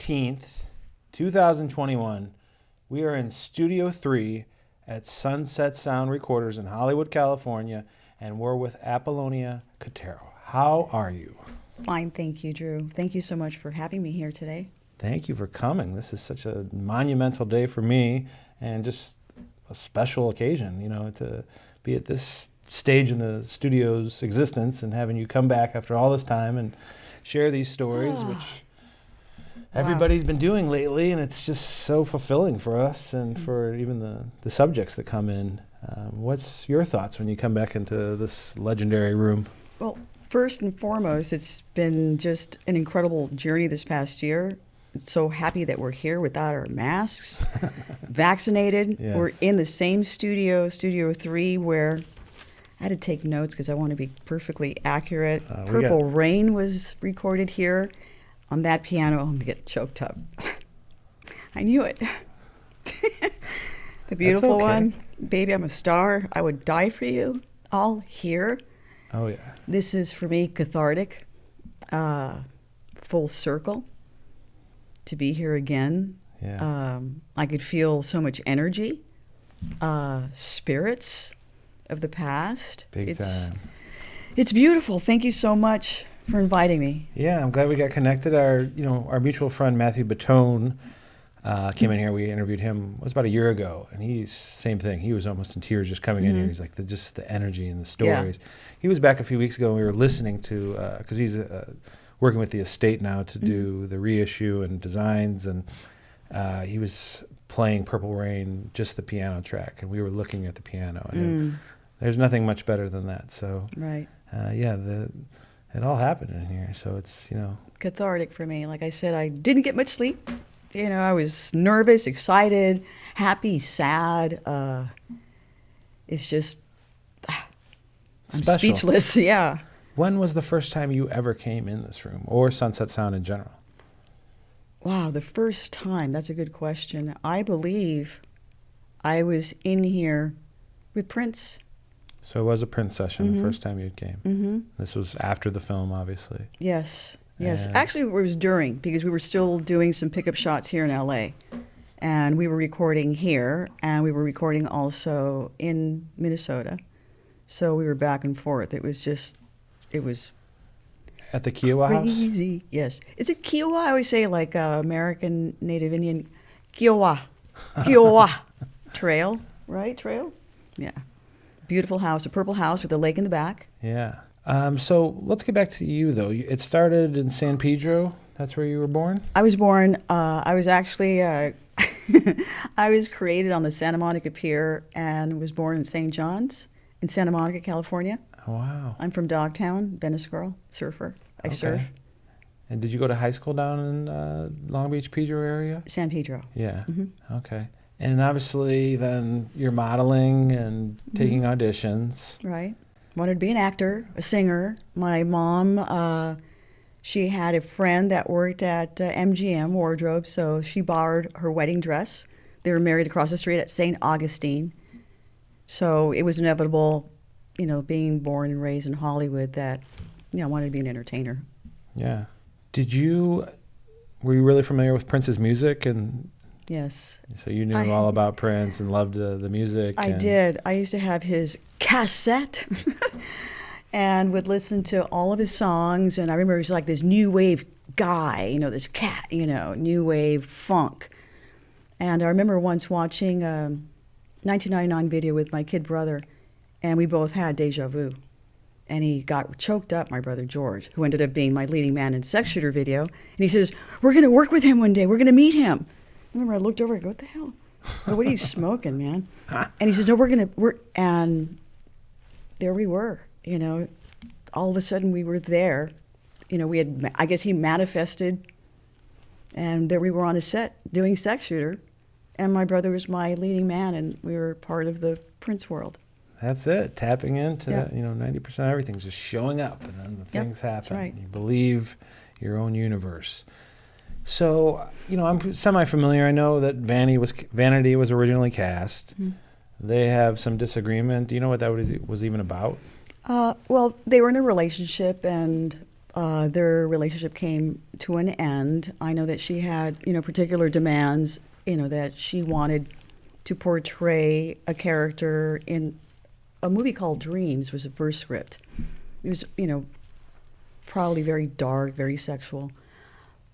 15th, 2021. We are in Studio 3 at Sunset Sound Recorders in Hollywood, California, and we're with Apollonia Kotero. How are you? Fine, thank you, Drew. Thank you so much for having me here today. Thank you for coming. This is such a monumental day for me and just a special occasion, you know, to be at this stage in the studio's existence and having you come back after all this time and share these stories, which everybody's been doing lately, and it's just so fulfilling for us and for even the subjects that come in. What's your thoughts when you come back into this legendary room? Well, first and foremost, it's been just an incredible journey this past year. So happy that we're here without our masks, vaccinated. Yes. We're in the same studio, Studio 3, where I had to take notes because I want to be perfectly accurate. Purple Rain was recorded here on that piano. I'm going to get choked up. I knew it. The beautiful one, Baby, I'm a Star, I Would Die for You, all here. Oh, yeah. This is, for me, cathartic, full circle. To be here again. Yeah. I could feel so much energy, spirits of the past. Big time. It's beautiful. Thank you so much for inviting me. Yeah, I'm glad we got connected. Our mutual friend Matthew Batone came in here. We interviewed him. It was about a year ago, and he's same thing. He was almost in tears just coming in here. He's like just the energy and the stories. Yeah. He was back a few weeks ago, and we were listening to because he's working with the estate now to do the reissue and designs, and he was playing Purple Rain, just the piano track, and we were looking at the piano, and there's nothing much better than that. So right, it all happened in here. So it's cathartic for me. Like I said, I didn't get much sleep. I was nervous, excited, happy, sad. It's just I'm special. Speechless. Yeah. When was the first time you ever came in this room, or Sunset Sound in general? Wow, the first time. That's a good question. I believe I was in here with Prince. So it was a Prince session the first time you came. Mm-hmm. This was after the film, obviously. Yes. And Actually, it was during, because we were still doing some pickup shots here in L.A. And we were recording here, and we were recording also in Minnesota. So we were back and forth. It was at the Kiowa House? Crazy. Yes. Is it Kiowa? I always say like American Native Indian. Kiowa. Kiowa. Trail, right? Trail? Yeah. Beautiful house, a purple house with a lake in the back. Yeah. So let's get back to you, though. It started in San Pedro. That's where you were born? I was born, I was actually, I was created on the Santa Monica Pier and was born in St. John's in Santa Monica, California. Oh, wow. I'm from Dogtown, Venice girl, surfer. I surf. And did you go to high school down in Long Beach, Pedro area? San Pedro. Yeah. Mm-hmm. Okay. And obviously then you're modeling and taking auditions. Right. Wanted to be an actor, a singer. My mom, she had a friend that worked at MGM Wardrobe, so she borrowed her wedding dress. They were married across the street at St. Augustine. So it was inevitable, being born and raised in Hollywood, that, I wanted to be an entertainer. Yeah. Were you really familiar with Prince's music? And yes. So you knew all about Prince and loved the music? I did. I used to have his cassette and would listen to all of his songs. And I remember he was like this new wave guy, this cat, new wave funk. And I remember once watching a 1999 video with my kid brother, and we both had deja vu. And he got choked up, my brother George, who ended up being my leading man in Sex Shooter video. And he says, "We're going to work with him one day. We're going to meet him." I remember I looked over, I go, "What the hell? What are you smoking, man?" And he says, "No, and there we were, all of a sudden we were there. I guess he manifested, and there we were on a set doing Sex Shooter, and my brother was my leading man, and we were part of the Prince world." That's it. Tapping into 90% of everything's just showing up, and then the things happen. That's right. You believe your own universe. So, I'm semi-familiar. I know that Vanity was originally cast. They have some disagreement. Do you know what that was even about? Well, they were in a relationship, and their relationship came to an end. I know that she had, particular demands, that she wanted to portray a character in a movie called Dreams was the first script. It was, probably very dark, very sexual.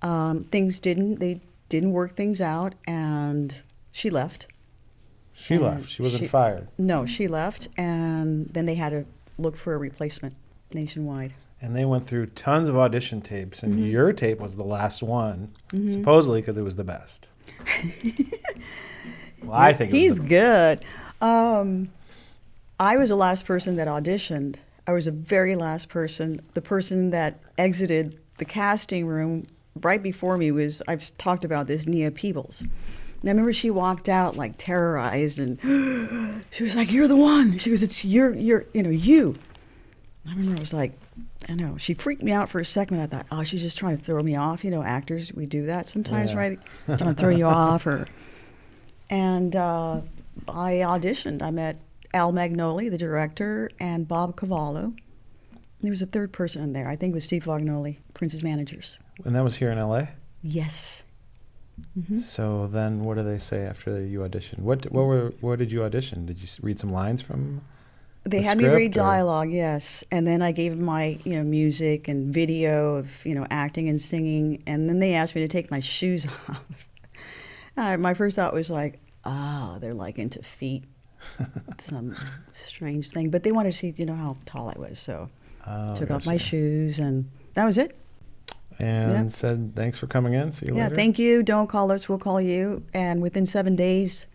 They didn't work things out, and she left. She left. She wasn't fired. No, she left, and then they had to look for a replacement nationwide. And they went through tons of audition tapes, and your tape was the last one, supposedly because it was the best. Well, I think he's good. I was the last person that auditioned. I was the very last person. The person that exited the casting room right before me was, I've talked about this, Nia Peebles. And I remember she walked out like terrorized, and she was like, "You're the one." She goes, "It's you." I remember I was like, I know. She freaked me out for a second. I thought, oh, she's just trying to throw me off. Actors, we do that sometimes, right? Trying to throw you off. And I auditioned. I met Al Magnoli, the director, and Bob Cavallo. There was a third person in there. I think it was Steve Fognoli, Prince's managers. And that was here in L.A.? Yes. So then what do they say after you auditioned? What did you audition? Did you read some lines from They had me read dialogue, yes. And then I gave them my, music and video of, acting and singing. And then they asked me to take my shoes off. My first thought was like, oh, they're like into feet. Some strange thing. But they wanted to see, how tall I was. So took off my shoes, and that was it. And said, thanks for coming in. See you later. Yeah, thank you. Don't call us. We'll call you. And within 7 days,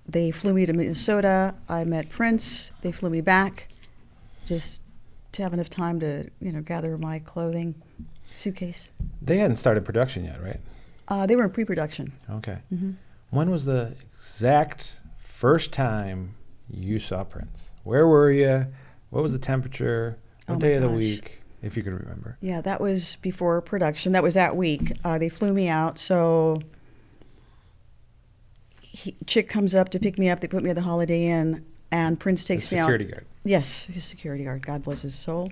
they flew me to Minnesota. I met Prince. They flew me back just to have enough time to, gather my clothing, suitcase. They hadn't started production yet, right? They were in pre-production. Okay. When was the exact first time you saw Prince? Where were you? What was the temperature? What day of the week, if you could remember? Yeah, that was before production. That was that week. They flew me out, so Chick comes up to pick me up. They put me at the Holiday Inn, and Prince takes me out. Security guard. Yes, his security guard. God bless his soul.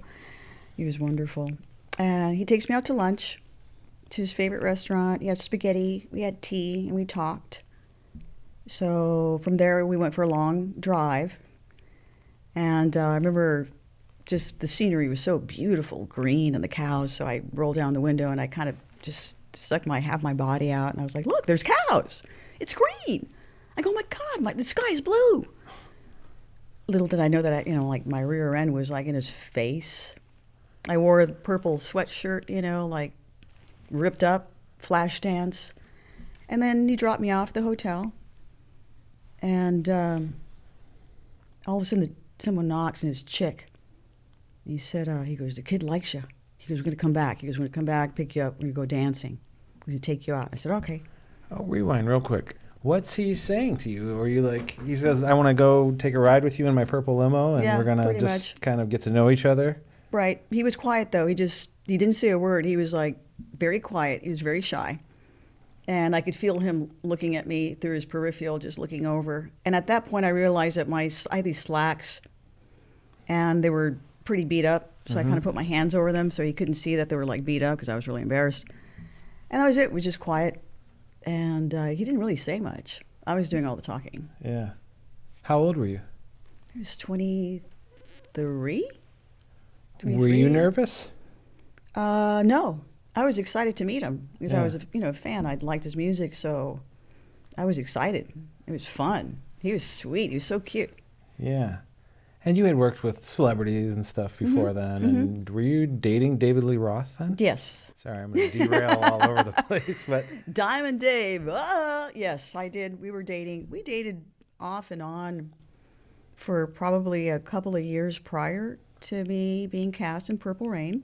He was wonderful. And he takes me out to lunch to his favorite restaurant. He had spaghetti. We had tea, and we talked. So from there, we went for a long drive. And I remember just the scenery was so beautiful, green, and the cows. So I rolled down the window, and I kind of just stuck half my body out. And I was like, look, there's cows. It's green. I go, oh my God, the sky is blue. Little did I know that my rear end was like in his face. I wore a purple sweatshirt, ripped up, flash dance. And then he dropped me off at the hotel. And all of a sudden, someone knocks, and it's Chick. He said, he goes, the kid likes you. He goes, we're going to come back. He goes, we're going to come back, pick you up, we're going to go dancing. He's going to take you out. I said, okay. Oh, rewind real quick. What's he saying to you? Or you he says, I want to go take a ride with you in my purple limo, and we're going to just kind of get to know each other? Right. He was quiet, though. He didn't say a word. He was very quiet. He was very shy. And I could feel him looking at me through his peripheral, just looking over. And at that point, I realized that I had these slacks, and they were pretty beat up. So I kind of put my hands over them so he couldn't see that they were beat up, because I was really embarrassed. And that was it. It was just quiet. And he didn't really say much. I was doing all the talking. Yeah. How old were you? I was 23. Were you nervous? No. I was excited to meet him because I was a fan. I'd liked his music, so I was excited. It was fun. He was sweet. He was so cute. Yeah. And you had worked with celebrities and stuff before then. And were you dating David Lee Roth then? Yes. Sorry, I'm going to derail all over the place. But Diamond Dave. Yes, I did. We were dating. We dated off and on for probably a couple of years prior to me being cast in Purple Rain.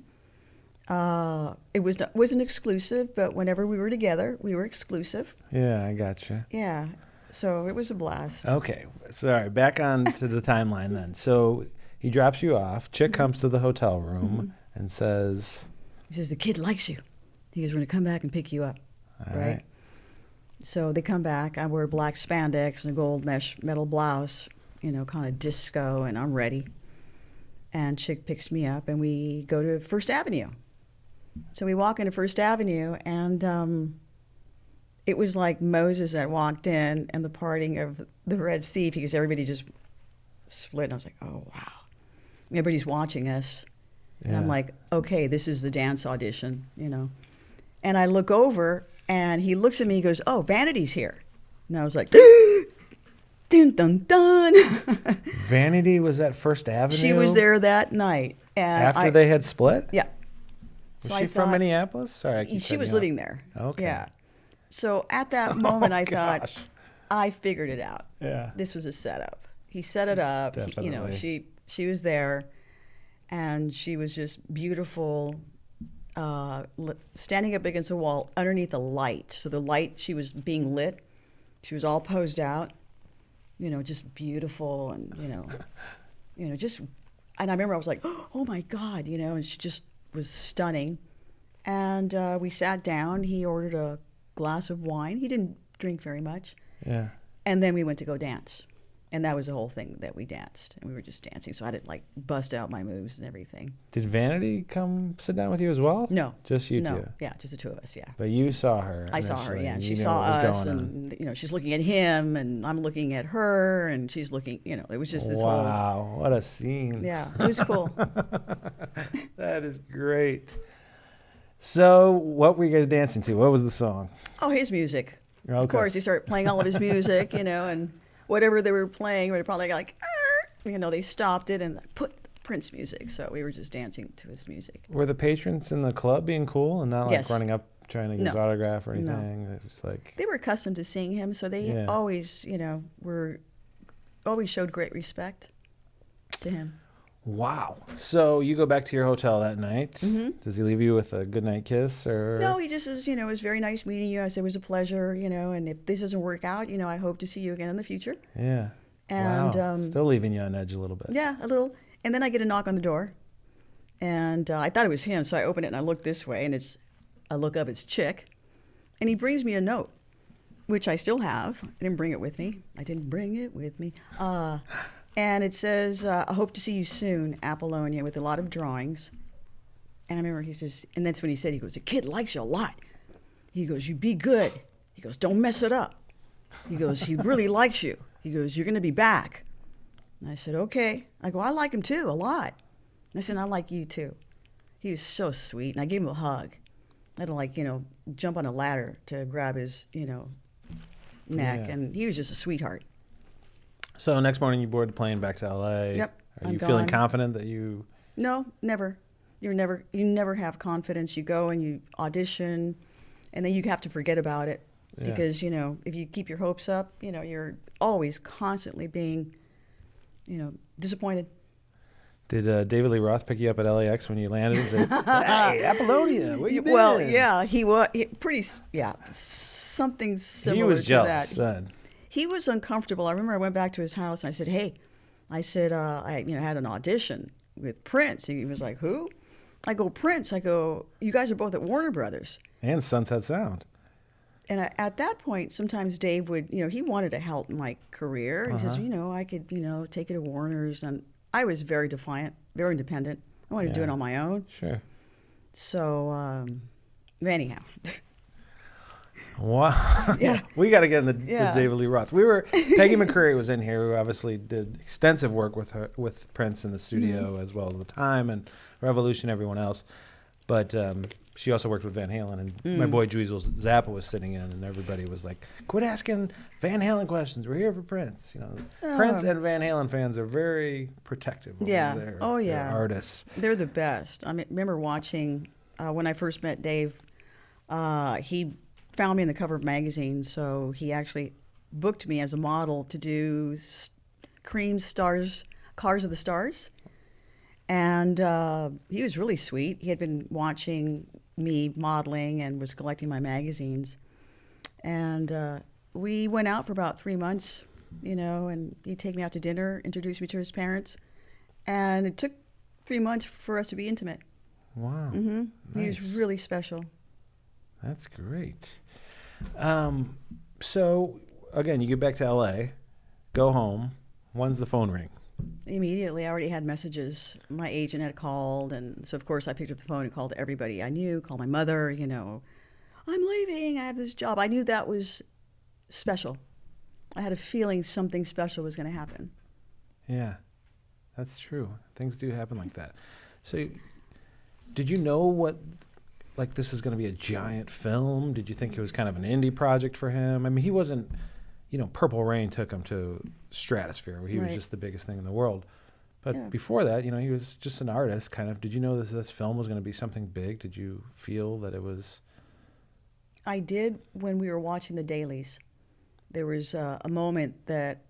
It wasn't exclusive, but whenever we were together, we were exclusive. Yeah, I gotcha. Yeah. So it was a blast. Okay. Sorry. Back on to the timeline then. So he drops you off. Chick comes to the hotel room and says... He says, the kid likes you. He goes, we're going to come back and pick you up. All right. So they come back. I wear black spandex and a gold mesh metal blouse, kind of disco, and I'm ready. And Chick picks me up, and we go to First Avenue. So we walk into First Avenue, and it was like Moses that walked in and the parting of the Red Sea, because everybody just split. And I was like, oh, wow. Everybody's watching us. And I'm like, okay, this is the dance audition, you know. And I look over, and he looks at me, he goes, oh, Vanity's here. And I was like, dun, dun, dun. Vanity was at First Avenue? She was there that night. And after they had split? Yeah. Was she from Minneapolis? Sorry, I keep she was living there. Okay. Yeah. So at that moment, I thought, I figured it out. Yeah. This was a setup. He set it up. Definitely. You know, she was there, and she was just beautiful, standing up against a wall underneath the light. So the light, she was being lit. She was all posed out, you know, just beautiful, and just. And I remember I was like, oh my God, you know, and she just was stunning. And we sat down. He ordered a glass of wine. He didn't drink very much. Yeah. And then we went to go dance. And that was the whole thing, that we danced. And we were just dancing. So I didn't like bust out my moves and everything. Did Vanity come sit down with you as well? No. Just you two? No. Yeah, just the two of us, yeah. But you saw her. I saw her, yeah. And she knew saw what was us. going And, you know, she's looking at him, and I'm looking at her, and she's looking, you know, it was just this whole. Wow, what a scene. Yeah, it was cool. That is great. So what were you guys dancing to? What was the song? Oh, his music. Okay. Of course, he started playing all of his music, you know, and whatever they were playing, they probably got like, you know, they stopped it and put Prince music. So we were just dancing to his music. Were the patrons in the club being cool and not like Yes. running up trying to get his autograph or anything? No. It was like They were accustomed to seeing him, so they always, you know, always showed great respect to him. wow. So you go back to your hotel that night. Mm-hmm. Does he leave you with a goodnight kiss or? No, he just says, you know, it was very nice meeting you. I said it was a pleasure, you know, and if this doesn't work out, you know, I hope to see you again in the future. Yeah. And wow. Still leaving you on edge a little bit. Yeah, a little. And then I get a knock on the door, and I thought it was him, so I open it and I look this way, and I look up, it's Chick, and he brings me a note, which I still have. I didn't bring it with me. And it says, I hope to see you soon, Apollonia, with a lot of drawings. And I remember he says, and that's when he said, he goes, the kid likes you a lot. He goes, you be good. He goes, don't mess it up. He goes, he really likes you. He goes, you're going to be back. And I said, okay. I go, I like him too, a lot. And I said, I like you too. He was so sweet. And I gave him a hug. I had to, like, you know, jump on a ladder to grab his, you know, neck. Yeah. And he was just a sweetheart. So next morning you board the plane back to LA. Yep. Are you feeling confident that you? No, never. You never have confidence. You go and you audition, and then you have to forget about it. Yeah. Because, you know, if you keep your hopes up, you know, you're always constantly being, you know, disappointed. Did David Lee Roth pick you up at LAX when you landed? And say, hey, Apollonia, where you been? Well, yeah, he was something similar He was to jealous that. then. He was uncomfortable. I remember I went back to his house and I said, hey, I had an audition with Prince. He was like, who? I go, Prince. I go, you guys are both at Warner Brothers. And Sunset Sound. And at that point, sometimes Dave would, you know, he wanted to help my career. He says, you know, I could, you know, take it to Warner's. And I was very defiant, very independent. I wanted to do it on my own. Sure. So, anyhow. Wow. Yeah. We got to get into the David Lee Roth. Peggy McCreary was in here, who obviously did extensive work with Prince in the studio, as well as The Time and Revolution, everyone else. But she also worked with Van Halen, and my boy Dweezil Zappa was sitting in, and everybody was like, quit asking Van Halen questions. We're here for Prince. You know, Prince and Van Halen fans are very protective of their artists. They're the best. I remember watching, when I first met Dave, he found me in the cover of magazine, so he actually booked me as a model to do Cream's Cars of the Stars. And he was really sweet. He had been watching me modeling and was collecting my magazines. And we went out for about 3 months, you know, and he'd take me out to dinner, introduce me to his parents. And it took 3 months for us to be intimate. Wow. Mm-hmm. Nice. He was really special. That's great. So, again, you get back to LA, go home. When's the phone ring? Immediately, I already had messages. My agent had called, and so of course I picked up the phone and called everybody I knew, called my mother, I'm leaving, I have this job. I knew that was special. I had a feeling something special was going to happen. Yeah, that's true. Things do happen like that. So did you know like this was going to be a giant film? Did you think it was kind of an indie project for him? I mean, he wasn't, Purple Rain took him to stratosphere, where he was just the biggest thing in the world. But before that, he was just an artist kind of. Did you know this film was going to be something big? Did you feel that it was? I did when we were watching the dailies. There was a moment that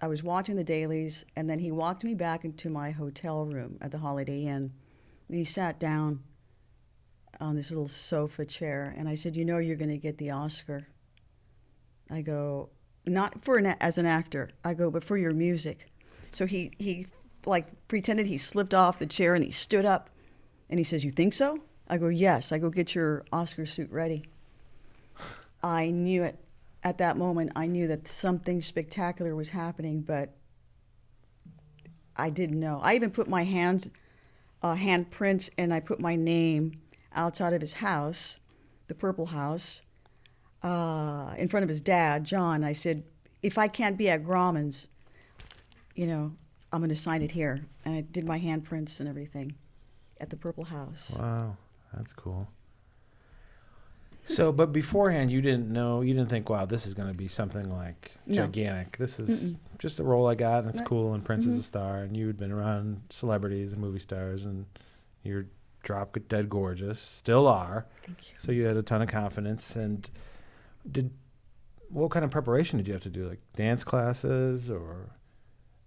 I was watching the dailies, and then he walked me back into my hotel room at the Holiday Inn. And he sat down on this little sofa chair, and I said, you're going to get the Oscar. I go, not for as an actor. I go, but for your music. So he like pretended he slipped off the chair, and he stood up, and he says, you think so? I go, yes. I go, get your Oscar suit ready. I knew it. At that moment, I knew that something spectacular was happening, but I didn't know. I even put my handprints, and I put my name outside of his house, the Purple House, in front of his dad, John. I said, if I can't be at Grauman's, I'm going to sign it here. And I did my handprints and everything at the Purple House. Wow, that's cool. So, but beforehand, you didn't think, wow, this is going to be something like gigantic. This is just a role I got, and it's cool, and Prince is a star, and you had been around celebrities and movie stars, and you're drop dead gorgeous, still are. Thank you. So you had a ton of confidence. And what kind of preparation did you have to do? Like dance classes or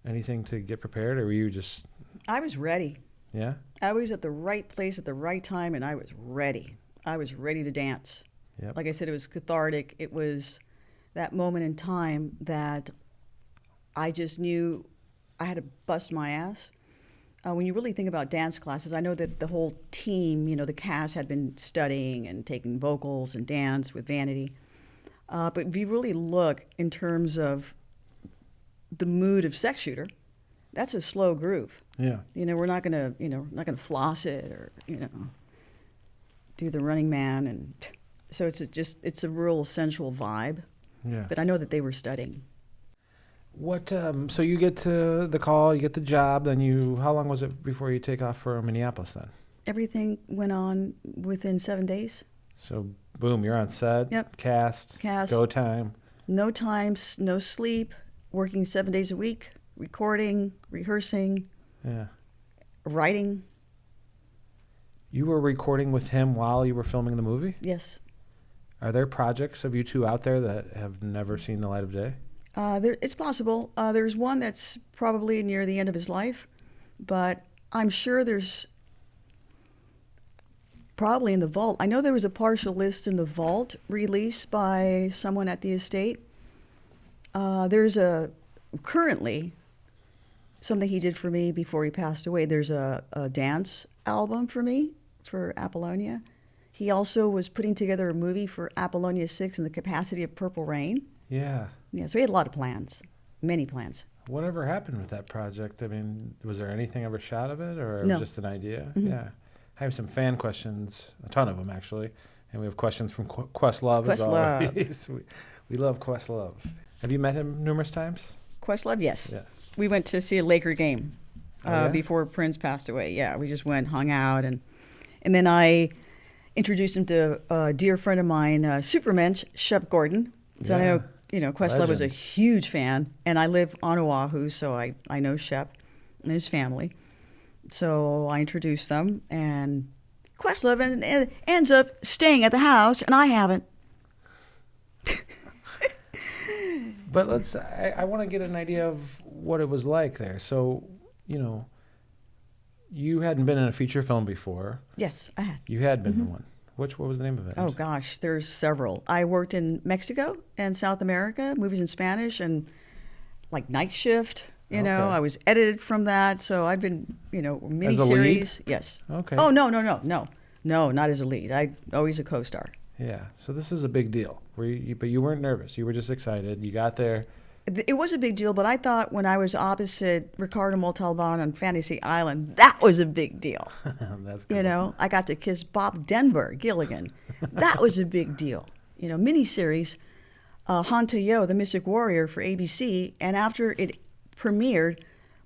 anything to get prepared, or were you just... I was ready. Yeah? I was at the right place at the right time, and I was ready. I was ready to dance. Yep. Like I said, it was cathartic. It was that moment in time that I just knew I had to bust my ass. When you really think about dance classes, I know that the whole team, the cast had been studying and taking vocals and dance with Vanity. But if you really look in terms of the mood of Sex Shooter, that's a slow groove. Yeah. We're not gonna floss it or do the Running Man, and so it's a real sensual vibe. Yeah. But I know that they were studying. What? So you get to the call, you get the job, then how long was it before you take off for Minneapolis then? Everything went on within 7 days. So boom, you're on set. Yep. Cast. Go time. No times, no sleep. Working 7 days a week. Recording, rehearsing. Yeah. Writing. You were recording with him while you were filming the movie? Yes. Are there projects of you two out there that have never seen the light of day? It's possible. There's one that's probably near the end of his life, but I'm sure there's probably in the vault. I know there was a partial list in the vault released by someone at the estate. There's currently something he did for me before he passed away. There's a dance album for me for Apollonia. He also was putting together a movie for Apollonia 6 in the capacity of Purple Rain. Yeah. Yeah, so he had a lot of plans, many plans. Whatever happened with that project? I mean, was there anything ever shot of it, or it No. was just an idea? Mm-hmm. Yeah. I have some fan questions, a ton of them actually, and we have questions from Questlove as always. We love Questlove. Have you met him numerous times? Questlove, yes. Yeah. We went to see a Laker game Yeah? before Prince passed away. Yeah, we just went, hung out, and then I introduced him to a dear friend of mine, Supermensch, Shep Gordon. So Yeah. I know, Questlove was a Legend. huge fan, and I live on Oahu, so I know Shep and his family. So I introduced them, and Questlove and ends up staying at the house, and I haven't. But I want to get an idea of what it was like there. So, you hadn't been in a feature film before. Yes, I had. You had been in one. What was the name of it? Oh, gosh, there's several. I worked in Mexico and South America, movies in Spanish, and like Night Shift. Okay. I was edited from that, so I've been, miniseries. As a lead? Yes. Okay. Oh, no, not as a lead. I always a co-star. Yeah. So this was a big deal. But you weren't nervous. You were just excited. You got there. It was a big deal, but I thought when I was opposite Ricardo Montalban on Fantasy Island, that was a big deal. That's cool. You know, I got to kiss Bob Denver, Gilligan. That was a big deal. You know, miniseries, Hanta Yo, The Mystic Warrior for ABC, and after it premiered,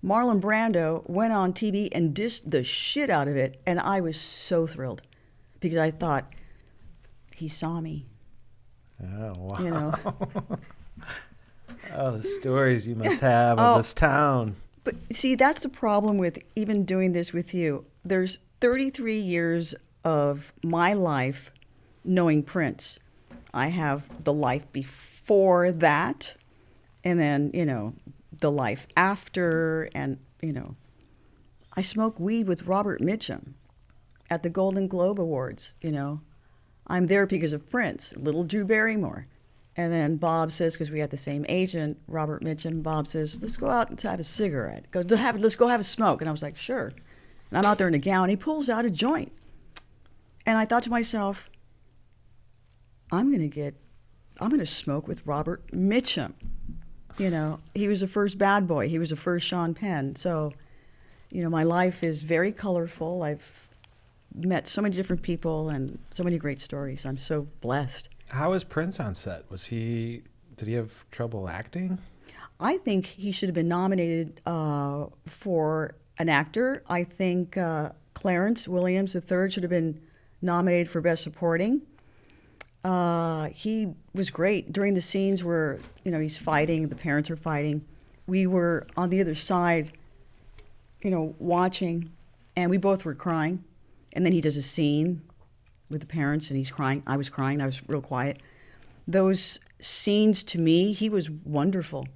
Marlon Brando went on TV and dissed the shit out of it, and I was so thrilled because I thought, he saw me. Oh, wow. You know. Oh, the stories you must have of this town. But see, that's the problem with even doing this with you. There's 33 years of my life knowing Prince. I have the life before that, and then, you know, the life after, and, you know, I smoked weed with Robert Mitchum at the Golden Globe Awards, you know. I'm there because of Prince, little Drew Barrymore. And then Bob says, because we had the same agent, Robert Mitchum, Bob says, let's go out and have a cigarette. Let's go have a smoke. And I was like, sure. And I'm out there in a gown. He pulls out a joint. And I thought to myself, I'm going to smoke with Robert Mitchum. You know, he was the first bad boy. He was the first Sean Penn. So, you know, my life is very colorful. I've met so many different people and so many great stories. I'm so blessed. How was Prince on set? Did he have trouble acting? I think he should have been nominated for an actor. I think Clarence Williams III should have been nominated for Best Supporting. He was great during the scenes where, you know, he's fighting, the parents are fighting. We were on the other side, you know, watching, and we both were crying. And then he does a scene with the parents, and he's crying. I was crying. I was real quiet. Those scenes, to me, he was wonderful.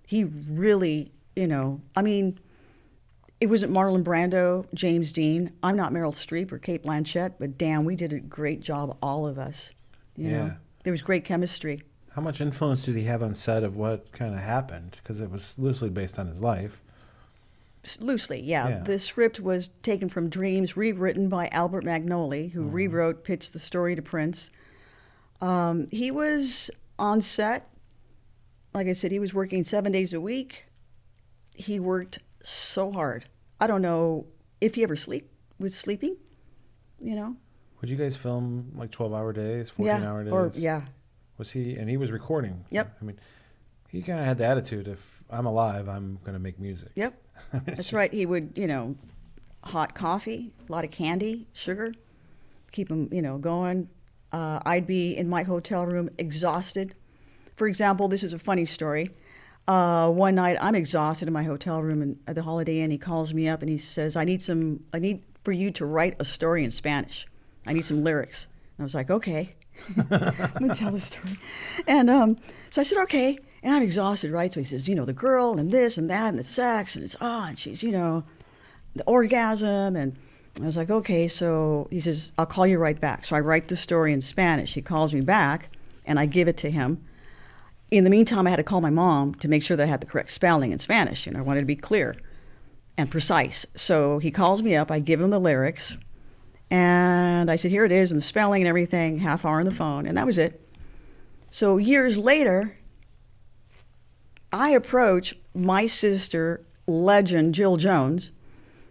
He really, you know, I mean, it wasn't Marlon Brando, James Dean. I'm not Meryl Streep or Cate Blanchett, but damn, we did a great job, all of us. You know, there was great chemistry. How much influence did he have on set of what kind of happened? Because it was loosely based on his life. Loosely, yeah. The script was taken from Dreams, rewritten by Albert Magnoli, who pitched the story to Prince. He was on set. Like I said, he was working 7 days a week. He worked so hard. I don't know if he ever was sleeping, you know. Would you guys film like 12-hour days, 14-hour days? Was he, and he was recording. Yep. I mean, he kind of had the attitude, if I'm alive, I'm going to make music. Yep. That's right. He would, you know, hot coffee, a lot of candy, sugar, keep him, you know, going. I'd be in my hotel room exhausted. For example, this is a funny story. One night I'm exhausted in my hotel room at the Holiday Inn. He calls me up and he says, I need for you to write a story in Spanish. I need some lyrics. And I was like, okay. I'm going to tell the story. And so I said, okay. And I'm exhausted, right? So he says, you know, the girl and this and that and the sex and and she's, you know, the orgasm. And I was like, okay. So he says, I'll call you right back. So I write the story in Spanish. He calls me back and I give it to him. In the meantime, I had to call my mom to make sure that I had the correct spelling in Spanish. You know, I wanted to be clear and precise. So he calls me up. I give him the lyrics. And I said, here it is, and the spelling and everything, half hour on the phone. And that was it. So years later, I approach my sister, legend Jill Jones,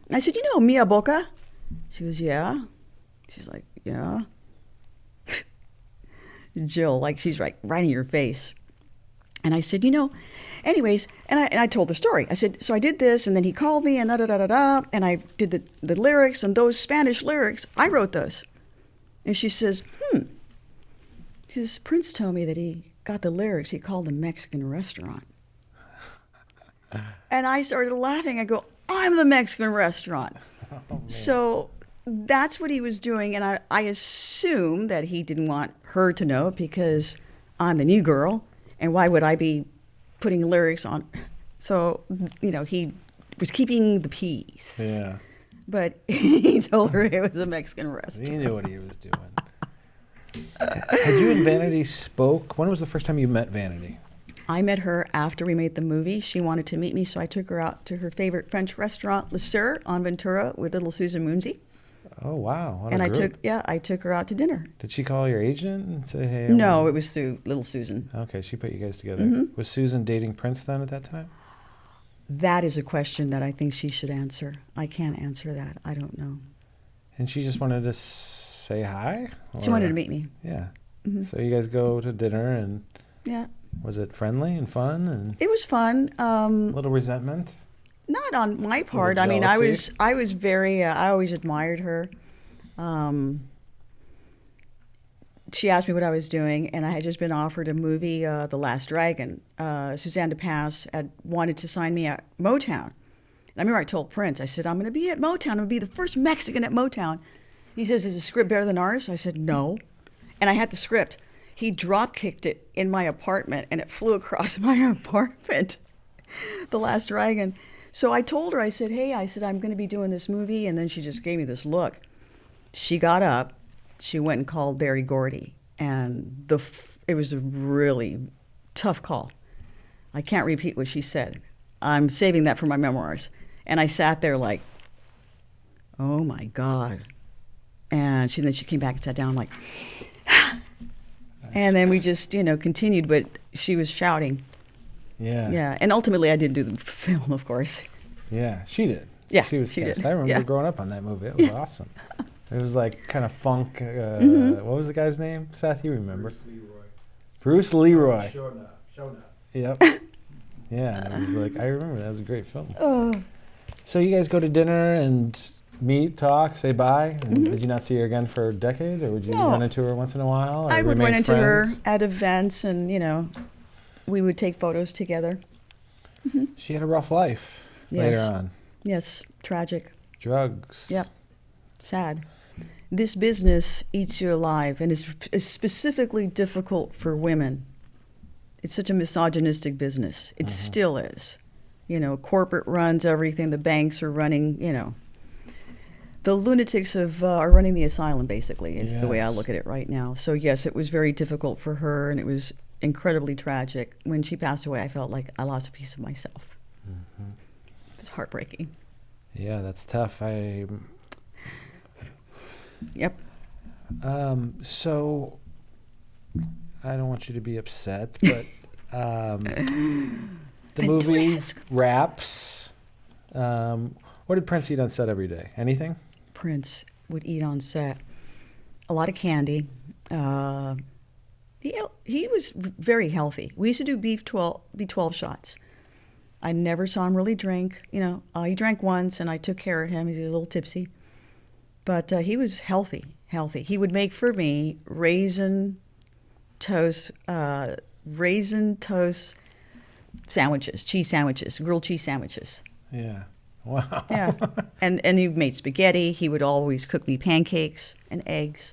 and I said, you know Mia Boca? She goes, yeah. She's like, yeah. Jill, like she's right in your face. And I said, you know, anyways, and I told the story. I said, so I did this, and then he called me, and da-da-da-da-da, and I did the lyrics, and those Spanish lyrics, I wrote those. And she says, She says, Prince told me that he got the lyrics, he called a Mexican restaurant. And I started laughing. I go, I'm the Mexican restaurant. Oh, so that's what he was doing, and I assume that he didn't want her to know because I'm the new girl, and why would I be putting lyrics on? So, you know, he was keeping the peace. Yeah. But he told her it was a Mexican restaurant. He knew what he was doing. Had you and Vanity spoke? When was the first time you met Vanity? I met her after we made the movie. She wanted to meet me, so I took her out to her favorite French restaurant, Le Sur, on Ventura, with little Susan Moonsey. Oh, wow. What And a I group. took her out to dinner. Did she call your agent and say, hey? No, it was through little Susan. Okay, she put you guys together. Mm-hmm. Was Susan dating Prince then at that time? That is a question that I think she should answer. I can't answer that. I don't know. And she just wanted to say hi? She wanted to meet me. Yeah. Mm-hmm. So you guys go to dinner, and Yeah. was it friendly and fun and It was fun. a little resentment? Not on my part. Little I mean, jealousy? I was very. I always admired her. She asked me what I was doing, and I had just been offered a movie, The Last Dragon. Suzanne DePass had wanted to sign me at Motown. And I remember I told Prince, I said, I'm going to be at Motown. I'm going to be the first Mexican at Motown. He says, is the script better than ours? I said, no. And I had the script. He drop-kicked it in my apartment, and it flew across my apartment, The Last Dragon. So I told her, I said, hey, I'm going to be doing this movie. And then she just gave me this look. She got up. She went and called Barry Gordy, and it was a really tough call. I can't repeat what she said. I'm saving that for my memoirs. And I sat there like, oh my God. And then she came back and sat down like, and then we just, continued, but she was shouting. Yeah. Yeah, and ultimately I did do the film, of course. Yeah, she did. Yeah, she was she cast. did. I remember Yeah. growing up on that movie. It was awesome. It was like kind of funk. Mm-hmm. What was the guy's name? Seth, you remember? Bruce Leroy. Bruce Leroy. Showing up. Yep. Yeah, it was like, I remember that was a great film. Oh. So you guys go to dinner and meet, talk, say bye. And Mhm. did you not see her again for decades, or would you No. run into her once in a while? Or I would remain run into friends? her at events, and we would take photos together. She had a rough life Yes. later on. Yes, tragic. Drugs. Yep, sad. This business eats you alive, and is specifically difficult for women. It's such a misogynistic business. It still is. Corporate runs everything. The banks are running. The lunatics are running the asylum. Basically, is the way I Yes. look at it right now. So yes, it was very difficult for her, and it was incredibly tragic. When she passed away, I felt like I lost a piece of myself. Mm-hmm. It was heartbreaking. Yeah, that's tough. Yep. So I don't want you to be upset, but the Then movie don't ask. wraps. What did Prince eat on set every day? Anything? Prince would eat on set a lot of candy. He was very healthy. We used to do B12 shots. I never saw him really drink. He drank once, and I took care of him. He's a little tipsy, but he was healthy. He would make for me raisin toast sandwiches, cheese sandwiches, grilled cheese sandwiches. Yeah. Wow. Yeah, and he made spaghetti. He would always cook me pancakes and eggs.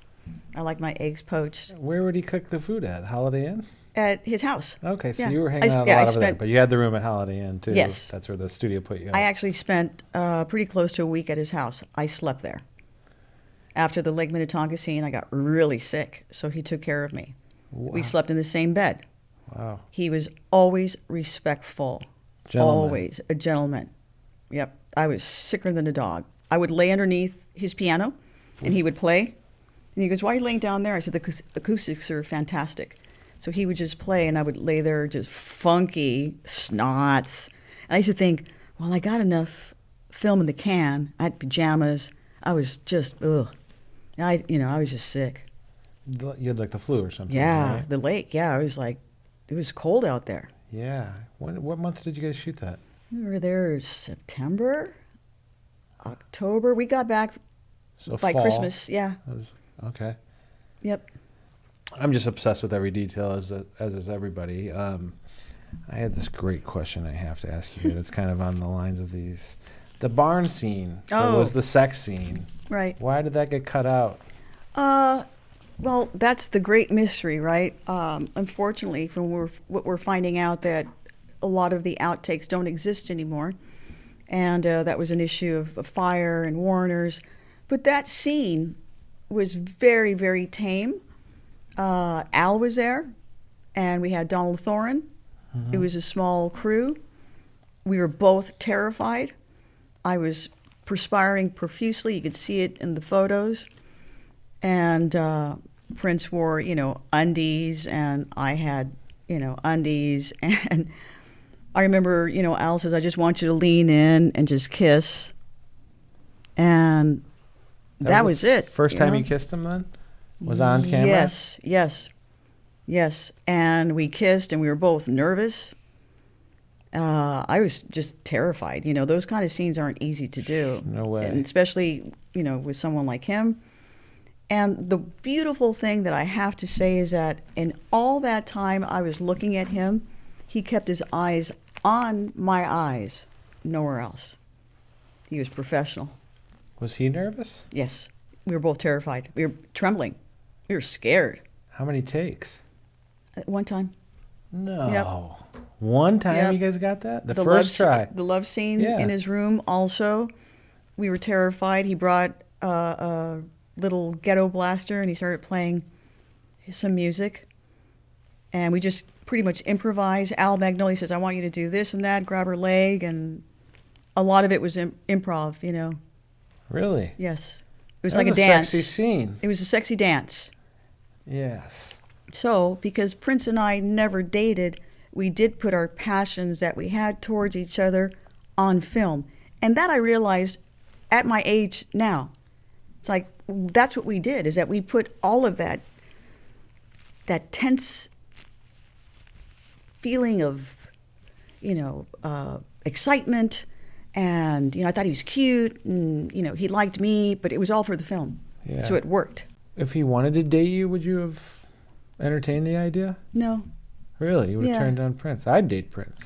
I like my eggs poached. Where would he cook the food at? Holiday Inn? At his house. Okay, so Yeah. you were hanging out a I lot over there, spent- but you had the room at Holiday Inn too. Yes. That's where the studio put you. I actually spent pretty close to a week at his house. I slept there. After the Lake Minnetonka scene, I got really sick, so he took care of me. Wow. We slept in the same bed. Wow. He was always respectful. Gentleman. Always a gentleman. Yep. I was sicker than a dog. I would lay underneath his piano, and he would play. And he goes, why are you laying down there? I said, the acoustics are fantastic. So he would just play, and I would lay there just funky snots. And I used to think, well, I got enough film in the can. I had pajamas. I was just, ugh. I was just sick. You had like the flu or something. Yeah, right? the lake. Yeah, I was like, it was cold out there. Yeah. What month did you guys shoot that? We were there September, October. We got back So by fall. Christmas. Yeah. Okay. Yep. I'm just obsessed with every detail, as is everybody. I had this great question I have to ask you here that's kind of on the lines of these. The barn scene. That Oh. was the sex scene. Right. Why did that get cut out? Well, that's the great mystery, right? Unfortunately, what we're finding out that a lot of the outtakes don't exist anymore, and that was an issue of fire and Warner's. But that scene was very, very tame. Al was there, and we had Donald Thorin. It was a small crew. We were both terrified. I was perspiring profusely. You could see it in the photos. And Prince wore, undies, and I had, undies. And I remember, Al says, I just want you to lean in and just kiss. And that was it. First time you kissed him then? Was on camera? Yes. And we kissed, and we were both nervous. I was just terrified. Those kind of scenes aren't easy to do. No way. And especially, with someone like him. And the beautiful thing that I have to say is that in all that time I was looking at him, he kept his eyes on my eyes, nowhere else. He was professional. Was he nervous? Yes. We were both terrified. We were trembling. We were scared. How many takes? One time. No. Yep. One time Yep. you guys got that? The first try. The love scene in his room also. We were terrified. He brought a little ghetto blaster, and he started playing some music. And we just pretty much improvised. Al Magnoli says, I want you to do this and that, grab her leg. And a lot of it was improv, Really? Yes. It was That like was a dance. Sexy scene. It was a sexy dance. Yes. So, because Prince and I never dated, we did put our passions that we had towards each other on film. And that I realized at my age now. It's like, that's what we did, is that we put all of that tense feeling of, excitement. And, I thought he was cute, and, he liked me, but it was all for the film. Yeah. So it worked. If he wanted to date you, would you have entertained the idea? No. Really? You would have turned down Prince? I'd date Prince.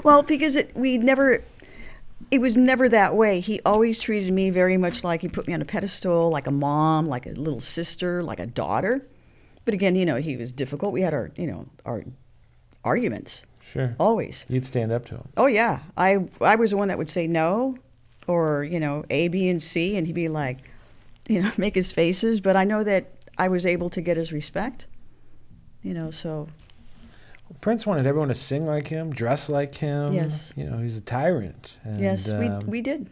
Well, because it was never that way. He always treated me very much like he put me on a pedestal, like a mom, like a little sister, like a daughter. But again, he was difficult. We had our arguments. Sure. Always. You'd stand up to him. Oh, yeah. I was the one that would say no or, A, B, and C, and he'd be like, make his faces. But I know that I was able to get his respect, so. Prince wanted everyone to sing like him, dress like him. Yes. He's a tyrant. And, Yes, we did.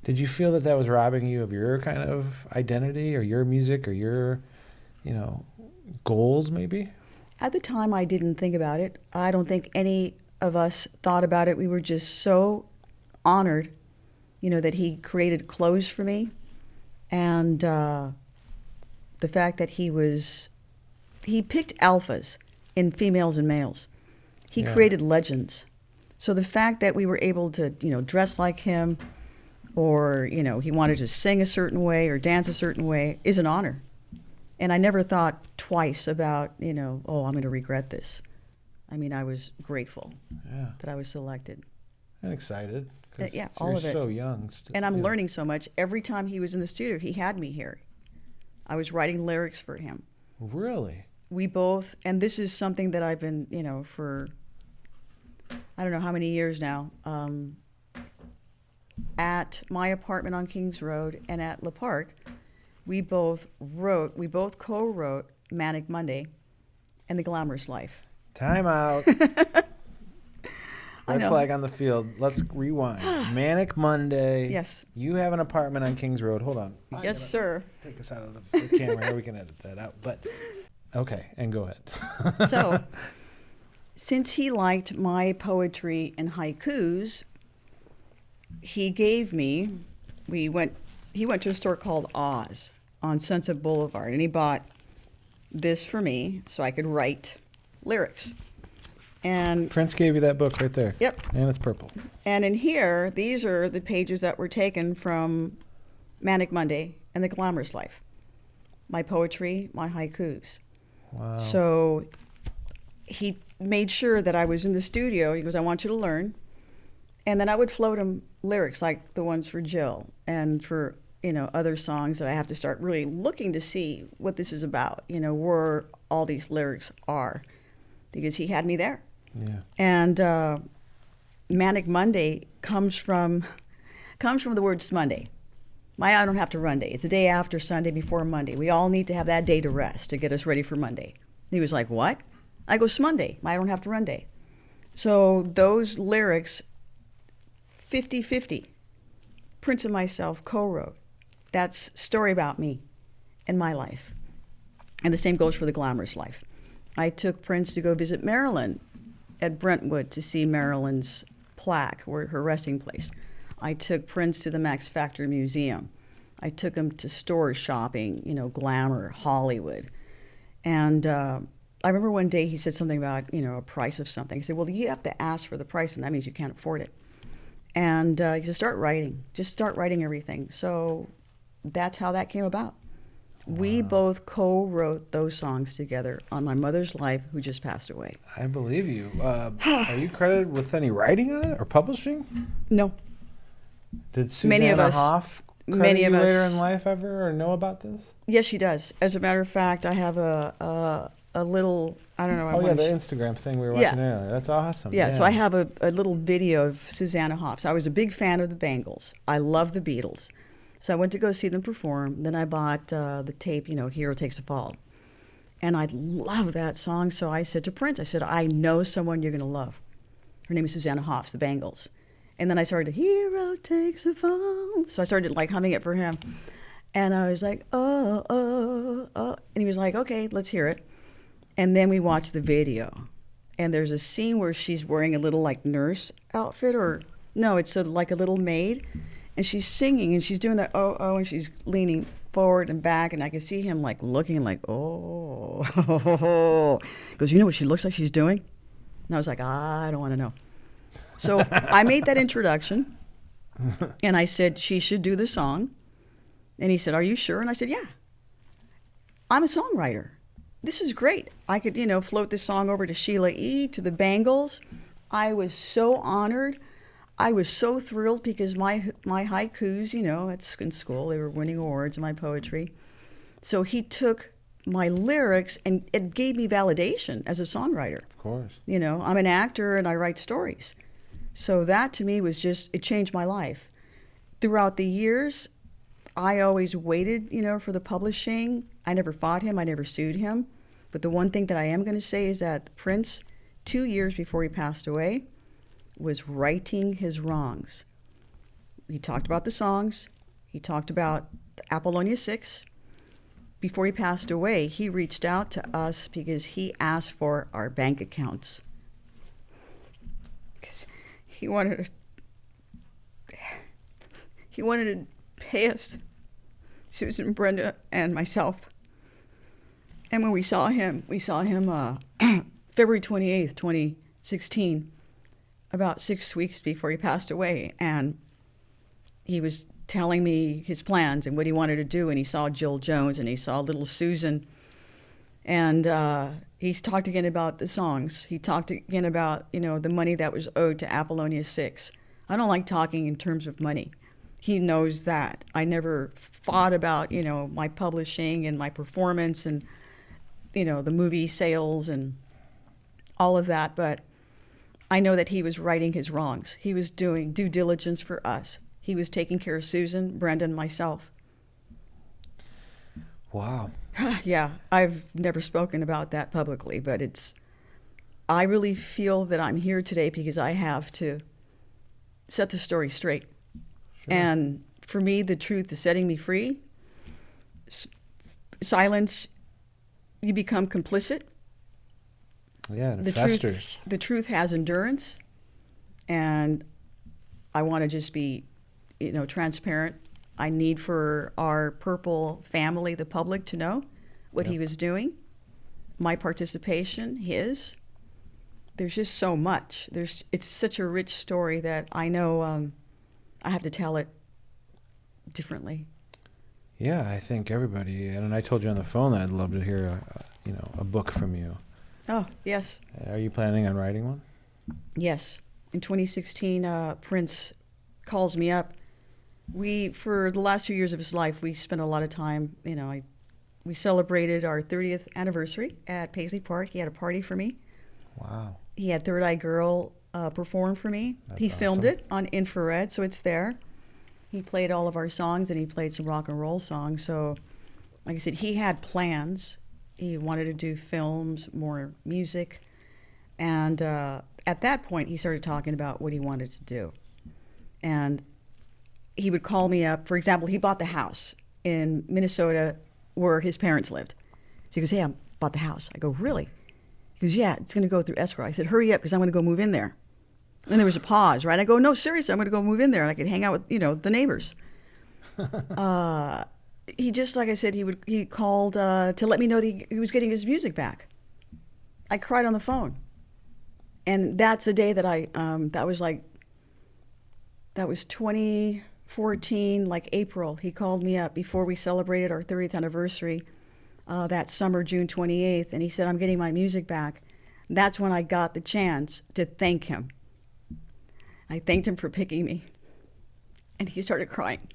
Did you feel that was robbing you of your kind of identity or your music or your, goals maybe? At the time, I didn't think about it. I don't think any of us thought about it. We were just so honored, that he created clothes for me. And the fact that he picked alphas in females and males. He created legends. So the fact that we were able to, dress like him, or, he wanted to sing a certain way or dance a certain way is an honor. And I never thought twice about, I'm going to regret this. I mean, I was grateful that I was selected. And excited. Yeah, all of it. You're so young. And I'm learning so much. Every time he was in the studio, he had me here. I was writing lyrics for him. Really? We both, and this is something that I've been, for I don't know how many years now, at my apartment on Kings Road and at La Park, we both co-wrote Manic Monday and The Glamorous Life. Time out. Red flag on the field. Let's rewind. Manic Monday. Yes. You have an apartment on Kings Road. Hold on. Yes, sir. Take us out of the camera. We can edit that out. But okay, and go ahead. So, since he liked my poetry and haikus, he gave me. He went to a store called Oz on Sunset Boulevard, and he bought this for me so I could write lyrics. And Prince gave you that book right there. Yep. And it's purple. And in here, these are the pages that were taken from Manic Monday and The Glamorous Life. My poetry, my haikus. Wow. So he made sure that I was in the studio. He goes, I want you to learn. And then I would float him lyrics like the ones for Jill and for, other songs that I have to start really looking to see what this is about, where all these lyrics are, because he had me there. Yeah. And Manic Monday comes from the word Smonday. I don't have to run day. It's the day after Sunday, before Monday. We all need to have that day to rest to get us ready for Monday. He was like, what? I go, Smonday. I don't have to run day. So those lyrics, 50-50. Prince and myself co-wrote. That's Story About Me and My Life. And the same goes for The Glamorous Life. I took Prince to go visit Marilyn at Brentwood to see Marilyn's plaque, or her resting place. I took Prince to the Max Factor Museum. I took him to stores shopping, glamour, Hollywood. And I remember one day he said something about, a price of something. He said, well, you have to ask for the price, and that means you can't afford it. And he said, start writing. Just start writing everything. So that's how that came about. Wow. We both co-wrote those songs together on my mother's life, who just passed away. I believe you. Are you credited with any writing on it or publishing? No. Did Susanna Hoff credit you later in life ever or know about this? Yes, she does. As a matter of fact, I have a little, I don't know. The Instagram thing we were watching earlier. That's awesome. Yeah, so I have a little video of Susanna Hoff. So I was a big fan of the Bangles. I love the Beatles. So I went to go see them perform. Then I bought the tape, Hero Takes a Fall. And I love that song. So I said to Prince, I know someone you're going to love. Her name is Susanna Hoff, the Bangles. And then I started, Hero Takes a Fall. So I started humming it for him. And I was like, oh, oh, oh. And he was like, okay, let's hear it. And then we watched the video. And there's a scene where she's wearing a little nurse outfit, it's a little maid. And she's singing and she's doing that, oh, oh, and she's leaning forward and back. And I can see him looking oh. He goes, you know what she looks like she's doing? And I was like, I don't want to know. So I made that introduction, and I said she should do the song. And he said, are you sure? And I said, yeah. I'm a songwriter. This is great. I could, float this song over to Sheila E., to the Bangles. I was so honored. I was so thrilled because my haikus, at in school, they were winning awards in my poetry. So he took my lyrics, and it gave me validation as a songwriter. Of course. I'm an actor, and I write stories. So that to me was it changed my life. Throughout the years, I always waited, for the publishing. I never fought him. I never sued him. But the one thing that I am going to say is that Prince, 2 years before he passed away, was righting his wrongs. He talked about the songs. He talked about Apollonia 6. Before he passed away, he reached out to us because he asked for our bank accounts. He wanted to pay us, Susan, Brenda, and myself. And when we saw him February 28th, 2016, about 6 weeks before he passed away. And he was telling me his plans and what he wanted to do. And he saw Jill Jones and he saw little Susan. And he's talked again about the songs. He talked again about, the money that was owed to Apollonia 6. I don't like talking in terms of money. He knows that. I never fought about, my publishing and my performance and, the movie sales and all of that. But I know that he was righting his wrongs. He was doing due diligence for us. He was taking care of Susan, Brenda, and myself. Wow. Yeah, I've never spoken about that publicly, but I really feel that I'm here today because I have to set the story straight. Sure. And for me, the truth is setting me free. Silence, you become complicit. Yeah, and it festers. The truth has endurance, and I want to just be, transparent. I need for our Purple family, the public, to know what he was doing, my participation, his. There's just so much. It's such a rich story that I know I have to tell it differently. Yeah, I think everybody, and I told you on the phone that I'd love to hear a book from you. Oh, yes. Are you planning on writing one? Yes. In 2016, Prince calls me up. For the last 2 years of his life, we spent a lot of time, we celebrated our 30th anniversary at Paisley Park. He had a party for me. Wow. He had Third Eye Girl perform for me. He filmed it on infrared, so it's there. He played all of our songs, and he played some rock and roll songs. So, like I said, he had plans. He wanted to do films, more music. And at that point, he started talking about what he wanted to do. And he would call me up. For example, he bought the house in Minnesota where his parents lived. So he goes, hey, I bought the house. I go, really? He goes, yeah, it's going to go through escrow. I said, hurry up because I'm going to go move in there. And there was a pause, right? I go, no, seriously, I'm going to go move in there and I could hang out with, the neighbors. He just, like I said, he called to let me know that he was getting his music back. I cried on the phone. And that's a day that that was 2014, like April. He called me up before we celebrated our 30th anniversary that summer, June 28th, and he said, I'm getting my music back. That's when I got the chance to thank him. I thanked him for picking me. And he started crying.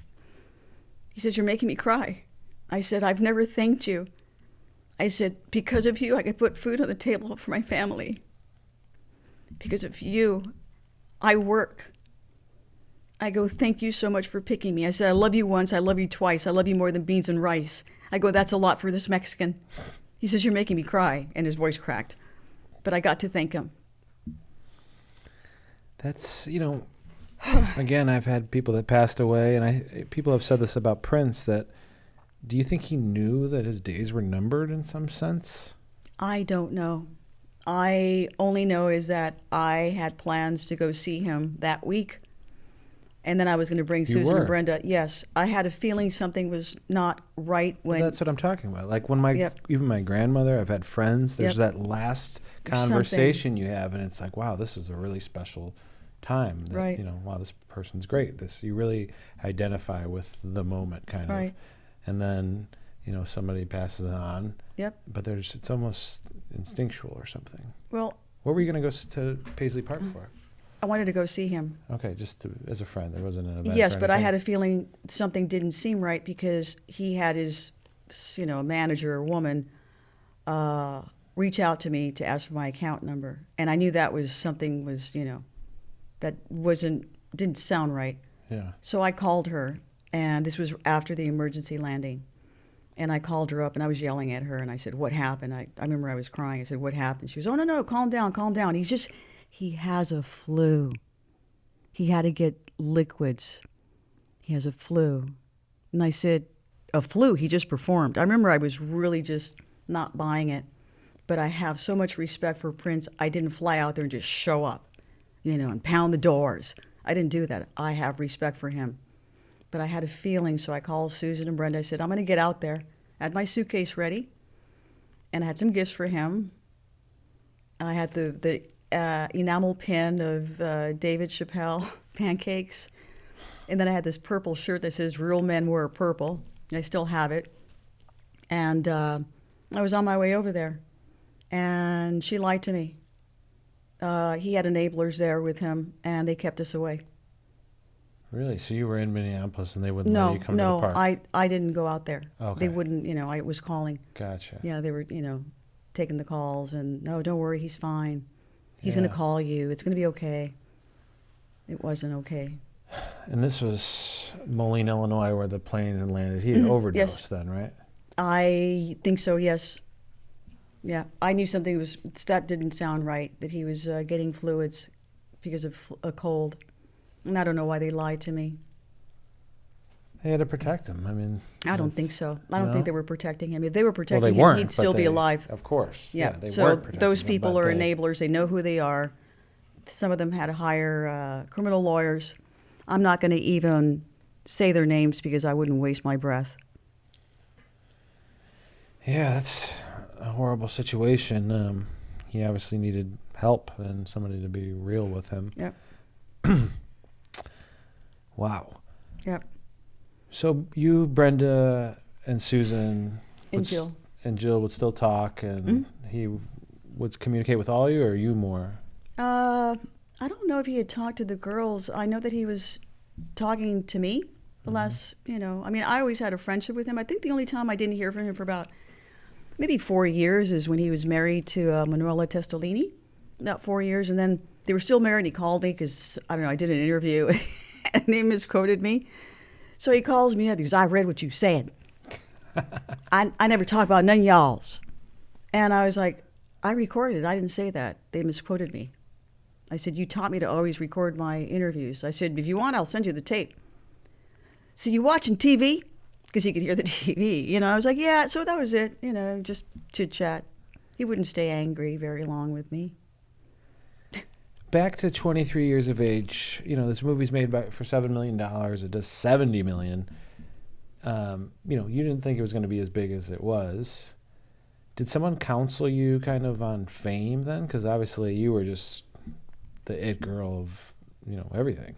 He says, you're making me cry. I said, I've never thanked you. I said, because of you, I could put food on the table for my family. Because of you, I work. I go, thank you so much for picking me. I said, I love you once, I love you twice, I love you more than beans and rice. I go, that's a lot for this Mexican. He says, you're making me cry, and his voice cracked. But I got to thank him. That's, again, I've had people that passed away, and people have said this about Prince, that do you think he knew that his days were numbered in some sense? I don't know. I only know is that I had plans to go see him that week, and then I was going to bring Susan and Brenda. Yes, I had a feeling something was not right when... That's what I'm talking about. Like when even my grandmother, I've had friends, there's that last conversation you have, and it's like, wow, this is a really special time. That, right. Wow, this person's great. You really identify with the moment, kind of. And then, somebody passes on. Yep. But it's almost instinctual or something. Well, what were you going to go to Paisley Park for? I wanted to go see him. Okay, just as a friend. There wasn't an event. Yes, but I had a feeling something didn't seem right because he had his, manager or woman reach out to me to ask for my account number, and I knew that was something that didn't sound right. Yeah. So I called her, and this was after the emergency landing. And I called her up, and I was yelling at her, and I said, what happened? I remember I was crying. I said, what happened? She goes, oh, no, calm down, calm down. He has a flu. He had to get liquids. He has a flu. And I said, a flu? He just performed. I remember I was really just not buying it. But I have so much respect for Prince, I didn't fly out there and just show up, and pound the doors. I didn't do that. I have respect for him. But I had a feeling, so I called Susan and Brenda. I said, I'm going to get out there. I had my suitcase ready, and I had some gifts for him. I had the enamel pin of David Chappelle pancakes. And then I had this purple shirt that says, real men wear purple. I still have it. And I was on my way over there, and she lied to me. He had enablers there with him, and they kept us away. Really? So you were in Minneapolis and they wouldn't let you come to the park? No, I didn't go out there. Okay. They wouldn't, I was calling. Gotcha. Yeah, they were, taking the calls and, no, don't worry, he's fine. He's going to call you. It's going to be okay. It wasn't okay. And this was Moline, Illinois, where the plane had landed. He had overdosed then, right? I think so, yes. Yeah, I knew something that didn't sound right, that he was getting fluids because of a cold. And I don't know why they lied to me. They had to protect him. I mean, I don't think so. I don't think they were protecting him. If they were protecting they him, weren't, he'd still be alive. Of course. Yeah. They so weren't protecting those him, people are enablers. They know who they are. Some of them had to hire criminal lawyers. I'm not going to even say their names because I wouldn't waste my breath. Yeah, that's a horrible situation. He obviously needed help and somebody to be real with him. Yep. Wow. Yep. So you, Brenda, and Susan and Jill would still talk, and he would communicate with all you, or you more? I don't know if he had talked to the girls. I know that he was talking to me the last, I always had a friendship with him. I think the only time I didn't hear from him for about maybe 4 years is when he was married to Manuela Testolini, about 4 years. And then they were still married, and he called me because, I did an interview, and they misquoted me. So he calls me up because I read what you said. I never talk about none of y'all's. And I was like, I recorded. I didn't say that. They misquoted me. I said, you taught me to always record my interviews. I said, if you want, I'll send you the tape. so you watching TV? Because he could hear the TV. You know, I was like, yeah, so that was it. You know, just chit-chat. He wouldn't stay angry very long with me. Back to 23 years of age, you know, this movie's made for $7 million. It does $70 million. You know, you didn't think it was going to be as big as it was. Did someone counsel you kind of on fame then? Because obviously you were just the it girl of, you know, everything.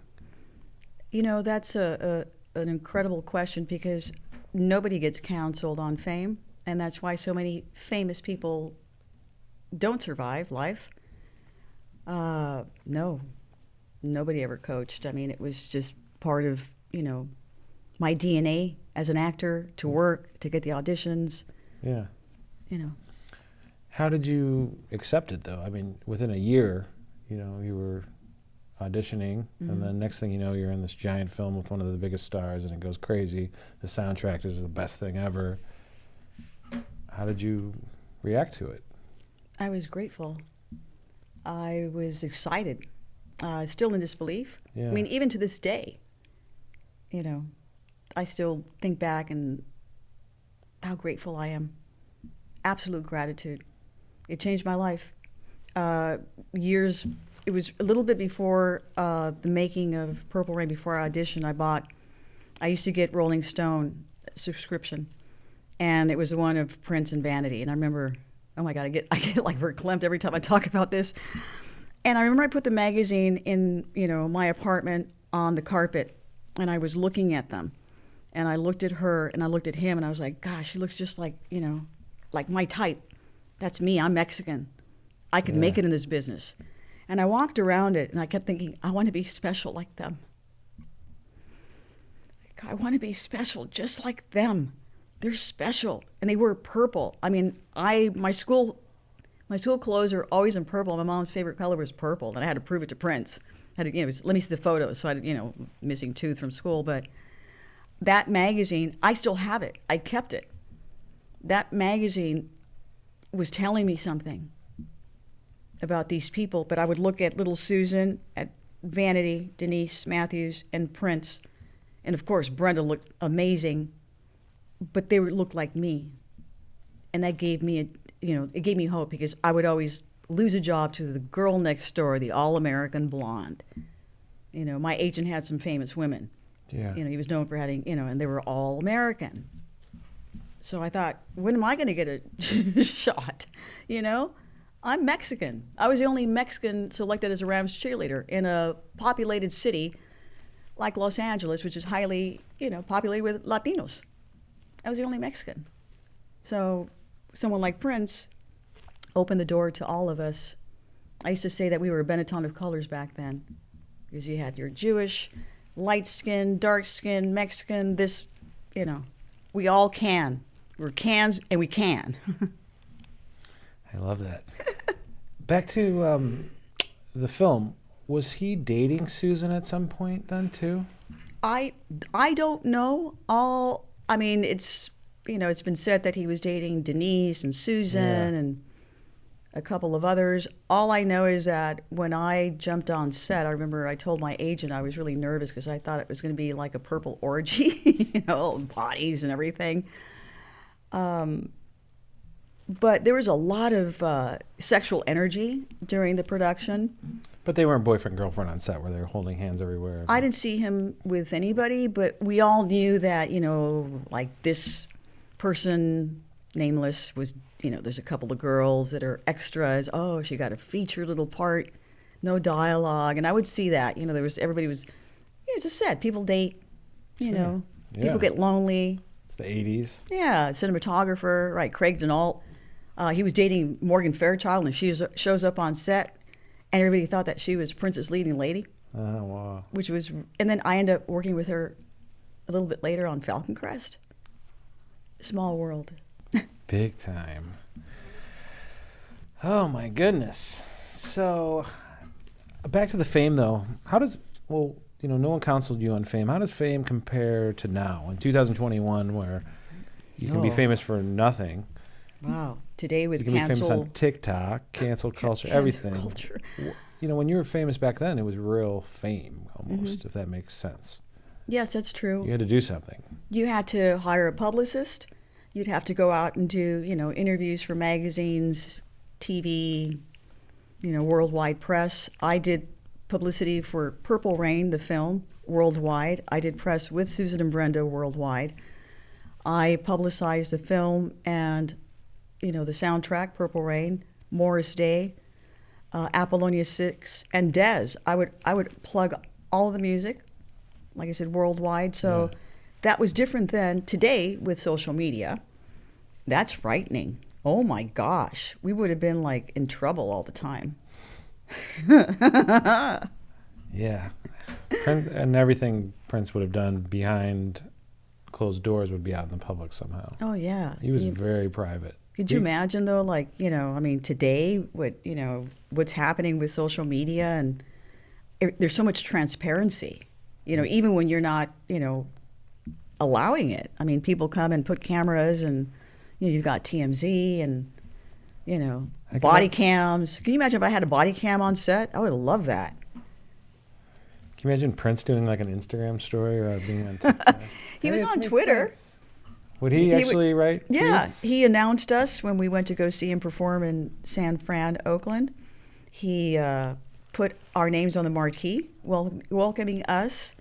You know, that's an incredible question because nobody gets counseled on fame. And that's why so many famous people don't survive life. No, nobody ever coached. I mean, it was just part of, you know, my DNA as an actor to work, to get the auditions. Yeah. You know. How did you accept it, though? I mean, within a year, you know, you were auditioning, and then next thing you know, you're in this giant film with one of the biggest stars, and it goes crazy. The soundtrack is the best thing ever. How did you react to it? I was grateful. I was excited, still in disbelief. Yeah. I mean, even to this day, you know, I still think back and how grateful I am. Absolute gratitude. It changed my life. It was a little bit before the making of Purple Rain, before I auditioned, I used to get Rolling Stone subscription, and it was the one of Prince and Vanity. And I remember, oh my God, I get like verklempt every time I talk about this. And I remember I put the magazine in, you know, my apartment on the carpet, and I was looking at them. And I looked at her, and I looked at him, and I was like, gosh, she looks just like, you know, like my type. That's me. I'm Mexican. I could make it in this business. And I walked around it, and I kept thinking, I want to be special like them. I want to be special just like them. They're special. And they were purple. I mean, my school clothes are always in purple. My mom's favorite color was purple, and I had to prove it to Prince. I had to, you know, let me see the photos. So I had, you know, missing tooth from school. But that magazine, I still have it. I kept it. That magazine was telling me something about these people. But I would look at little Susan, at Vanity, Denise Matthews, and Prince. And of course, Brenda looked amazing. But they looked like me. And that gave me, it gave me hope, because I would always lose a job to the girl next door, the all-American blonde. You know, my agent had some famous women. Yeah. You know, he was known for having, you know, and they were all American. So I thought, when am I going to get a shot? You know, I'm Mexican. I was the only Mexican selected as a Rams cheerleader in a populated city like Los Angeles, which is highly, you know, populated with Latinos. I was the only Mexican. So someone like Prince opened the door to all of us. I used to say that we were a Benetton of colors back then, because you had your Jewish, light skin, dark skin, Mexican, this, you know, we all can. We're cans, and we can. I love that. Back to the film. Was he dating Susan at some point then too? I don't know. I mean, it's, you know, it's been said that he was dating Denise and Susan and a couple of others. All I know is that when I jumped on set, I remember I told my agent I was really nervous because I thought it was going to be like a purple orgy, you know, bodies and everything. But there was a lot of sexual energy during the production. But they weren't boyfriend, girlfriend on set where they were holding hands everywhere. I didn't see him with anybody, but we all knew that, you know, like this person, nameless, was, you know, there's a couple of girls that are extras. Oh, she got a featured little part, no dialogue. And I would see that, you know, everybody was, you know, it's a set. People date, you know, people get lonely. It's the 80s. Yeah, cinematographer, right, Craig Denault. He was dating Morgan Fairchild, and she shows up on set, and everybody thought that she was Prince's leading lady. Oh, wow. Which was, and then I ended up working with her a little bit later on Falcon Crest. Small world. Big time. Oh, my goodness. So, back to the fame, though. Well, you know, no one counseled you on fame. How does fame compare to now, in 2021, where you can be famous for nothing? Wow. Today with you can be famous on TikTok, cancel culture, everything. Culture. You know, when you were famous back then, it was real fame, almost, if that makes sense. Yes, that's true. You had to do something. You had to hire a publicist. You'd have to go out and do, interviews for magazines, TV, worldwide press. I did publicity for Purple Rain, the film, worldwide. I did press with Susan and Brenda worldwide. I publicized the film and, the soundtrack, Purple Rain, Morris Day, Apollonia 6, and Dez. I would plug all of the music, like I said, worldwide. So that was different than today with social media. That's frightening. Oh my gosh. We would have been like in trouble all the time. Yeah. And everything Prince would have done behind closed doors would be out in the public somehow. Oh yeah. He was very private. Could you imagine though, like, today, what's happening with social media, and there's so much transparency, even when you're not, allowing it. I mean, people come and put cameras, and you've got TMZ and, body cams. Can you imagine if I had a body cam on set? I would love that. Can you imagine Prince doing like an Instagram story or being on TikTok? He was on Twitter. Prince. Would he actually write Yeah, tweets? he announced us when we went to go see him perform in San Fran, Oakland. He put our names on the marquee, welcoming us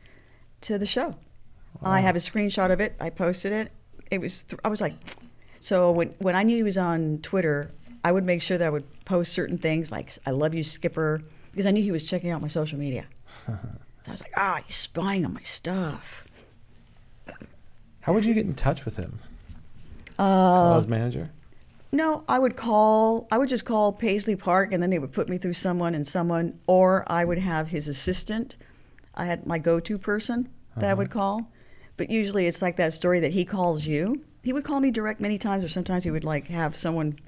to the show. Wow. I have a screenshot of it. I posted it. I was like, so when I knew he was on Twitter, I would make sure that I would post certain things like, I love you, Skipper, because I knew he was checking out my social media. So I was like, he's spying on my stuff. How would you get in touch with him? Call his manager? No, I would just call Paisley Park, and then they would put me through someone, or I would have his assistant. I had my go-to person that I would call. But usually it's like that story that he calls you. He would call me direct many times, or sometimes he would like have someone,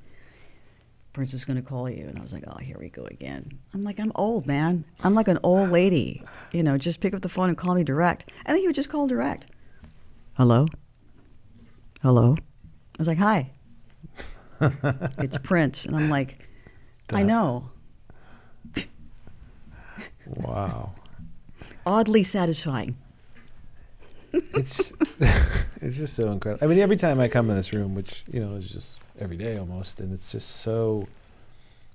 Prince is going to call you. And I was like, here we go again. I'm like, I'm old, man. I'm like an old lady. Just pick up the phone and call me direct. And then he would just call direct. Hello? I was like, hi. It's Prince. And I'm like, I know. Wow. Oddly satisfying. It's just so incredible. I mean, every time I come in this room, which, is just every day almost, and it's just so,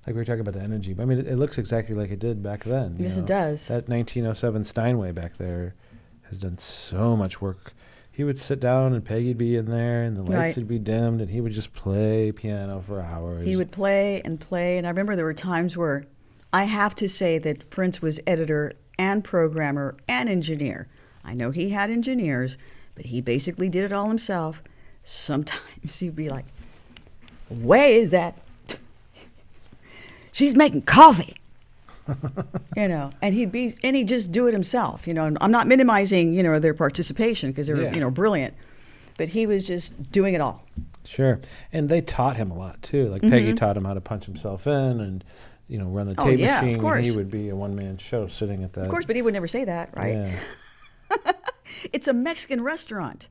like we were talking about the energy. But I mean, it looks exactly like it did back then. Yes, it does. That 1907 Steinway back there has done so much work. He would sit down and Peggy'd be in there and the lights would be dimmed and he would just play piano for hours. He would play and play. And I remember there were times where I have to say that Prince was editor and programmer and engineer. I know he had engineers, but he basically did it all himself. Sometimes he'd be like, where is that? She's making coffee. And he'd just do it himself, and I'm not minimizing, their participation because they're, brilliant, but he was just doing it all. Sure. And they taught him a lot too. Like Peggy taught him how to punch himself in and, run the tape machine. Of course. And he would be a one-man show sitting at that. Of course, but he would never say that, right? Yeah. It's a Mexican restaurant.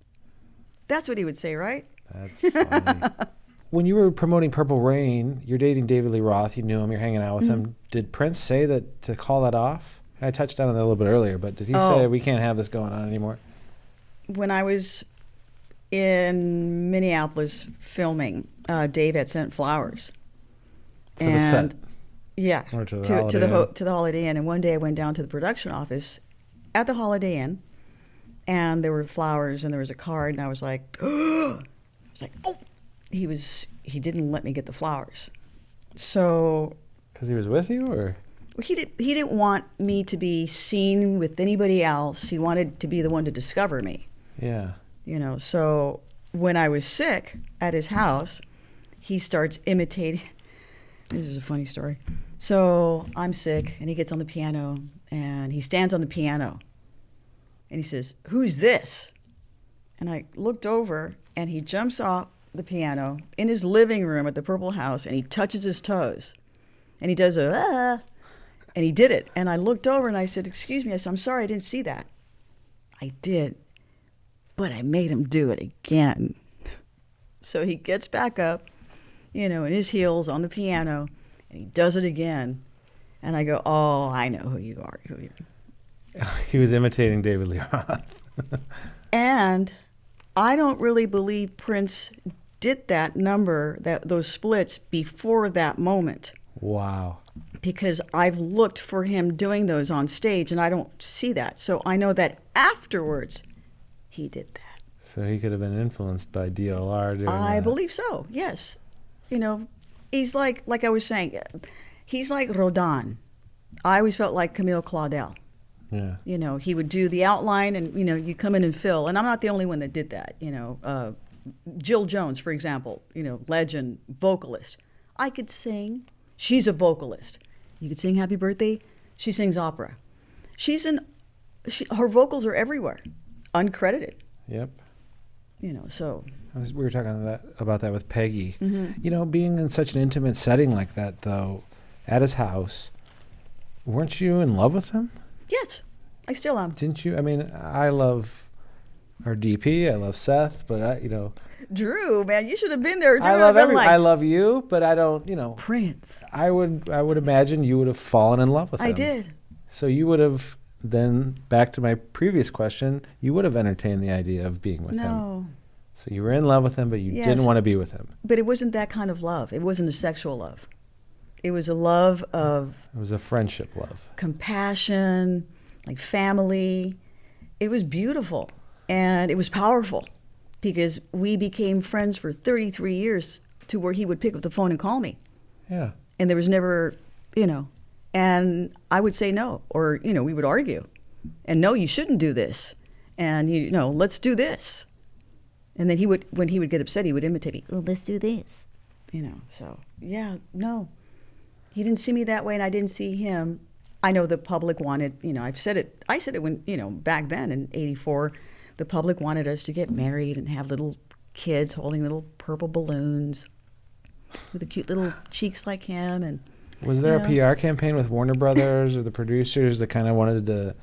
That's what he would say, right? That's funny. When you were promoting Purple Rain, you're dating David Lee Roth. You knew him. You're hanging out with him. Did Prince say that to call that off? I touched on it a little bit earlier, but did he say we can't have this going on anymore? When I was in Minneapolis filming, Dave had sent flowers. For the set? Yeah, or to the Holiday Inn. And one day I went down to the production office at the Holiday Inn, and there were flowers and there was a card, and I was like, oh! He didn't let me get the flowers. So. Because he was with you, or? He didn't want me to be seen with anybody else. He wanted to be the one to discover me. Yeah. So when I was sick at his house, he starts imitating. This is a funny story. So I'm sick, and he gets on the piano, and he stands on the piano, and he says, "Who's this?" And I looked over, and he jumps off the piano in his living room at the Purple House, and he touches his toes, and he does and he did it. And I looked over, and I said, "Excuse me," I said, "I'm sorry, I didn't see that." I did, but I made him do it again. So he gets back up, in his heels on the piano, and he does it again. And I go, "Oh, I know who you are." He was imitating David Lee Roth. And I don't really believe Prince did that number, those splits before that moment. Wow. Because I've looked for him doing those on stage and I don't see that. So I know that afterwards he did that. So he could have been influenced by DLR doing I that. believe so, yes. You know, he's like I was saying, he's like Rodin. I always felt like Camille Claudel. Yeah. You know, he would do the outline and, you know, you come in and fill. And I'm not the only one that did that, you know. Jill Jones, for example, you know, legend, vocalist. I could sing. She's a vocalist. You could sing Happy Birthday. She sings opera. Her vocals are everywhere, uncredited. Yep. You know, so. We were talking about that with Peggy. Mm-hmm. You know, being in such an intimate setting like that, though, at his house, weren't you in love with him? Yes, I still am. Didn't you? I mean, I love our DP. I love Seth, but Drew, man, you should have been there. Drew, I love I love you, but I don't. You know, Prince. I would imagine you would have fallen in love with him. I did. So you would have then, back to my previous question, you would have entertained the idea of being with him. No. So you were in love with him, but you Yes. didn't want to be with him. But it wasn't that kind of love. It wasn't a sexual love. It was a love of It was a friendship love. compassion, like family. It was beautiful and it was powerful because we became friends for 33 years to where he would pick up the phone and call me. Yeah. And there was never, you know, and I would say no, or, you know, we would argue. And no, you shouldn't do this. And, you know, let's do this. And then when he would get upset, he would imitate me. Well, let's do this. You know, so, yeah, no. He didn't see me that way, and I didn't see him. I know the public wanted, you know, I said it when, you know, back then in '84, the public wanted us to get married and have little kids holding little purple balloons with the cute little cheeks like him. And was there a PR campaign with Warner Brothers or the producers that kind of wanted to,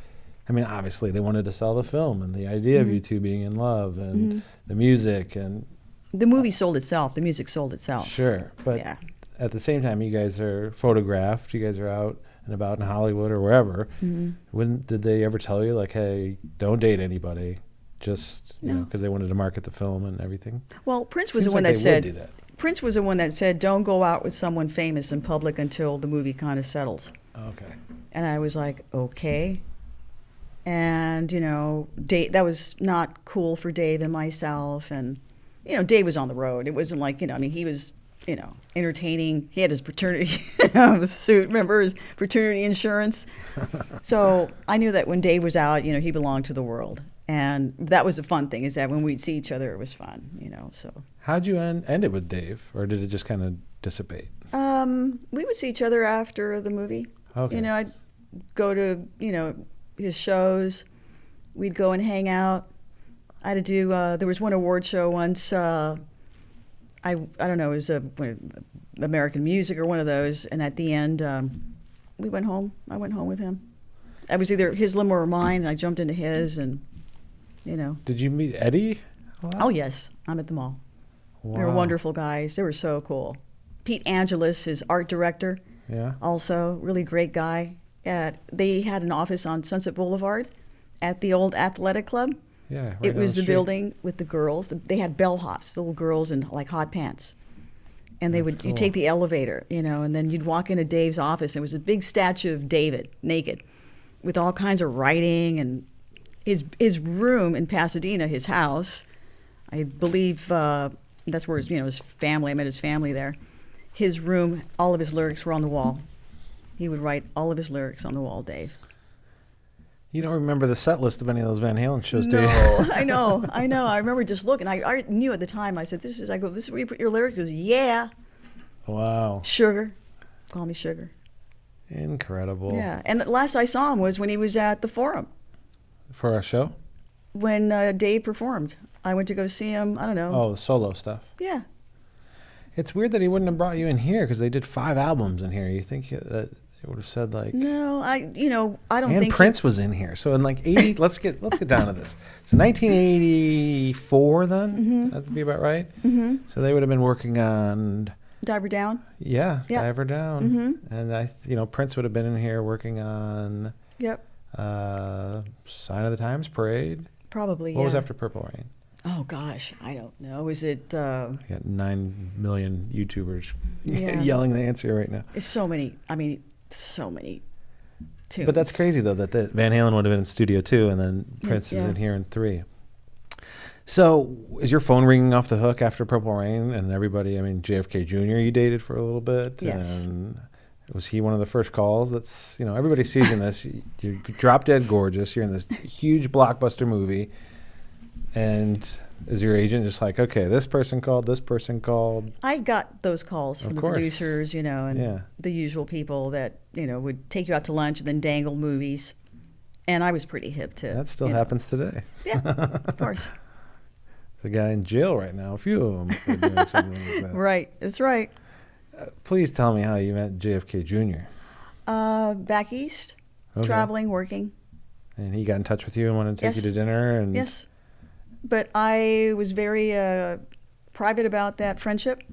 I mean, obviously they wanted to sell the film and the idea of you two being in love and the music and... The movie sold itself. The music sold itself. Sure, but yeah. At the same time, you guys are photographed. You guys are out and about in Hollywood or wherever. Did they ever tell you, like, hey, don't date anybody, just, you know, because they wanted to market the film and everything? Well, Prince was the one that said, don't go out with someone famous in public until the movie kind of settles. Okay. And I was like, okay. And, you know, that was not cool for Dave and myself. And, you know, Dave was on the road. It wasn't like, you know, I mean, he was, you know, entertaining. He had his fraternity suit, remember, his fraternity insurance. So I knew that when Dave was out, you know, he belonged to the world. And that was the fun thing, is that when we'd see each other, it was fun, you know, so. How'd you end it with Dave, or did it just kind of dissipate? We would see each other after the movie. Okay. You know, I'd go to, you know, his shows. We'd go and hang out. I had to do, there was one award show once, I don't know, it was American Music or one of those, and at the end, we went home. I went home with him. I was either his limo or mine, and I jumped into his, and, you know. Did you meet Eddie a lot? Oh, yes. I met them all. Wow. They were wonderful guys. They were so cool. Pete Angelis, his art director, also really great guy. They had an office on Sunset Boulevard at the old athletic club. Yeah, right it was the the building with the girls. They had bellhops, little girls in like hot pants. And you take the elevator, you know, and then you'd walk into Dave's office. And it was a big statue of David, naked, with all kinds of writing. And his room in Pasadena, his house, I believe that's where his family, I met his family there. His room, all of his lyrics were on the wall. He would write all of his lyrics on the wall, Dave. You don't remember the set list of any of those Van Halen shows, do you? No, I know. I remember just looking. I knew at the time. I said, this is where you put your lyrics? He goes, yeah. Wow. Sugar. Call me Sugar. Incredible. Yeah. And the last I saw him was when he was at the Forum. For a show? When Dave performed. I went to go see him, I don't know. Oh, the solo stuff. Yeah. It's weird that he wouldn't have brought you in here because they did 5 albums in here. You think that it would have said like... No, I don't think... And Prince was in here. So in like 80... let's get down to this. So 1984 then? That'd be about right? So they would have been working on... Diver Down? Yeah, yep. Diver Down. And Prince would have been in here working on... Yep. Sign of the Times Parade. Probably, What was yeah. after Purple Rain? Oh, gosh, I don't know. Is it... You got 9 million YouTubers Yeah. yelling the answer right now. It's so many. I mean, so many tunes. But that's crazy, though, that Van Halen would have been in Studio 2, and then Prince is Yeah. in here in 3. So is your phone ringing off the hook after Purple Rain? And everybody, I mean, JFK Jr. you dated for a little bit. Yes. And was he one of the first calls? That's, you know, everybody sees in this. You're drop dead gorgeous. You're in this huge blockbuster movie. And is your agent just like, okay, this person called, this person called? I got those calls from Of the course. producers, you know, and Yeah. the usual people that, you know, would take you out to lunch and then dangle movies. And I was pretty hip to That still you know. happens today. Yeah, of course. The guy in jail right now, a few of them are doing something like that. Right. That's right. Please tell me how you met JFK Jr. Back east, Okay. traveling, working. And he got in touch with you and wanted to take Yes. you to dinner. And Yes. But I was very private about that friendship.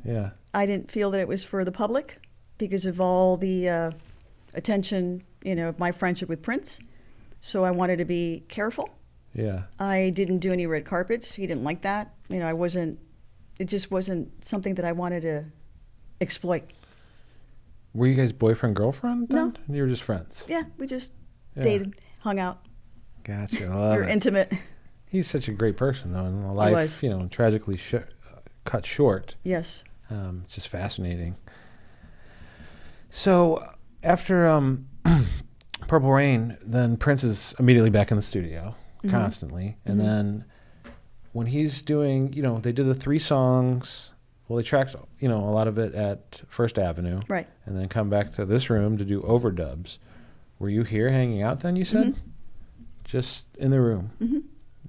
Yeah. I didn't feel that it was for the public because of all the attention, you know, of my friendship with Prince. So I wanted to be careful. Yeah. I didn't do any red carpets. He didn't like that. You know, it just wasn't something that I wanted to exploit. Were you guys boyfriend, girlfriend then? No. You were just friends? Yeah, we just Yeah. dated, hung out. Gotcha. I love We were it. intimate. He's such a great person, though, and life, was. you know, tragically cut short. Yes. It's just fascinating. So after Purple Rain, then Prince is immediately back in the studio, constantly. And then when he's doing, you know, they did the 3 songs. Well, they tracked, you know, a lot of it at First Avenue. Right. And then come back to this room to do overdubs. Were you here hanging out then, you said? Just in the room? Mm-hmm.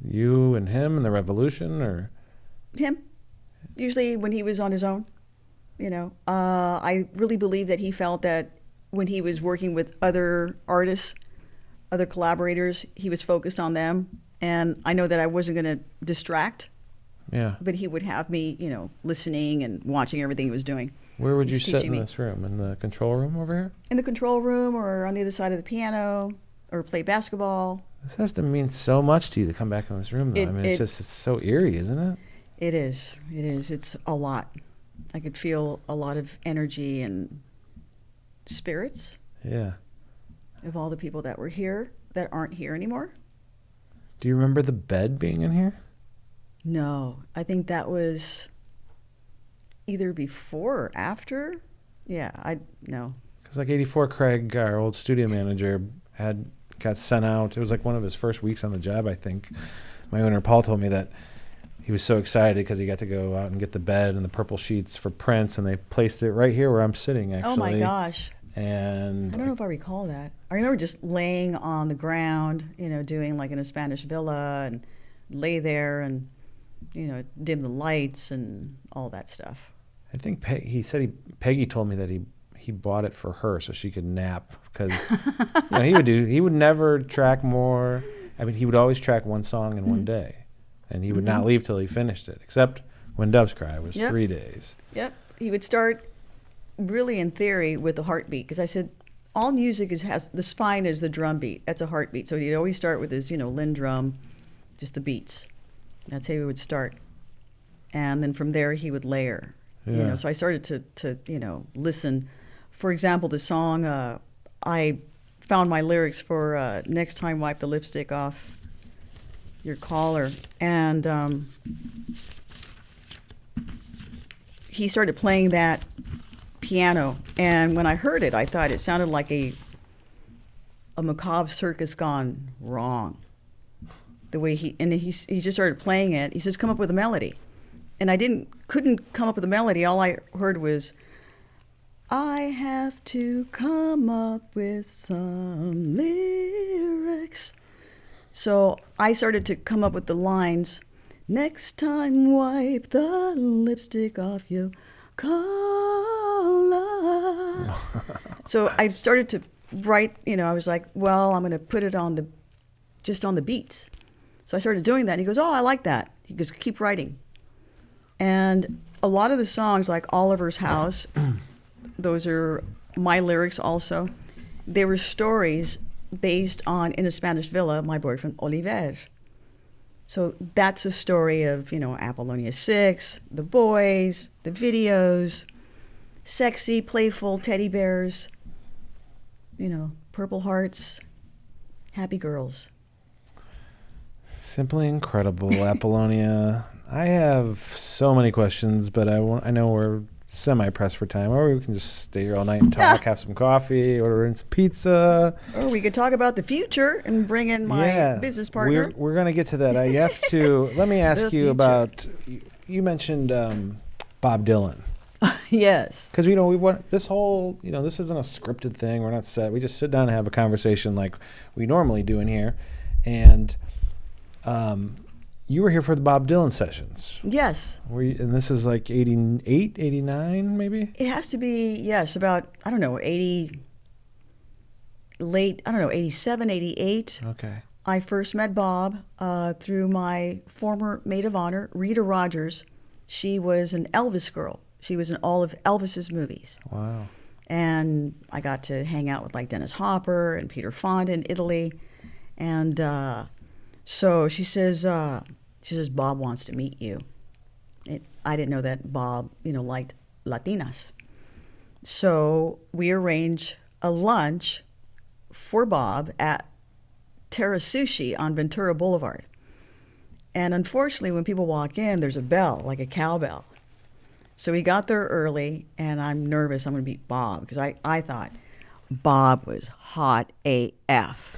You and him and the Revolution, or? Him. Usually when he was on his own, you know. I really believe that he felt that when he was working with other artists, other collaborators, he was focused on them. And I know that I wasn't going to distract, Yeah. but he would have me, you know, listening and watching everything he was doing. Where would you He's sit teaching in me. this room? In the control room over here? In the control room or on the other side of the piano or play basketball. This has to mean so much to you to come back in this room, though. I mean, it's so eerie, isn't it? It is. It is. It's a lot. I could feel a lot of energy and spirits Yeah. of all the people that were here that aren't here anymore. Do you remember the bed being in here? No, I think that was either before or after. Yeah, no. Because like 84, Craig, our old studio manager, got sent out. It was like one of his first weeks on the job, I think. My owner, Paul, told me that he was so excited because he got to go out and get the bed and the purple sheets for Prince, and they placed it right here where I'm sitting, actually. Oh, my gosh. And I don't know if I recall that. I remember just laying on the ground, you know, doing like in a Spanish villa and lay there and, you know, dim the lights and all that stuff. I think Peggy told me that he bought it for her so she could nap, because you know, he would never track more. I mean, he would always track one song in one day, and he would not leave till he finished it, except When Doves Cry was 3 days. Yep. He would start really in theory with the heartbeat, because I said all music has the spine is the drum beat. That's a heartbeat. So he'd always start with his, you know, Lindrum, just the beats. That's how he would start. And then from there he would layer. You Yeah. know, so I started to you know, listen. For example, the song I found my lyrics for Next Time Wipe the Lipstick Off Your Collar, and he started playing that piano, and when I heard it, I thought it sounded like a macabre circus gone wrong. The way he just started playing it. He says, "Come up with a melody," and I couldn't come up with a melody. All I heard was, "I have to come up with some lyrics." So I started to come up with the lines. Next time, wipe the lipstick off your collar. So I started to write, you know, I was like, well, I'm going to put it on just on the beats. So I started doing that. And he goes, oh, I like that. He goes, keep writing. And a lot of the songs, like Oliver's House, those are my lyrics also. They were stories based on, in a Spanish villa, my boyfriend, Oliver. So that's a story of, Apollonia 6, the boys, the videos, sexy, playful teddy bears, purple hearts, happy girls. Simply incredible, Apollonia. I have so many questions, but I know we're semi-pressed for time, or we can just stay here all night and talk, have some coffee, order in some pizza. Or we could talk about the future and bring in my business partner. We're going to get to that. I have to, let me ask you about, you mentioned Bob Dylan. Yes. Because, we want this whole, this isn't a scripted thing. We're not set. We just sit down and have a conversation like we normally do in here. And you were here for the Bob Dylan sessions. Yes. And this is like 88, 89 maybe? It has to be, yes, about, 87, 88. Okay. I first met Bob through my former maid of honor, Rita Rogers. She was an Elvis girl. She was in all of Elvis's movies. Wow. And I got to hang out with like Dennis Hopper and Peter Fonda in Italy. And so she says, Bob wants to meet you. I didn't know that Bob, liked Latinas. So we arrange a lunch for Bob at Terra Sushi on Ventura Boulevard. And unfortunately, when people walk in, there's a bell, like a cowbell. So we got there early, and I'm nervous I'm going to meet Bob, because I thought Bob was hot AF.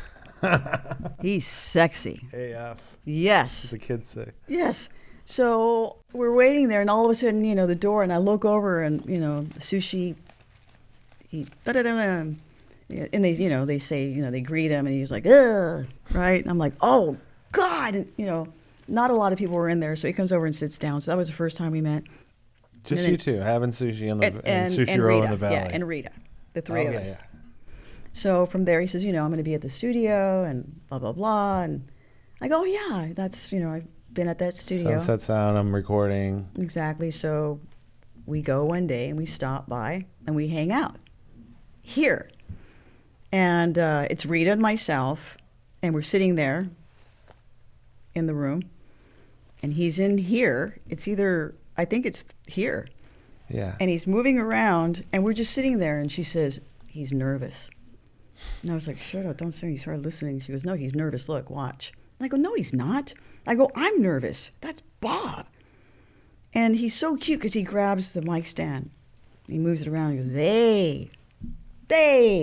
He's sexy. AF. Yes. The kids say. Yes. So we're waiting there, and all of a sudden, the door, and I look over, and, the sushi, and they, they say, they greet him, and he's like, ugh, right? And I'm like, oh, God. And, not a lot of people were in there, so he comes over and sits down. So that was the first time we met. Just you two, having sushi and sushi roll Rita, in the valley. Yeah, and Rita, the three of us. Yeah. So from there, he says, I'm going to be at the studio and blah, blah, blah. And I go, yeah, that's, I've been at that studio. Sunset Sound, I'm recording. Exactly. So we go one day and we stop by and we hang out here. And it's Rita and myself, and we're sitting there in the room. And he's in here. It's either, I think it's here. Yeah. And he's moving around, and we're just sitting there, and she says, he's nervous. And I was like, shut up, don't say. You started listening. She goes, no, he's nervous. Look, watch. And I go, no, he's not. I go, I'm nervous. That's Bob. And he's so cute because he grabs the mic stand. He moves it around. He goes, they. I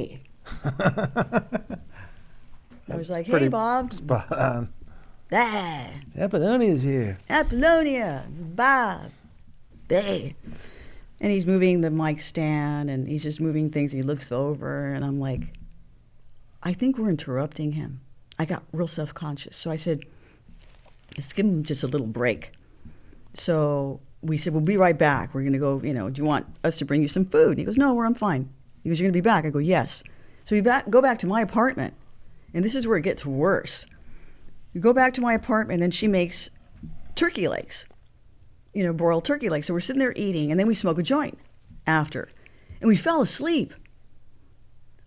was like, hey, Bob. Spot on. Ah. Apollonia's here. Apollonia, Bob, they. And he's moving the mic stand, and he's just moving things. He looks over, and I'm like, I think we're interrupting him. I got real self-conscious. So I said, let's give him just a little break. So we said, we'll be right back. We're going to go, do you want us to bring you some food? And he goes, no, I'm fine. He goes, you're going to be back? I go, yes. So we go back to my apartment, and this is where it gets worse. We go back to my apartment, and then she makes turkey legs, broiled turkey legs. So we're sitting there eating, and then we smoke a joint after. And we fell asleep.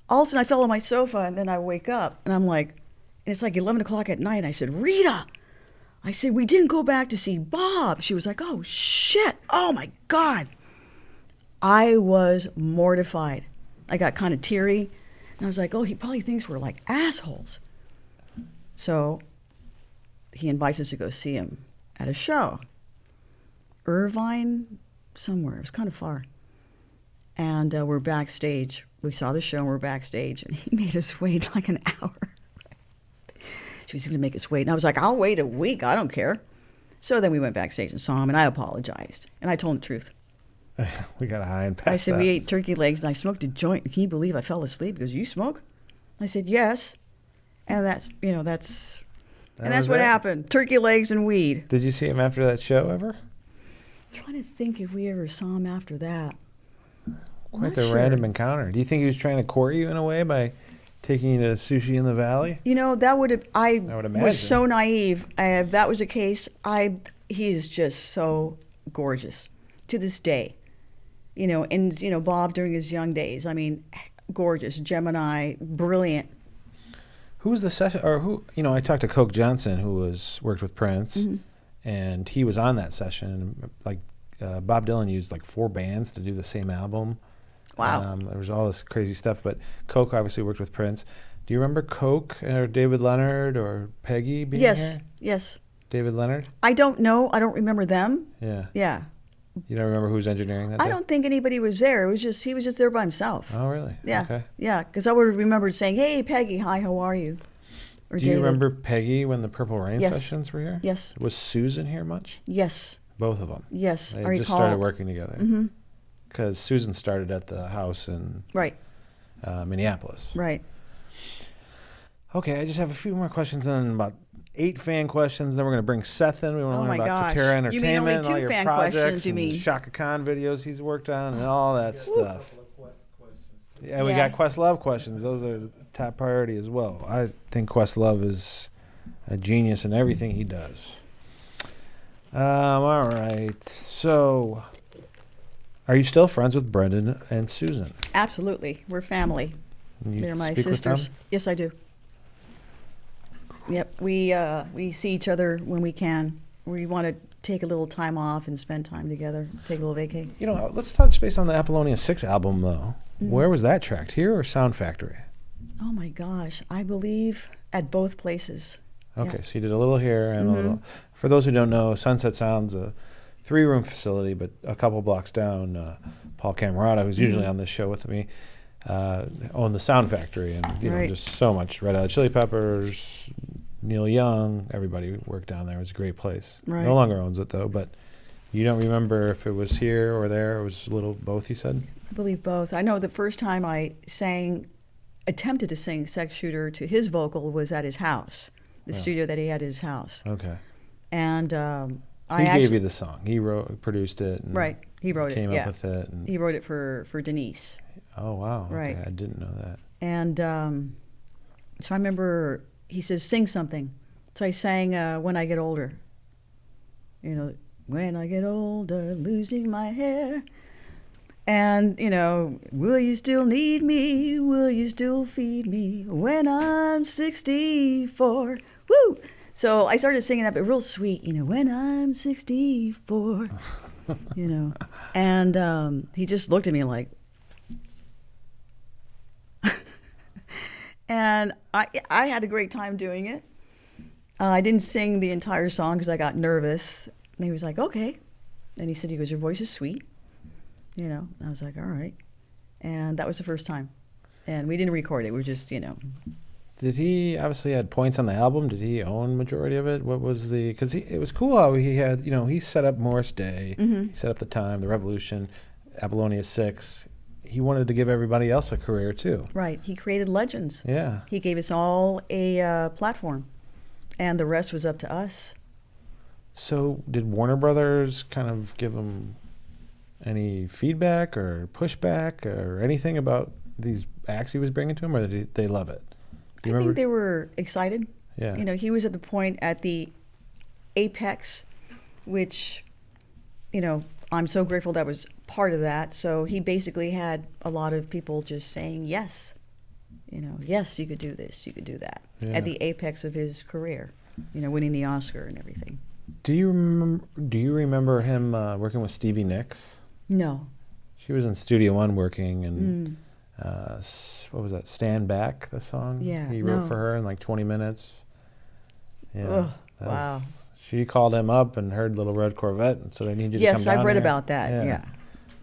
All of a sudden, I fell on my sofa, and then I wake up, and I'm like, and it's like 11 o'clock at night. And I said, Rita, we didn't go back to see Bob. She was like, oh, shit. Oh, my God. I was mortified. I got kind of teary. And I was like, oh, he probably thinks we're like assholes. So he invites us to go see him at a show. Irvine, somewhere. It was kind of far. And we're backstage. We saw the show, and we're backstage. And he made us wait like an hour. She was going to make us wait. And I was like, I'll wait a week. I don't care. So then we went backstage and saw him, and I apologized. And I told him the truth. We got high and past I said, that. we ate turkey legs, and I smoked a joint. Can you believe I fell asleep? He goes, you smoke? I said, yes. And that's what happened. Turkey legs and weed. Did you see him after that show ever? I'm trying to think if we ever saw him after that. Quite the random encounter. Do you think he was trying to court you in a way by taking you to sushi in the valley? That would have. I would imagine. was so naive. If that was the case, he is just so gorgeous to this day. And Bob during his young days. I mean, gorgeous, Gemini, brilliant. Who was the session, or who, I talked to Coke Johnson, who worked with Prince, and he was on that session. Like, Bob Dylan used like 4 bands to do the same album. Wow. There was all this crazy stuff, but Coke obviously worked with Prince. Do you remember Coke or David Leonard or Peggy being here? Yes. David Leonard? I don't know. I don't remember them. Yeah. Yeah. You don't remember who was engineering that day? I don't think anybody was there. He was just there by himself. Oh, really? Yeah. Okay. Yeah, because I would have remembered saying, "Hey, Peggy, hi, how are you?" Or Do you remember Peggy when the Purple Rain sessions were here? Yes. Was Susan here much? Yes. Both of them? Yes, They I recall. just started working together. Because Susan started at the house in Minneapolis. Right. Okay, I just have a few more questions and about 8 fan questions. Then we're going to bring Seth in. We want to learn about Kotero Entertainment. You mean only 2 all your fan projects questions, you and mean? Shaka Khan videos he's worked on and all that stuff. Yeah, we Yeah. got Questlove questions. Those are top priority as well. I think Questlove is a genius in everything he does. All right. So, are you still friends with Brendan and Susan? Absolutely. We're family. You They're my speak with sisters. them? Yes, I do. Yep. We see each other when we can. We want to take a little time off and spend time together, take a little vacay. Let's touch base on the Apollonia 6 album, though. Where was that tracked? Here or Sound Factory? Oh, my gosh. I believe at both places. Okay, Yeah. so you did a little here and a little. For those who don't know, Sunset Sound's a 3-room facility, but a couple blocks down, Paul Camerata, who's usually on this show with me, owned the Sound Factory, and just so much Red Hot Chili Peppers, Neil Young, everybody worked down there. It was a great place. Right. No longer owns it though, but you don't remember if it was here or there. It was a little both, you said? I believe both. I know the first time I attempted to sing Sex Shooter to his vocal was at his house, the studio that he had at his house. Okay. And he gave you the song. He produced it. And he wrote it. Came up with it. And he wrote it for Denise. Oh, wow. Right. Okay, I didn't know that. And so I remember he says, sing something. So I sang When I Get Older. When I get older, losing my hair. And, will you still need me? Will you still feed me when I'm 64? Woo! So I started singing that, but real sweet, when I'm 64, And he just looked at me like, and I had a great time doing it. I didn't sing the entire song because I got nervous. And he was like, okay. And he said, your voice is sweet. I was like, all right. And that was the first time. And we didn't record it. We were just, Did he obviously had points on the album? Did he own majority of it? What was because it was cool how he had, he set up Morris Day. He set up the time, the Revolution, Apollonia 6. He wanted to give everybody else a career too. Right. He created legends. Yeah. He gave us all a platform. And the rest was up to us. So did Warner Brothers kind of give him any feedback or pushback or anything about these acts he was bringing to him, or did they love it? I think they were excited. Yeah. He was at the point at the apex, which, I'm so grateful that was part of that. So he basically had a lot of people just saying yes. Yes, you could do this, you could do that. Yeah. At the apex of his career, winning the Oscar and everything. Do you remember him working with Stevie Nicks? No. She was in Studio One working, and what was that? Stand Back, the song? Yeah. He wrote for her in like 20 minutes. Yeah. Ugh, wow. She called him up and heard Little Red Corvette and said, I need you to come down Yes, I've read here. about that, yeah.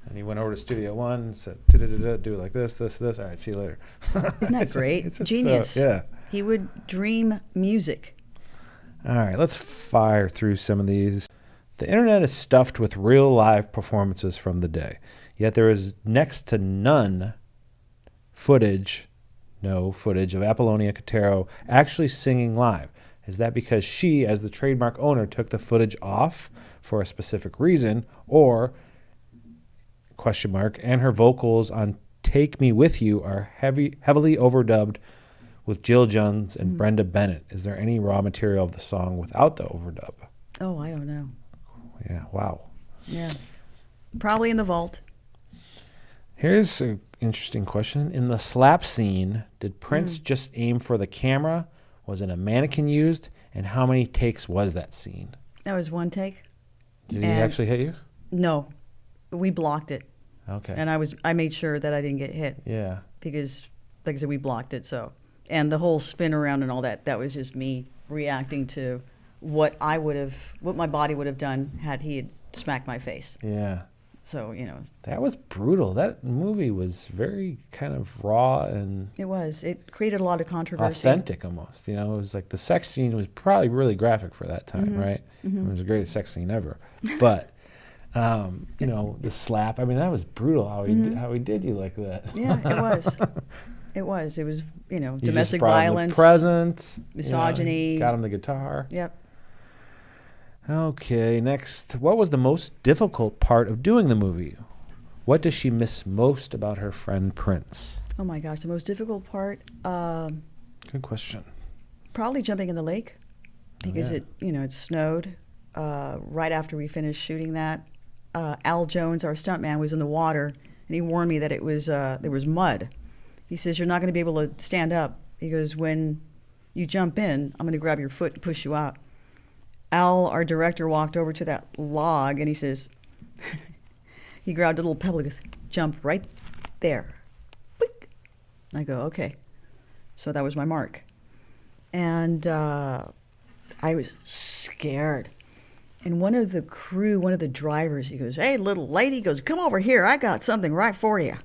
And he went over to Studio One and said, do it like this. All right, see you later. Isn't that great? It's just genius. yeah. He would dream music. All right, let's fire through some of these. The internet is stuffed with real live performances from the day, yet there is next to no footage of Apollonia Kotero actually singing live. Is that because she, as the trademark owner, took the footage off for a specific reason, or, ? And her vocals on Take Me With You are heavily overdubbed with Jill Jones and Brenda Bennett? Is there any raw material of the song without the overdub? Oh, I don't know. Yeah, wow. Yeah. Probably in the vault. Here's interesting question. In the slap scene, did Prince just aim for the camera? Was it a mannequin used? And how many takes was that scene? That was one take. Did he actually hit you? No, we blocked it. Okay. And I made sure that I didn't get hit. Yeah. Because, like I said, we blocked it. So, and the whole spin around and all that, that was just me reacting to what my body would have done had he had smacked my face. Yeah. So, That was brutal. That movie was very kind of raw and... It was. It created a lot of controversy. Authentic almost. It was like the sex scene was probably really graphic for that time, right? Mm-hmm. It was the greatest sex scene ever. But, the slap, I mean, that was brutal how he did you like that. Yeah, it was. It was. It was, You domestic just brought him violence. the present. Misogyny. Got him the guitar. Yep. Okay, next. What was the most difficult part of doing the movie? What does she miss most about her friend Prince? Oh my gosh, the most difficult part, Good question. probably jumping in the lake because yeah. it snowed right after we finished shooting that. Al Jones, our stuntman, was in the water and he warned me that it was there was mud. He says, you're not going to be able to stand up. He goes, when you jump in, I'm going to grab your foot and push you out. Al, our director, walked over to that log and he says, he grabbed a little pebble and goes, jump right there. Boink. I go, okay. So that was my mark. And I was scared. And one of the crew, one of the drivers, he goes, hey, little lady, he goes, come over here. I got something right for you.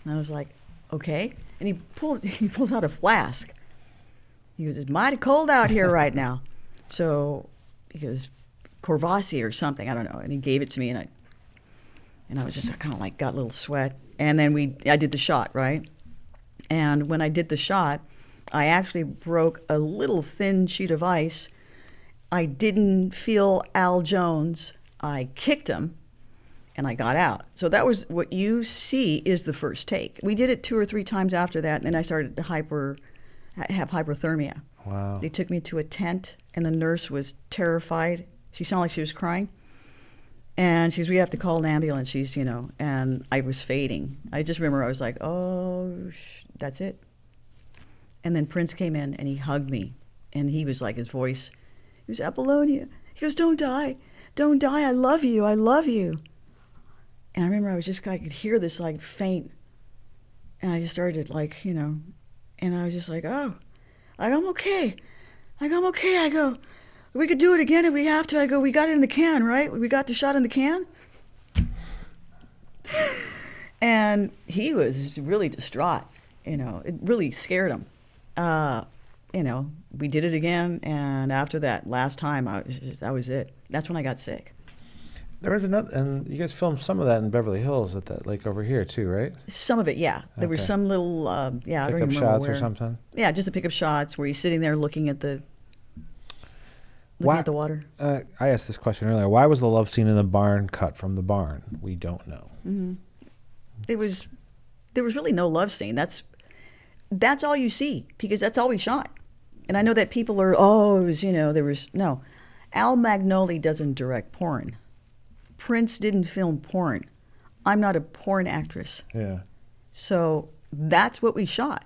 And I was like, okay. And he pulls out a flask. He goes, it's mighty cold out here right now. So he goes, Courvoisier or something, I don't know. And he gave it to me, and I was just kind of like got a little sweat. And then I did the shot, right? And when I did the shot, I actually broke a little thin sheet of ice. I didn't feel Al Jones. I kicked him, and I got out. So that was what you see is the first take. We did it 2 or 3 times after that, and then I started to have hypothermia. Wow. They took me to a tent, and the nurse was terrified. She sounded like she was crying. And she goes, we have to call an ambulance. She's, and I was fading. I just remember I was like, oh, that's it. And then Prince came in, and he hugged me. And he was like, his voice, he was, Apollonia. He goes, don't die. Don't die. I love you. I love you. And I remember I could hear this like faint. And I just started and I was just like, oh. I'm okay. I'm okay. I go, we could do it again if we have to. I go, we got it in the can, right? We got the shot in the can. And he was really distraught. It really scared him. We did it again. And after that last time, that was it. That's when I got sick. There was another, and you guys filmed some of that in Beverly Hills at that lake over here too, right? Some of it, yeah. There were some little, I don't even Pickup remember shots where. or something? Yeah, just the pickup shots where he's sitting there looking at the water. I asked this question earlier. Why was the love scene in the barn cut from the barn? We don't know. Mm-hmm. There was really no love scene. That's all you see because that's all we shot. And I know that people are, no. Al Magnoli doesn't direct porn. Prince didn't film porn. I'm not a porn actress. Yeah. So that's what we shot.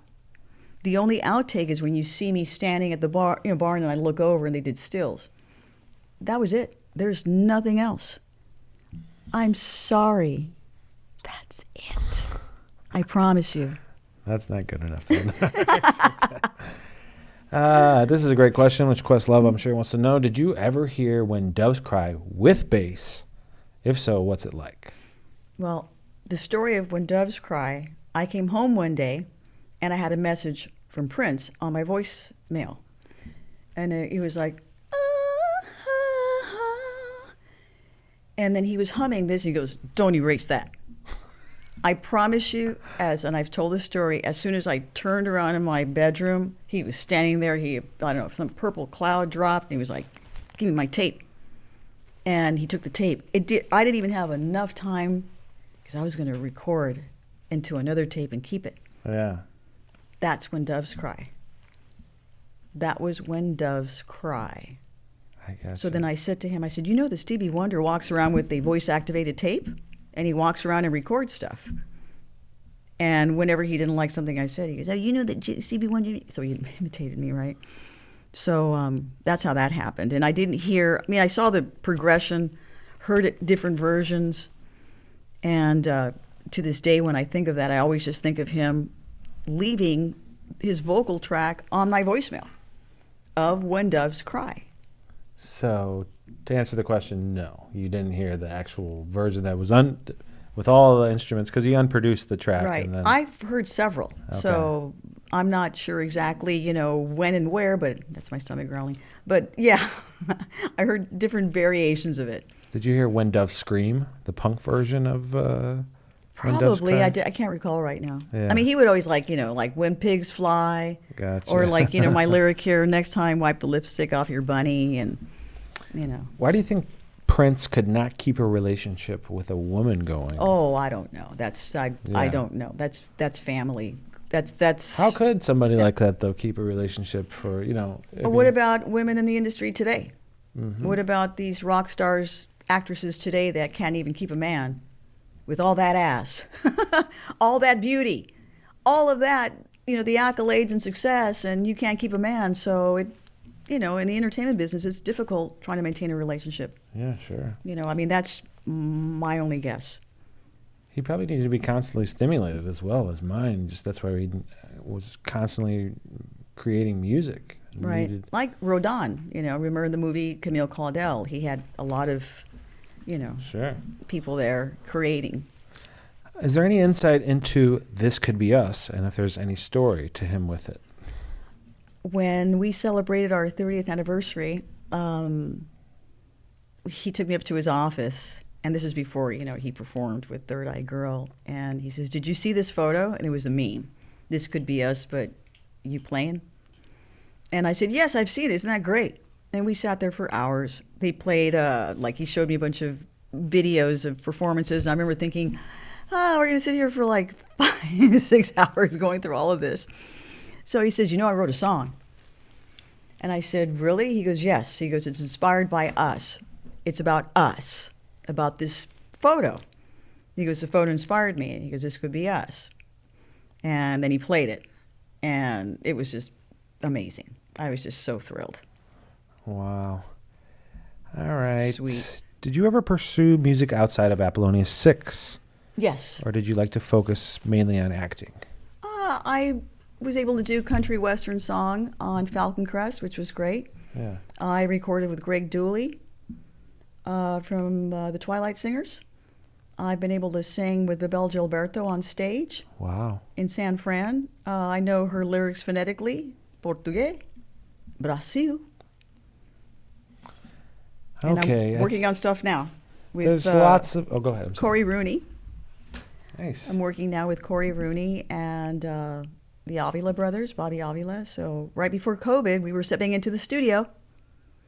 The only outtake is when you see me standing at the barn and I look over and they did stills. That was it. There's nothing else. I'm sorry. That's it. I promise you. That's not good enough. This is a great question, which Questlove, I'm sure, wants to know. Did you ever hear When Doves Cry with bass? If so, what's it like? Well, the story of When Doves Cry, I came home one day and I had a message from Prince on my voicemail. And he was like, and then he was humming this. He goes, don't erase that. I promise you, and I've told this story, as soon as I turned around in my bedroom, he was standing there. I don't know, some purple cloud dropped, and he was like, give me my tape. And he took the tape. I didn't even have enough time, because I was going to record into another tape and keep it. Yeah. That's When Doves Cry. That was When Doves Cry. I gotcha. So then I said to him, that Stevie Wonder walks around with a voice-activated tape? And he walks around and records stuff. And whenever he didn't like something I said, he goes, "Oh, you know that CB wanted you." So he imitated me, right? So that's how that happened. And I didn't hear. I mean, I saw the progression, heard it, different versions, and to this day, when I think of that, I always just think of him leaving his vocal track on my voicemail of "When Doves Cry." So, to answer the question, no, you didn't hear the actual version that was with all the instruments, because he unproduced the track. Right. And then, I've heard several, so I'm not sure exactly, when and where, but that's my stomach growling. But yeah, I heard different variations of it. did you hear "When Doves Scream," the punk version of When Doves Probably. Cry? I can't recall right now. Yeah. I mean, he would always like "When Pigs Fly," Gotcha. or my lyric here, "Next time wipe the lipstick off your bunny," and Why do you think Prince could not keep a relationship with a woman going? Oh, I don't know. I don't know. That's family. That's How could somebody like that, though, keep a relationship for, What about women in the industry today? Mm-hmm. What about these rock stars, actresses today that can't even keep a man with all that ass, all that beauty, all of that, the accolades and success, and you can't keep a man. So in the entertainment business, it's difficult trying to maintain a relationship. Yeah, sure. That's my only guess. He probably needed to be constantly stimulated as well as mine. Just that's why he was constantly creating music. Right. Like Rodin, remember in the movie Camille Claudel, he had a lot of, Sure. people there creating. Is there any insight into "This Could Be Us," and if there's any story to him with it? When we celebrated our 30th anniversary, he took me up to his office, and this is before, he performed with Third Eye Girl, and he says, "Did you see this photo?" And it was a meme. "This could be us, but you playing?" And I said, "Yes, I've seen it. Isn't that great?" And we sat there for hours. They played, he showed me a bunch of videos of performances, and I remember thinking, we're going to sit here for 5, 6 hours going through all of this. So he says, "I wrote a song." And I said, "Really?" He goes, "Yes." He goes, "It's inspired by us. It's about us, about this photo." He goes, "The photo inspired me." And he goes, "This could be us." And then he played it. And it was just amazing. I was just so thrilled. Wow. All right. Sweet. Did you ever pursue music outside of Apollonia 6? Yes. Or did you like to focus mainly on acting? I was able to do country western song on Falcon Crest, which was great. Yeah. I recorded with Greg Dooley from the Twilight Singers. I've been able to sing with Bebel Gilberto on stage Wow. in San Fran. I know her lyrics phonetically. Português, Brasil. Okay. And I'm working on stuff now with There's lots of... Oh, go ahead. I'm sorry. Corey Rooney. Nice. I'm working now with Corey Rooney and the Avila brothers, Bobby Avila. So right before COVID, we were stepping into the studio.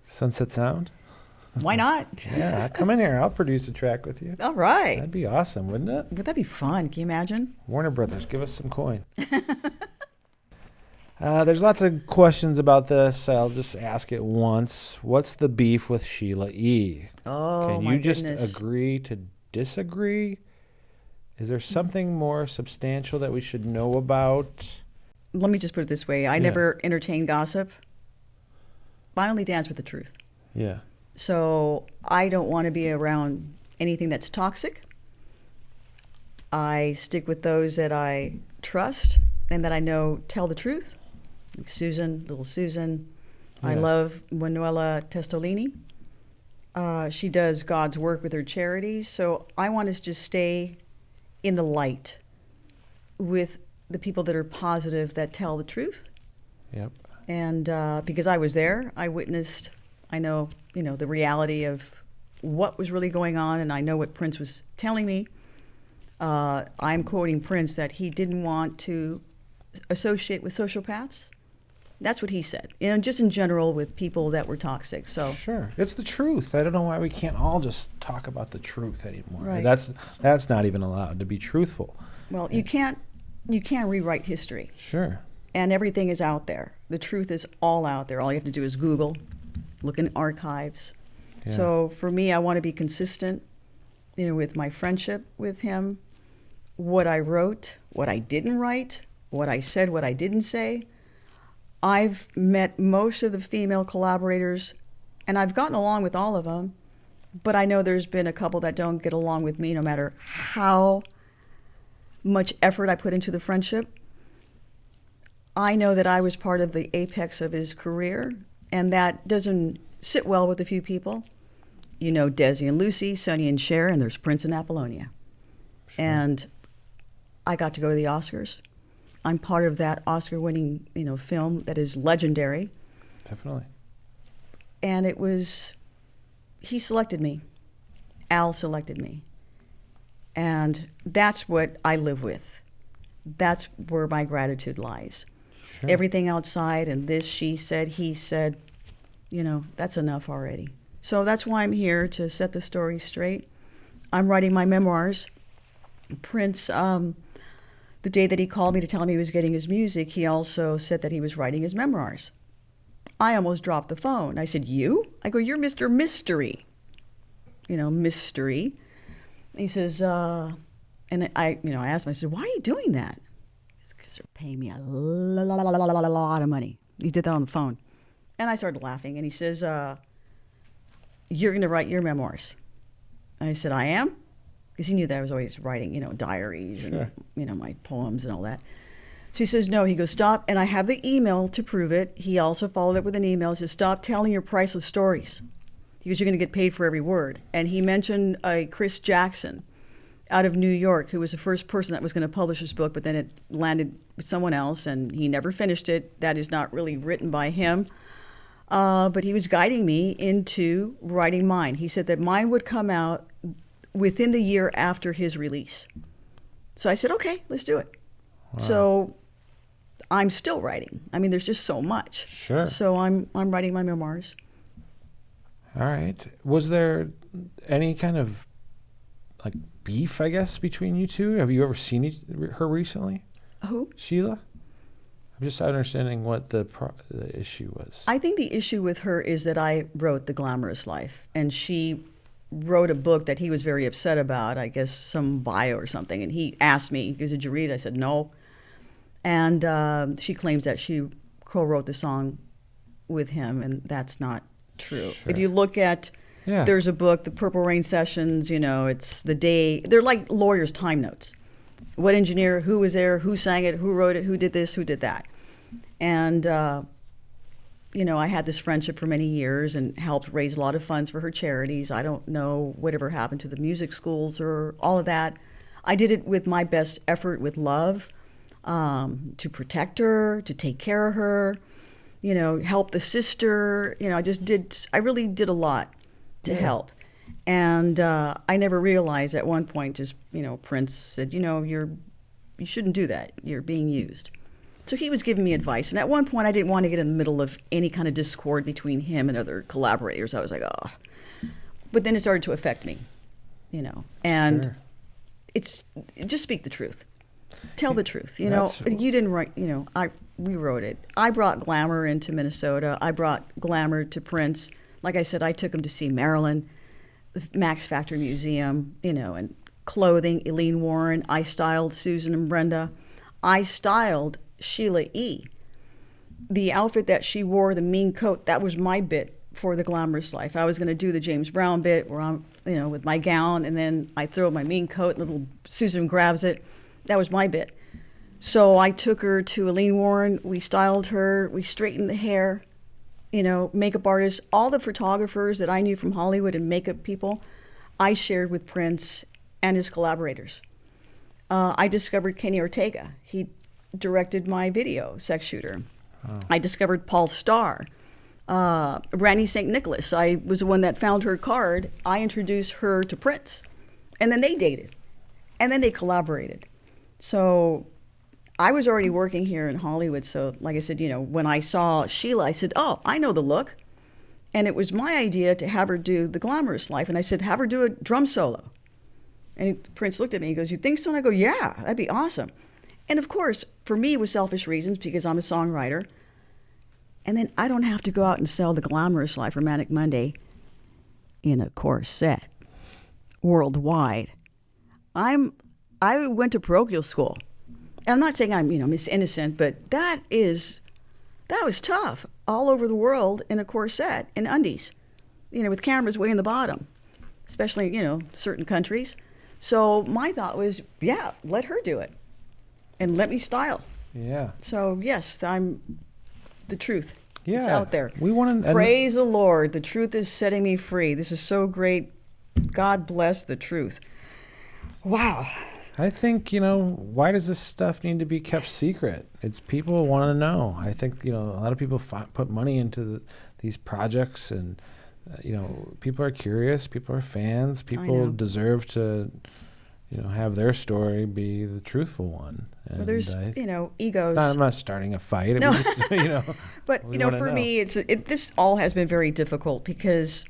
Sunset Sound? Why not? Yeah, come in here. I'll produce a track with you. All right. That'd be awesome, wouldn't it? Would that be fun? Can you imagine? Warner Brothers, give us some coin. There's lots of questions about this. I'll just ask it once. What's the beef with Sheila E? Oh, Can my you just goodness. agree to disagree? Is there something more substantial that we should know about? Let me just put it this way. I never entertain gossip. I only dance with the truth. Yeah. So I don't want to be around anything that's toxic. I stick with those that I trust and that I know tell the truth. Like Susan, little Susan. I Yeah. love Manuela Testolini. She does God's work with her charities. So I want to just stay in the light with the people that are positive, that tell the truth. Yep. And because I was there, I witnessed, I know, the reality of what was really going on, and I know what Prince was telling me. I'm quoting Prince that he didn't want to associate with sociopaths. That's what he said. Just in general with people that were toxic. So Sure. It's the truth. I don't know why we can't all just talk about the truth anymore. Right. That's not even allowed, to be truthful. well, you can't rewrite history, Sure. and everything is out there. The truth is all out there. All you have to do is Google, look in archives. Yeah. So for me, I want to be consistent, with my friendship with him. what I wrote, what I didn't write, what I said, what I didn't say. I've met most of the female collaborators, and I've gotten along with all of them, but I know there's been a couple that don't get along with me no matter how much effort I put into the friendship. I know that I was part of the apex of his career, and that doesn't sit well with a few people. You know, Desi and Lucy, Sonny and Cher, and there's Prince and Apollonia. Sure. And I got to go to the Oscars. I'm part of that Oscar-winning, film that is legendary. Definitely. And he selected me. Al selected me. And that's what I live with. That's where my gratitude lies. Sure. Everything outside and this, she said, he said, that's enough already. So that's why I'm here, to set the story straight. I'm writing my memoirs. Prince, the day that he called me to tell me he was getting his music, he also said that he was writing his memoirs. I almost dropped the phone. I said, you? I go, you're Mr. Mystery. Mystery. He says, and I asked him, I said, why are you doing that? It's because they're paying me a lot of money. He did that on the phone. And I started laughing, and he says, you're going to write your memoirs. I said, I am? Because he knew that I was always writing, diaries and, my poems and all that. So he says, no. He goes, stop. And I have the email to prove it. He also followed up with an email. He says, stop telling your priceless stories. Because you're going to get paid for every word. And he mentioned Chris Jackson out of New York, who was the first person that was going to publish his book, but then it landed with someone else, and he never finished it. That is not really written by him. But he was guiding me into writing mine. He said that mine would come out within the year after his release. So I said, okay, let's do it. Wow. So I'm still writing. I mean, there's just so much. Sure. So I'm writing my memoirs. All right. Was there any kind of beef, I guess, between you two? Have you ever seen her recently? Who? Sheila? I'm just understanding what the issue was. I think the issue with her is that I wrote The Glamorous Life, and she wrote a book that he was very upset about, I guess some bio or something, and he asked me, he goes, did you read it? I said, no. And she claims that she co-wrote the song with him, and that's not true. Sure. If you look at, there's a book, The Purple Rain Sessions, it's the day, they're like lawyers' time notes. What engineer, who was there, who sang it, who wrote it, who did this, who did that. And, I had this friendship for many years and helped raise a lot of funds for her charities. I don't know whatever happened to the music schools or all of that. I did it with my best effort, with love, to protect her, to take care of her, help the sister. I really did a lot to help. And I never realized at one point, Prince said, you shouldn't do that. You're being used. So he was giving me advice. And at one point, I didn't want to get in the middle of any kind of discord between him and other collaborators. I was like, oh. But then it started to affect me, And Sure. Just speak the truth. Tell the truth. You didn't write, we wrote it. I brought glamour into Minnesota. I brought glamour to Prince. Like I said, I took him to see Marilyn, the Max Factor Museum, and clothing, Eileen Warren. I styled Susan and Brenda. I styled Sheila E. The outfit that she wore, the mean coat, that was my bit for The Glamorous Life. I was going to do the James Brown bit where I'm, with my gown, and then I throw my mean coat, and little Susan grabs it. That was my bit. So I took her to Eileen Warren. We styled her. We straightened the hair. Makeup artists, all the photographers that I knew from Hollywood and makeup people, I shared with Prince and his collaborators. I discovered Kenny Ortega. He directed my video, Sex Shooter. Oh. I discovered Paul Starr. Randy St. Nicholas, I was the one that found her card. I introduced her to Prince. And then they dated. And then they collaborated. So I was already working here in Hollywood, so like I said, when I saw Sheila, I said, oh, I know the look. And it was my idea to have her do The Glamorous Life. And I said, have her do a drum solo. And Prince looked at me, he goes, you think so? And I go, yeah, that'd be awesome. And of course, for me, it was selfish reasons because I'm a songwriter. And then I don't have to go out and sell The Glamorous Life or Manic Monday in a corset worldwide. I'm I went to parochial school. And I'm not saying I'm, Miss Innocent, but that was tough. All over the world in a corset, in undies, with cameras way in the bottom, especially, certain countries. So my thought was, yeah, let her do it and let me style. Yeah. So, yes, I'm the truth. Yeah. It's out there. We want to praise the Lord. The truth is setting me free. This is so great. God bless the truth. Wow. I think, why does this stuff need to be kept secret? It's people want to know. I think, a lot of people put money into these projects and, people are curious. People are fans. People deserve to, have their story be the truthful one. And well, there's, egos. I'm not starting a fight. No. But, for me, this all has been very difficult because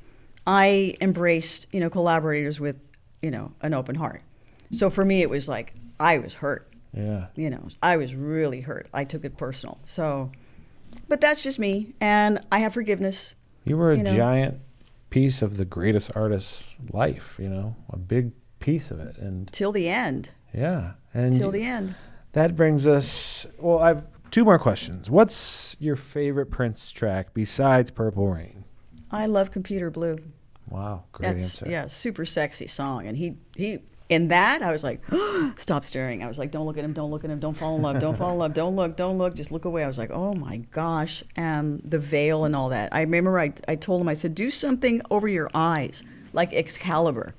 I embraced, collaborators with, an open heart. So for me, it was like I was hurt. Yeah. I was really hurt. I took it personal. So, but that's just me, and I have forgiveness. You were a giant piece of the greatest artist's life. A big piece of it, and till the end. Yeah, and till the end. That brings us. Well, I've 2 more questions. What's your favorite Prince track besides Purple Rain? I love Computer Blue. Wow, great answer. Yeah, super sexy song, and he. In that, I was like, stop staring. I was like, don't look at him, don't look at him, don't fall in love, don't fall in love, don't look, just look away. I was like, oh my gosh, the veil and all that. I remember I told him, I said, do something over your eyes, like Excalibur.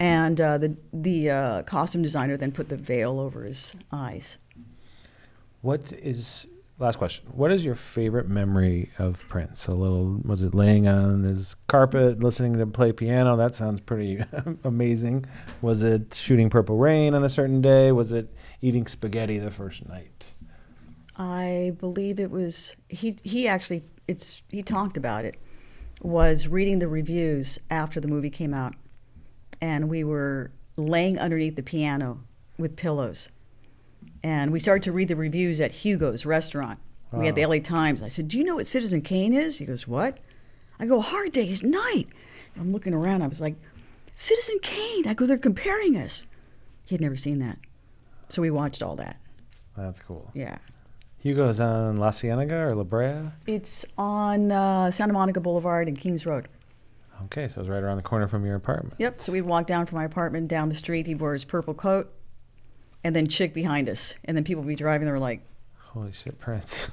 And the costume designer then put the veil over his eyes. Last question. What is your favorite memory of Prince? Was it laying on his carpet, listening to him play piano? That sounds pretty amazing. Was it shooting Purple Rain on a certain day? Was it eating spaghetti the first night? I believe it was, he talked about it, was reading the reviews after the movie came out. And we were laying underneath the piano with pillows. And we started to read the reviews at Hugo's restaurant. Wow. We had the LA Times. I said, do you know what Citizen Kane is? He goes, what? I go, Hard Day's Night. I'm looking around. I was like, Citizen Kane. I go, they're comparing us. He had never seen that. So we watched all that. That's cool. Yeah. Hugo's on La Cienega or La Brea? It's on Santa Monica Boulevard and Kings Road. Okay, so it's right around the corner from your apartment. Yep. So we'd walk down from my apartment down the street. He wore his purple coat. And then chick behind us. And then people would be driving. They were like, holy shit, Prince.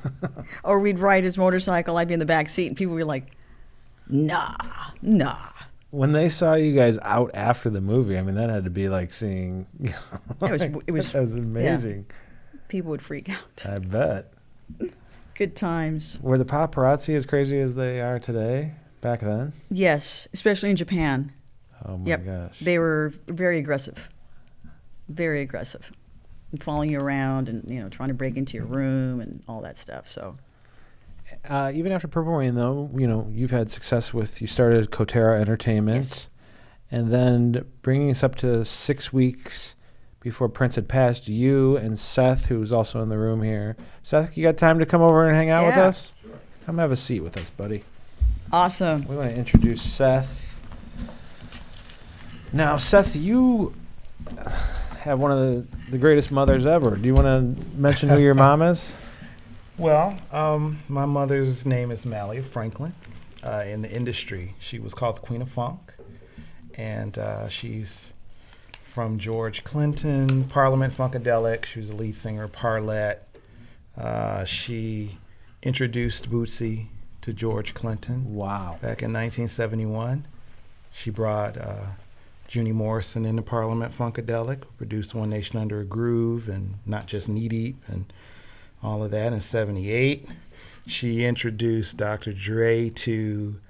Or we'd ride his motorcycle. I'd be in the back seat. And people were like, nah. When they saw you guys out after the movie, I mean, that had to be like seeing. It was amazing. Yeah. People would freak out. I bet. Good times. Were the paparazzi as crazy as they are today back then? Yes, especially in Japan. Oh my gosh. They were very aggressive. Very aggressive, and following you around, and trying to break into your room and all that stuff. So, even after Purple Rain, though, you've had success you started Kotero Entertainment, yes. And then bringing us up to 6 weeks before Prince had passed. You and Seth, who's also in the room here. Seth, you got time to come over and hang out with us? Sure. Come have a seat with us, buddy. Awesome. We want to introduce Seth. Now, Seth, you have one of the greatest mothers ever. Do you want to mention who your mom is? Well, my mother's name is Malia Franklin. In the industry, she was called the Queen of Funk, and she's from George Clinton, Parliament Funkadelic. She was the lead singer of Parlette. She introduced Bootsy to George Clinton. Wow. Back in 1971. She brought Junie Morrison into Parliament Funkadelic, produced One Nation Under a Groove and Not Just Knee Deep and all of that in 78. She introduced Dr. Dre to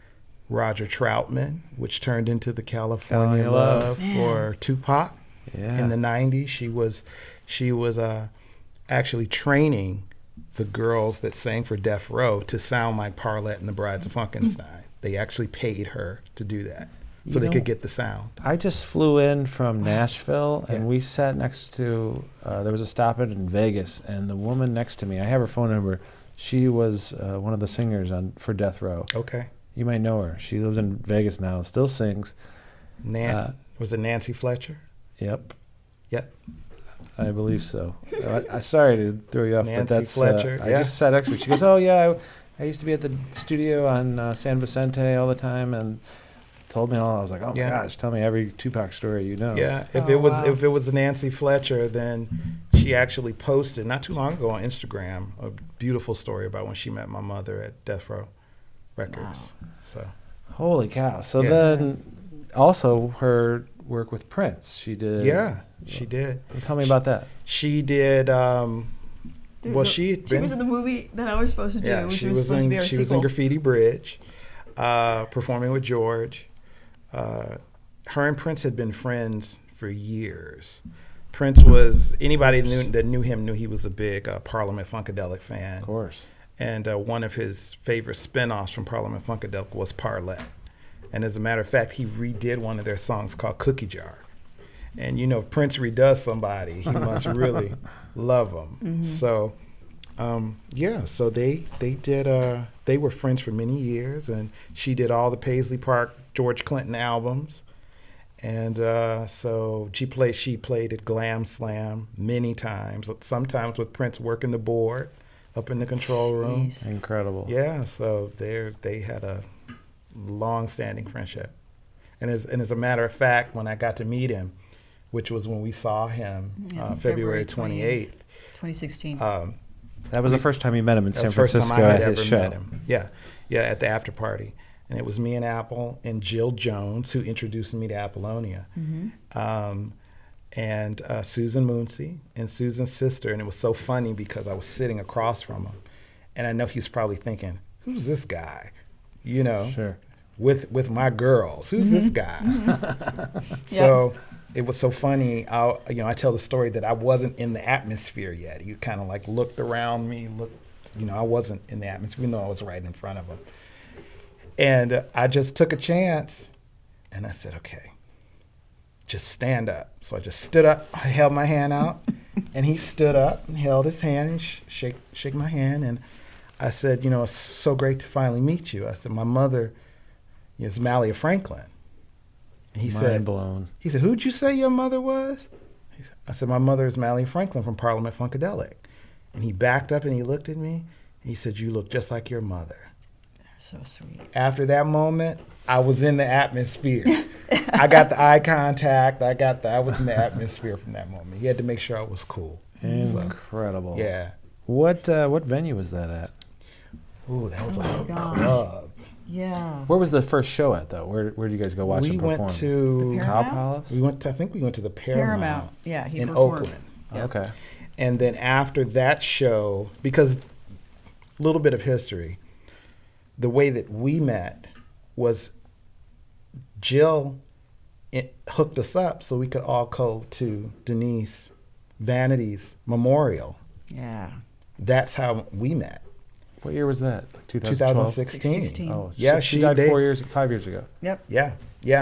Roger Troutman, which turned into the California Love for Tupac in the 90s. She was actually training the girls that sang for Death Row to sound like Parlette and the Brides of Funkenstein. They actually paid her to do that. So they could get the sound. I just flew in from Nashville, and we sat next to, there was a stop in Vegas, and the woman next to me, I have her phone number, she was one of the singers for Death Row. Okay. You might know her. She lives in Vegas now, still sings. Was it Nancy Fletcher? Yep. Yep. I believe so. I sorry to throw you off, Nancy but that's Fletcher, I yeah. just sat next to her. She goes, "Oh yeah, I used to be at the studio on San Vicente all the time," and told me all. I was like, "Oh my Yeah. gosh, tell me every Tupac story you know." Yeah, if Oh, it was wow. if it was Nancy Fletcher, then she actually posted not too long ago on Instagram a beautiful story about when she met my mother at Death Row Records. So Holy cow! So Yeah. then, also her work with Prince. She did. yeah, she did. Tell me about that. She did. Well, she had She been. was in the movie that I was supposed to do, Yeah, which she was was supposed to be in. our She was in sequel. Graffiti Bridge, performing with George. Her and Prince had been friends for years. Prince was anybody that knew him knew he was a big Parliament Funkadelic fan. Of course. And one of his favorite spinoffs from Parliament Funkadelic was Parlette. And as a matter of fact, he redid one of their songs called Cookie Jar. And you know, if Prince redoes somebody, he must really love them. Mm-hmm. So, yeah, so they did. They were friends for many years, and she did all the Paisley Park George Clinton albums. And so she played at Glam Slam many times, sometimes with Prince working the board up in the control room. Jeez. Incredible. Yeah, so they had a long-standing friendship. And as a matter of fact, when I got to meet him, which was when we saw him February 28th. 2016. That was the first time you met him in That San was the first Francisco time I had at his ever show. met him. Yeah, at the after party. And it was me and Apple and Jill Jones who introduced me to Apollonia. And Susan Moonsey and Susan's sister. And it was so funny because I was sitting across from him. And I know he was probably thinking, who's this guy? You know, Sure. with my girls. Who's this guy? So it was so funny. I tell the story that I wasn't in the atmosphere yet. He kind of like looked around me, I wasn't in the atmosphere, even though I was right in front of him. And I just took a chance and I said, okay, just stand up. So I just stood up, I held my hand out, and he stood up and held his hand and shake my hand. And I said, it's so great to finally meet you. I said, my mother is Malia Franklin. And he Mind blown. He said, who'd you say your mother was? I said, my mother is Malia Franklin from Parliament Funkadelic. And he backed up and he looked at me. And he said, you look just like your mother. So sweet. After that moment, I was in the atmosphere. I got the eye contact. I was in the atmosphere from that moment. He had to make sure I was cool. Incredible. So, yeah. What venue was that at? Ooh, that was Oh, a my gosh. club. Yeah. Where was the first show at, though? Where did you guys go watch We him perform? went to The Cow Paramount? Palace? I think we went to the Paramount. Yeah, he in performed. Oakland. Yeah. Okay. And then after that show, because a little bit of history, the way that we met was Jill hooked us up so we could all go to Denise Vanity's memorial. Yeah. That's how we met. What year was that? Like 2012? 2016. Oh, Yeah, she died they- 5 years ago. Yep. Yeah,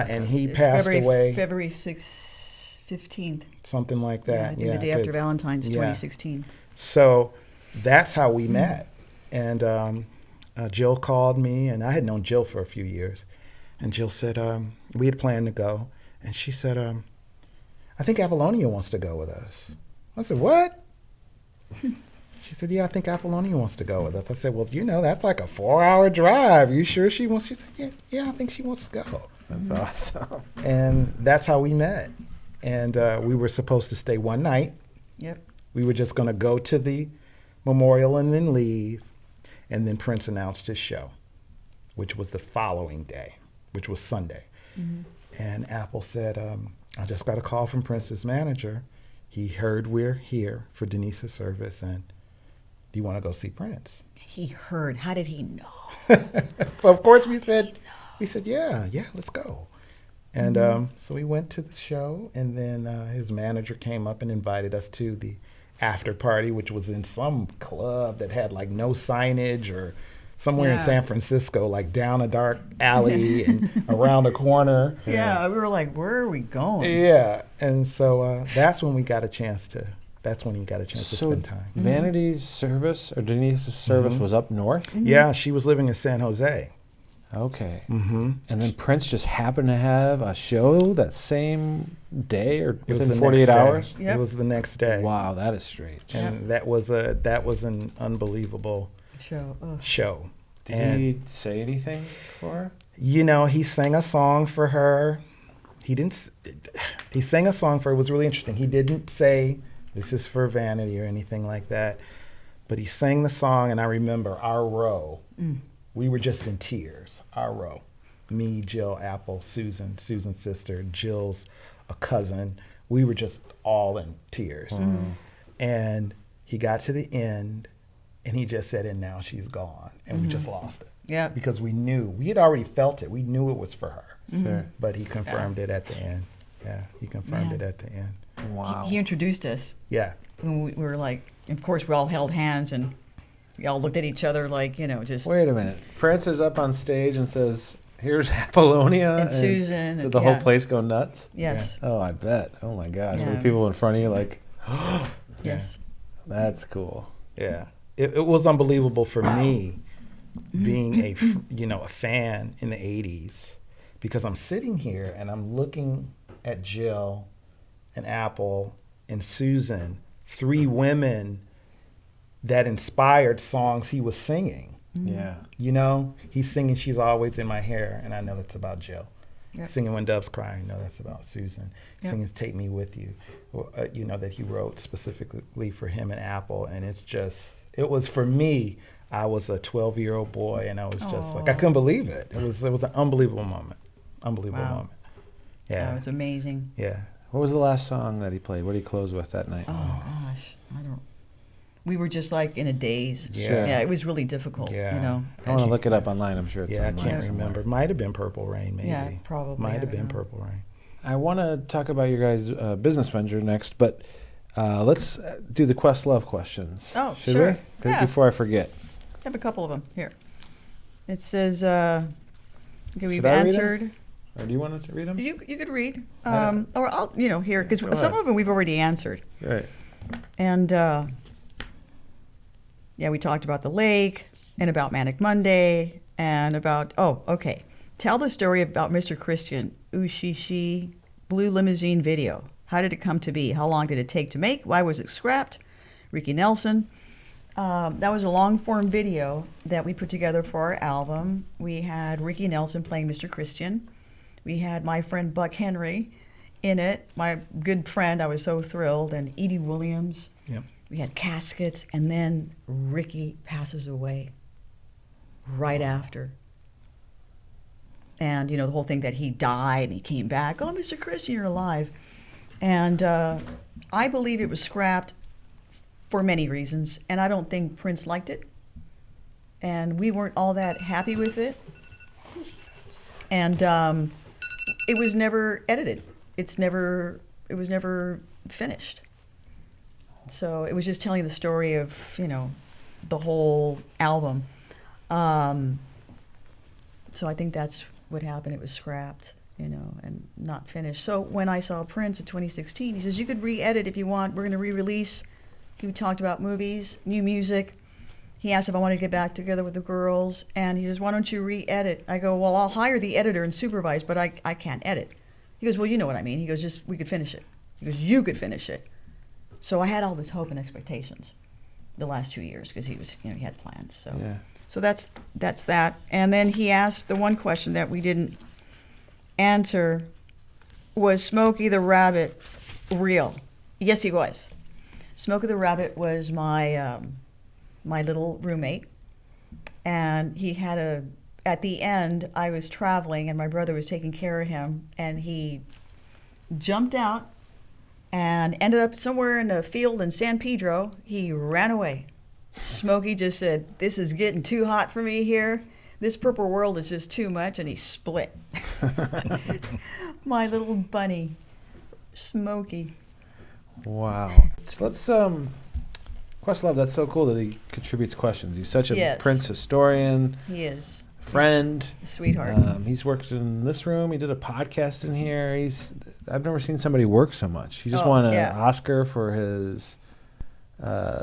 and he It's passed away, February 15th. something like Yeah, that. I think the day after 'cause- Valentine's, yeah. 2016. So that's how we met. And Jill called me, and I had known Jill for a few years. And Jill said, we had planned to go. And she said, I think Apollonia wants to go with us. I said, what? She said, yeah, I think Apollonia wants to go with us. I said, well, that's like a 4-hour drive. You sure she wants? She said, yeah, I think she wants to go. That's awesome. And that's how we met. And we were supposed to stay one night. Yep. We were just going to go to the memorial and then leave. And then Prince announced his show, which was the following day, which was Sunday. Mm-hmm. And Apple said, I just got a call from Prince's manager. He heard we're here for Denise's service, and do you want to go see Prince? He heard. How did he know? So of course we said, yeah, let's go. And so we went to the show, and then his manager came up and invited us to the after party, which was in some club that had like no signage, or somewhere in Yeah. San Francisco, like down a dark alley and around a corner. Yeah, we were like, where are we going? Yeah, and so that's when we got a chance to. That's when he got a chance to spend time. Vanity's service or Denise's service was up north? Yeah, she was living in San Jose. Okay. Mm-hmm. And then Prince just happened to have a show that same day or It was within the 48 next day. hours? Yep. It was the next day. Wow, that is strange. And that was an unbelievable show. Did And, he say anything for her? you know, he sang a song for her. He sang a song for her. It was really interesting. He didn't say, this is for Vanity or anything like that. But he sang the song, and I remember our row. We were just in tears, our row. Me, Jill, Apple, Susan's sister, Jill's a cousin. We were just all in tears. And he got to the end, and he just said, and now she's gone. And we just lost it. Yeah. Because we had already felt it. We knew it was for her. Sure. But he confirmed it at the end. Yeah, he confirmed it at the end. Wow. He introduced us. Yeah. When we were like, of course, we all held hands and we all looked at each other like, just. Wait a minute. Prince is up on stage and says, here's Apollonia. And Susan. Did the whole place go nuts? Yes. Oh, I bet. Oh, my gosh. Yeah. Were people in front of you like, Yes. that's cool. Yeah. It was unbelievable for me being a fan in the 80s, because I'm sitting here and I'm looking at Jill and Apple and Susan, 3 women that inspired songs he was singing. Yeah. You know, he's singing She's Always in My Hair, and I know that's about Jill. Yep. Singing When Doves Cry, I know that's about Susan. Yep. Singing Take Me With You, that he wrote specifically for him and Apple. And it was for me, I was a 12-year-old boy, and I was just like, I couldn't believe it. It was an unbelievable moment. Unbelievable moment. Yeah. That was amazing. Yeah. What was the last song that he played? What did he close with that night? Oh, gosh. We were just like in a daze. Yeah. Sure. Yeah, it was really difficult, Yeah. I want to look it up online. I'm sure it's Yeah, I online can't somewhere. remember. Might have been Purple Rain, maybe. Yeah, probably. Might I have don't been know. Purple Rain. I want to talk about your guys' business venture next, but let's do the Questlove questions. Oh, Should sure. we? 'Cause Yeah. Before I forget. I have a couple of them here. It says, okay, we've Should I read 'em? answered. Or do you want to read them? You could read. I- Or I'll, here, because Go some ahead. of them we've already answered. Right. And, we talked about the lake and about Manic Monday and about, okay. Tell the story about Mr. Christian, Ushishi, Blue Limousine video. How did it come to be? How long did it take to make? Why was it scrapped? Ricky Nelson. That was a long-form video that we put together for our album. We had Ricky Nelson playing Mr. Christian. We had my friend Buck Henry in it, my good friend. I was so thrilled. And Edie Williams. Yep. We had caskets, and then Ricky passes away right after. And, the whole thing that he died and he came back. Oh, Mr. Christian, you're alive. And I believe it was scrapped for many reasons, and I don't think Prince liked it. And we weren't all that happy with it. And it was never edited. It was never finished. So it was just telling the story of, the whole album. So I think that's what happened. It was scrapped, and not finished. So when I saw Prince in 2016, he says, you could re-edit if you want. We're going to re-release. He talked about movies, new music. He asked if I wanted to get back together with the girls. And he says, why don't you re-edit? I go, well, I'll hire the editor and supervise, but I can't edit. He goes, well, you know what I mean. He goes, we could finish it. He goes, you could finish it. So I had all this hope and expectations the last 2 years because he was, he had plans. So, Yeah. so that's that. And then he asked the one question that we didn't answer: was Smokey the Rabbit real? Yes, he was. Smokey the Rabbit was my my little roommate, and he had at the end, I was traveling and my brother was taking care of him, and he jumped out and ended up somewhere in a field in San Pedro. He ran away. Smokey just said, this is getting too hot for me here. This purple world is just too much, and he split. My little bunny, Smokey. Wow. Let's Questlove, that's so cool that he contributes questions. He's such a Yes. Prince historian, He is friend. sweetheart. He's worked in this room. He did a podcast in here. I've never seen somebody work so much. He just Oh, won an yeah. Oscar for his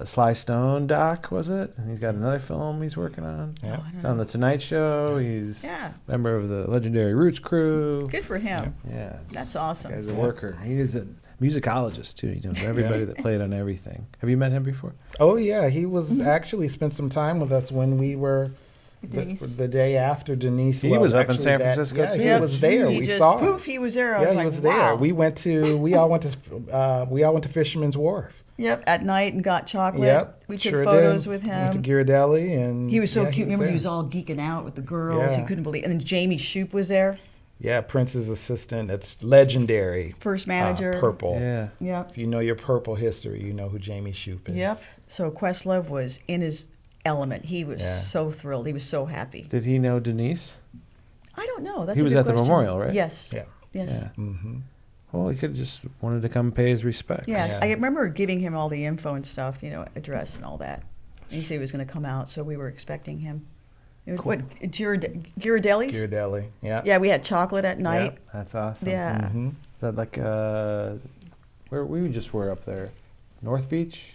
Sly Stone doc, was it? And he's got another film he's working on. Yeah. Oh, I He's don't on know. The Tonight Show. He's Yeah. a member of the legendary Roots crew. Good for him. Yeah. That's awesome. That guy's a Yeah. worker. He is a musicologist, too. He knows everybody that played on everything. Have you met him before? Oh yeah, he was actually spent some time with us when we were Denise. the day after Denise. He was up in actually San Francisco, yeah, too. he was there. He We just, saw poof, him. he was there. I Yeah, was he like, was wow. there. We all went to Fisherman's Wharf. Yep, at night and got chocolate. Yep, We took sure photos did. with Went to him. Ghirardelli, and He was so yeah, cute. Remember, he there. was all geeking out with the girls. Yeah. He couldn't believe. And then Jamie Shoup was there, Yeah, Prince's assistant. It's legendary. first manager. Purple. Yeah. Yep. If you know your Purple history, you know who Jamie Shoup is. Yep. So Questlove was in his element. He was Yeah. so thrilled. He was so happy. Did he know Denise? I don't know. That's He a was good at the question. memorial, right? Yes. Yeah. Yes. Yeah. Mm-hmm. Well, he could have just wanted to come pay his respects. Yeah. Yeah. I remember giving him all the info and stuff, address and all that. And he said he was going to come out, so we were expecting him. What, Ghirardelli's? Ghirardelli. Yeah. Yeah, we had chocolate at night. That's awesome. Yeah. Mm-hmm. Is that like where we just were up there? North Beach?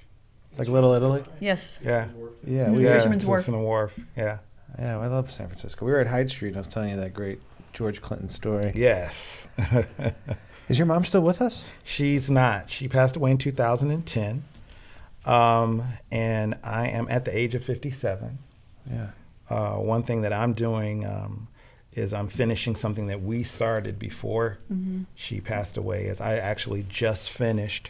It's like Little Italy? Yes. Yeah. Yeah, Mhm. we Yeah. Fisherman's Wharf. Fisherman's Wharf. Yeah. Yeah, I love San Francisco. We were at Hyde Street and I was telling you that great George Clinton story. Yes. Is your mom still with us? She's not. She passed away in 2010. And I am at the age of 57. Yeah. One thing that I'm doing is I'm finishing something that we started before she passed away. Is I actually just finished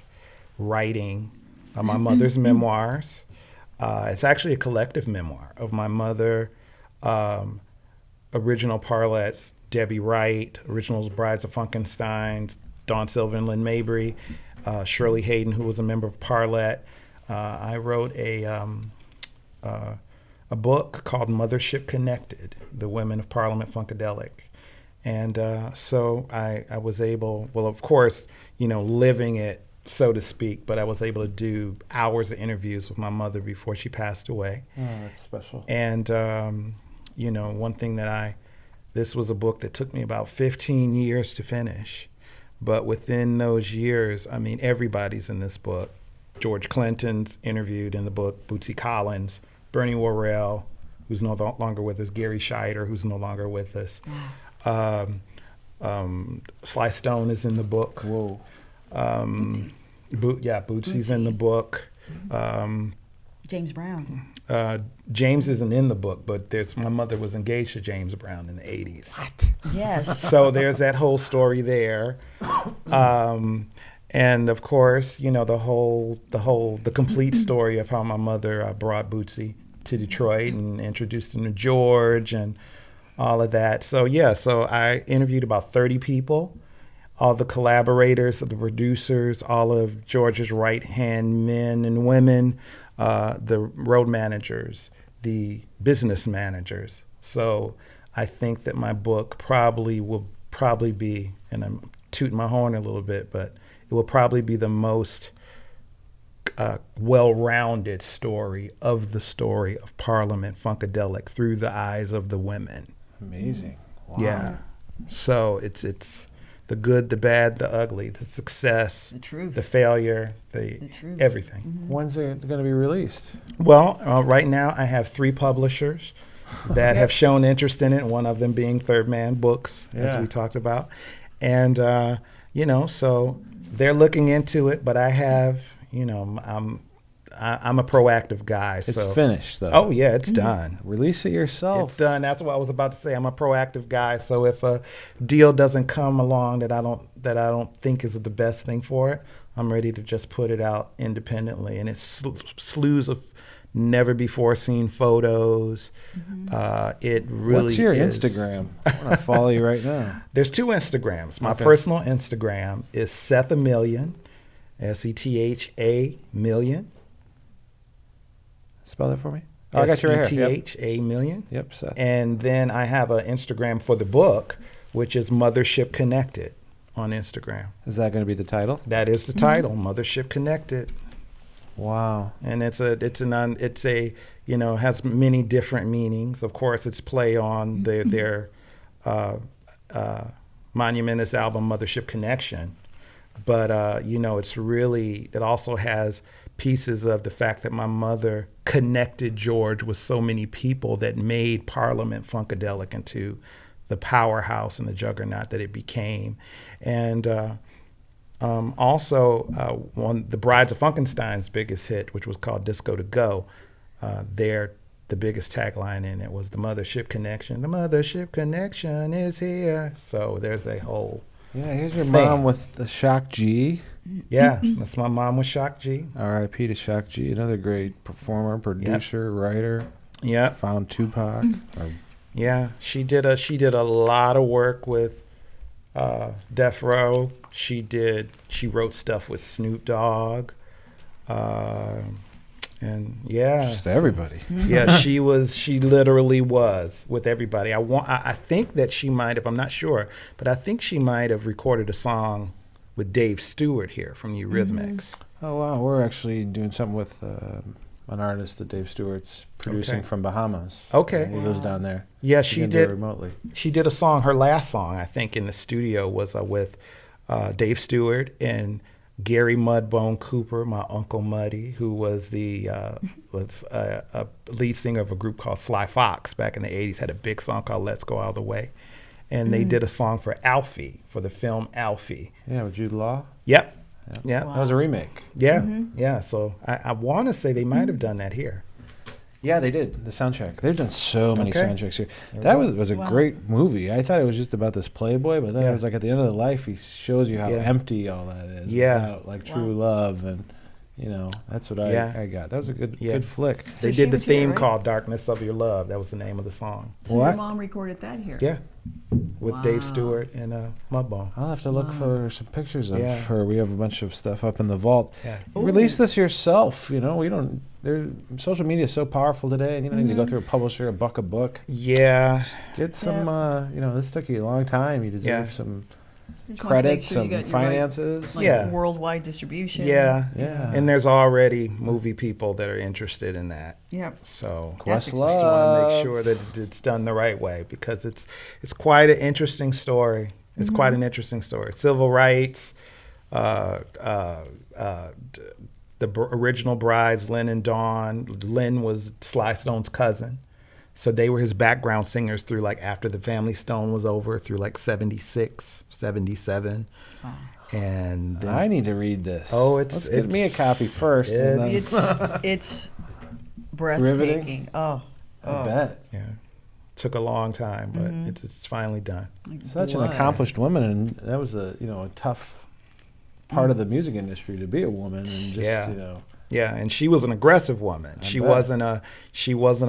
writing my mother's memoirs. It's actually a collective memoir of my mother, original Parlettes, Debbie Wright, originals Brides of Funkenstein, Dawn Silver and Lynn Mabry, Shirley Hayden, who was a member of Parlette. I wrote a book called Mothership Connected, The Women of Parliament Funkadelic. And so I was able, well, of course, living it, so to speak, but I was able to do hours of interviews with my mother before she passed away. Oh, that's special. And, one thing this was a book that took me about 15 years to finish. But within those years, I mean, everybody's in this book. George Clinton's interviewed in the book, Bootsy Collins, Bernie Worrell, who's no longer with us, Gary Scheider, who's no longer with us. Sly Stone is in the book. Whoa. Bootsy's in the book. James Brown. James isn't in the book, but my mother was engaged to James Brown in the 80s. What? Yes. So there's that whole story there. And of course, the complete story of how my mother brought Bootsy to Detroit and introduced him to George and all of that. So so I interviewed about 30 people, all the collaborators, the producers, all of George's right-hand men and women, the road managers, the business managers. So I think that my book will be, and I'm tooting my horn a little bit, but it will probably be the most well-rounded story of Parliament Funkadelic through the eyes of the women. Amazing. Wow. Yeah. So it's the good, the bad, the ugly, the success, The truth. the failure, The truth. everything. When's it going to be released? Well, right now I have 3 publishers that have shown interest in it, one of them being Third Man Books, as Yeah. we talked about. And, so they're looking into it, but I have, I'm a proactive guy. It's so. finished, though. Oh, yeah, it's done. Release it yourself. It's done. That's what I was about to say. I'm a proactive guy. So if a deal doesn't come along that I don't think is the best thing for it, I'm ready to just put it out independently. And it's slews of never before seen photos. It really What's your is. Instagram? I want to follow you right now. There's 2 Instagrams. My Okay. personal Instagram is Seth a Million, SETHA million. Spell that for me. Oh, I got you right here. Yep. SETHA million. Yep, Seth. And then I have an Instagram for the book, which is Mothership Connected on Instagram. Is that going to be the title? That is the title, Mothership Connected. Wow. And has many different meanings. Of course, it's play on their monumentous album, Mothership Connection. But, it also has pieces of the fact that my mother connected George with so many people that made Parliament Funkadelic into the powerhouse and the juggernaut that it became. And also, the Brides of Funkenstein's biggest hit, which was called Disco to Go, the biggest tagline in it was the Mothership Connection. The Mothership Connection is here. So there's a whole Yeah, here's your thing. mom with the Shock G. Yeah, that's my mom with Shock G. R.I.P. to Shock G, another great performer, producer, writer. Yep. Found Tupac. Yeah, she did a lot of work with Death Row. She wrote stuff with Snoop Dogg. And yeah, Just everybody. Yeah, she literally was with everybody. I think that she might have, I'm not sure, but I think she might have recorded a song with Dave Stewart here from the Eurythmics. Oh, wow. We're actually doing something with an artist that Dave Stewart's producing from Bahamas. Okay. He lives down there. Yeah, She she can do it did. remotely. She did a song, her last song, I think, in the studio was with Dave Stewart and Gary Mudbone Cooper, my Uncle Muddy, who was the lead singer of a group called Sly Fox back in the 80s, had a big song called Let's Go All the Way. And they did a song for Alfie, for the film Alfie. Yeah, with Jude Law. Yep. Yeah. Wow. That was a remake. Yeah. Yeah. So I want to say they might have done that here. Yeah, they did. The soundtrack. They've done so many Okay. soundtracks here. That was a Wow. great movie. I thought it was just about this playboy, but then Yeah. it was like at the end of the life, he shows you how Yeah. empty all that is. Yeah. Without, like true love, and that's what Yeah. I got. That was a good Yeah. good flick. So They she did the was here, theme right? called Darkness of Your Love. That was the name of the song. So What? your mom recorded that here. Yeah. With Dave Wow. Stewart and Mudbone. I'll have to look for some pictures of Yeah. her. We have a bunch of stuff up in the vault. Yeah. Release this yourself. We don't. Social media is so powerful today, and you don't need to go through a publisher, $1 a book. Yeah. Get some. This took you a long time. You deserve Yeah. some Just want to make credits, sure you some got your right, finances. like, Yeah. worldwide distribution. Yeah. Yeah. And there's already movie people that are interested in that. Yep. So Questlove. just want to make sure that it's done the right way because it's quite an interesting story. It's quite an interesting story. Civil rights, original brides, Lynn and Dawn. Lynn was Sly Stone's cousin. So they were his background singers through after the Family Stone was over through 76, 77. Wow. And then, I need to read this. Oh, let's get me a copy first. And then It's breathtaking. Oh, I bet. yeah, took a long time, but it's finally done. Such an blood. accomplished woman, and that was a tough part of the music industry to be a woman, and just Yeah. Yeah, and she was an aggressive woman. She bet. wasn't a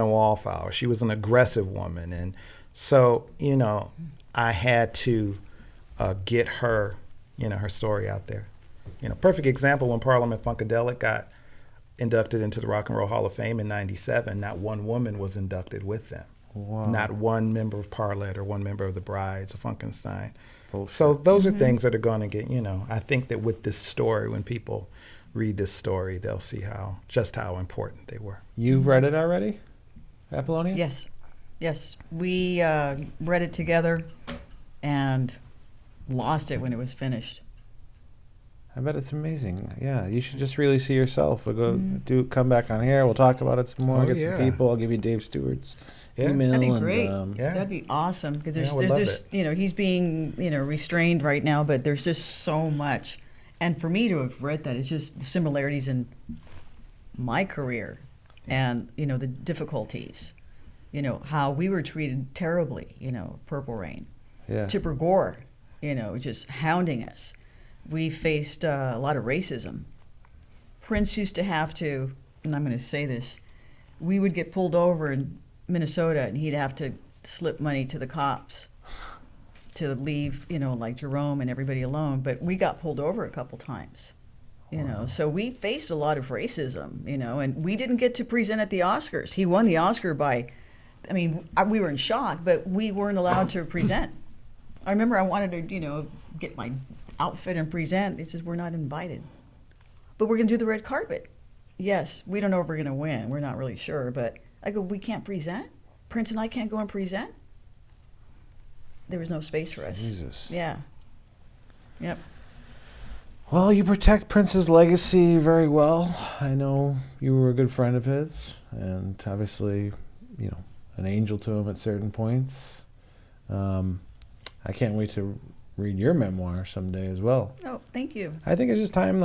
wallflower. She was an aggressive woman, and so I had to get her her story out there. Perfect example when Parliament Funkadelic got inducted into the Rock and Roll Hall of Fame in '97. Not one woman was inducted with them. Wow. Not one member of Parliament or one member of the Brides of Funkenstein. Bullshit. So those are things that are going to get I think that with this story, when people read this story, they'll see just how important they were. You've read it already, Apollonia? Yes. We read it together and lost it when it was finished. I bet it's amazing. Yeah, you should just really see yourself. We'll come back on here. We'll talk about it some more. Oh, Get yeah. some people. I'll give you Dave Stewart's email. That'd be and, great. Yeah. That'd be awesome because Yeah, I there's would love just he's being restrained right now, but there's just so much. And for me to have read that, it's just the similarities in my career and the difficulties, how we were treated terribly. Purple Rain, Yeah. Tipper Gore, just hounding us. We faced a lot of racism. Prince used to have to, and I'm going to say this, we would get pulled over in Minnesota and he'd have to slip money to the cops to leave, like Jerome and everybody alone. But we got pulled over a couple times, so we faced a lot of racism, and we didn't get to present at the Oscars. He won the Oscar we were in shock, but we weren't allowed to present. I remember I wanted to, get my outfit and present. They says, we're not invited. But we're going to do the red carpet. Yes, we don't know if we're going to win. We're not really sure. But I go, we can't present? Prince and I can't go and present? There was no space for us. Jesus. Yeah. Yep. Well, you protect Prince's legacy very well. I know you were a good friend of his, and obviously, an angel to him at certain points. I can't wait to read your memoir someday as well. Oh, thank you. I think it's just time,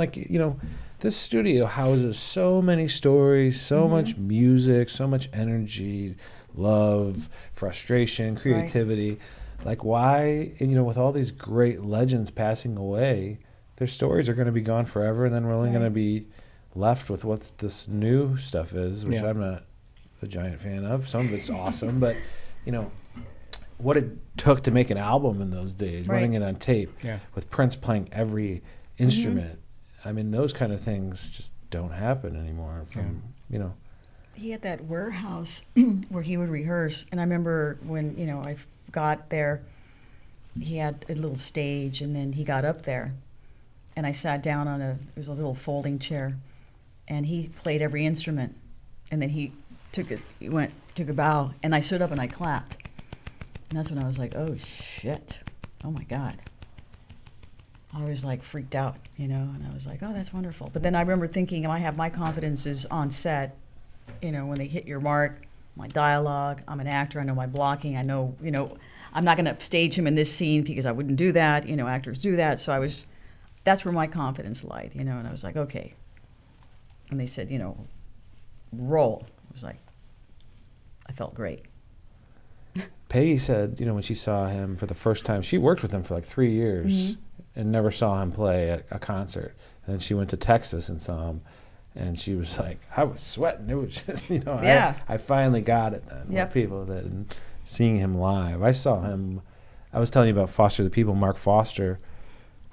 this studio houses so many stories, so much music, so much energy, love, frustration, creativity. Like, why, with all these great legends passing away, their stories are going to be gone forever, and then we're only going to be left with what this new stuff is, which I'm not a giant fan of. Some of it's awesome, but, what it took to make an album in those days, running it on tape, with Prince playing every instrument. I mean, those kind of things just don't happen anymore. He had that warehouse where he would rehearse, and I remember when I got there, he had a little stage, and then he got up there, and I sat down on it was a little folding chair, and he played every instrument, and then he took a bow, and I stood up and I clapped. And that's when I was like, oh, shit. Oh, my God. I was, freaked out, and I was like, oh, that's wonderful. But then I remember thinking, I have my confidences on set, when they hit your mark, my dialogue, I'm an actor, I know my blocking, I know, I'm not going to stage him in this scene because I wouldn't do that. Actors do that. So that's where my confidence lied, and I was like, okay. And they said, roll. I was like, I felt great. Peggy said, when she saw him for the first time, she worked with him for 3 years and never saw him play at a concert. And then she went to Texas and saw him, and she was like, I was sweating. It was just, I finally got it then. What people did. And seeing him live. I saw him, I was telling you about Foster the People. Mark Foster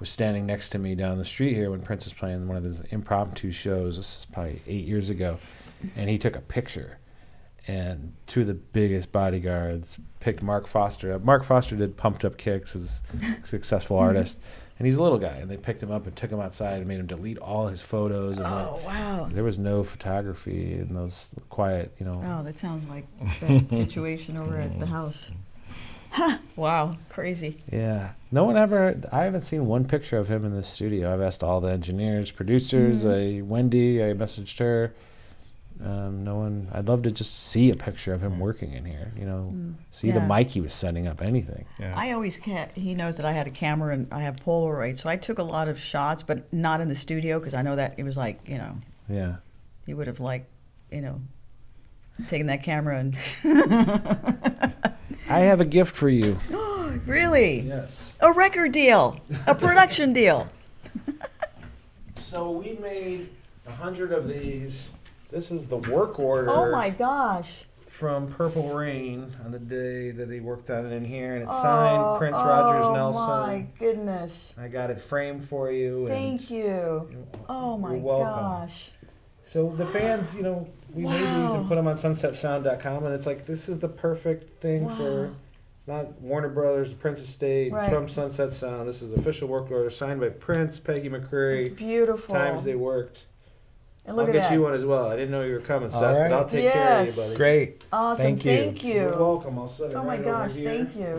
was standing next to me down the street here when Prince was playing one of his impromptu shows. This is probably 8 years ago. And he took a picture. And two of the biggest bodyguards picked Mark Foster up. Mark Foster did Pumped Up Kicks as a successful artist. And he's a little guy. And they picked him up and took him outside and made him delete all his photos. And wow. There was no photography in those quiet, Oh, that sounds like that situation over at the house. Wow, crazy. Yeah. I haven't seen one picture of him in the studio. I've asked all the engineers, producers, Wendy, I messaged her. No one. I'd love to just see a picture of him working in here. See the mic he was setting up. Anything. Yeah. I always he knows that I had a camera and I have Polaroid, so I took a lot of shots, but not in the studio because I know that it was Yeah. He would have taken that camera and. I have a gift for you. Really? Yes. A record deal, a production deal. So we made 100 of these. This is the work order. Oh my gosh. From Purple Rain on the day that he worked on it in here, and it's signed Prince Rogers Nelson. Oh my goodness. I got it framed for you. Thank you. Oh my gosh. So the fans, we made these and put them on sunsetsound.com, and it's this is the perfect thing for. It's not Warner Brothers, Prince Estate, it's from Sunset Sound. This is official work order signed by Prince, Peggy McCreary. It's beautiful. Times they worked. And look I'll at get that. you one as well. I didn't know you were coming, Seth, right. but I'll take care of you, buddy. Great. Awesome. Thank you. You're welcome. I'll set it Oh my right gosh, over here. thank you.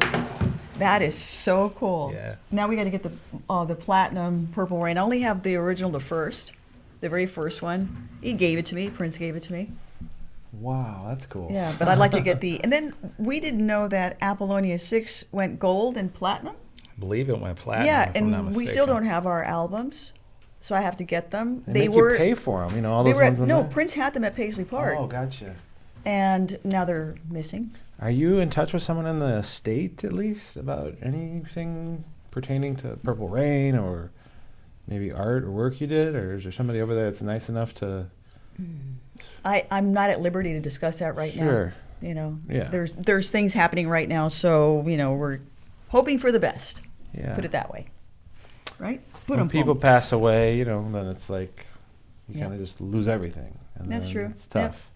That is so cool. Yeah. Now we got to get the platinum Purple Rain. I only have the original, the very first one. He gave it to me. Prince gave it to me. Wow, that's cool. Yeah, but I'd like to get and then we didn't know that Apollonia 6 went gold and platinum. I believe it went platinum. Yeah, if I'm not and we still mistaken. don't have our albums, so I have to get them. They make you pay for them, all those ones in no, there? Prince had them at Paisley Park. Oh, gotcha. And now they're missing. Are you in touch with someone in the state, at least, about anything pertaining to Purple Rain or maybe art or work you did? Or is there somebody over there that's nice enough to... I'm not at liberty to discuss that right now. Sure. Yeah. There's things happening right now, so we're hoping for the best. Yeah. Put it that way. Right? When people pass away, then it's you kind of just lose everything. And That's then true. It's tough.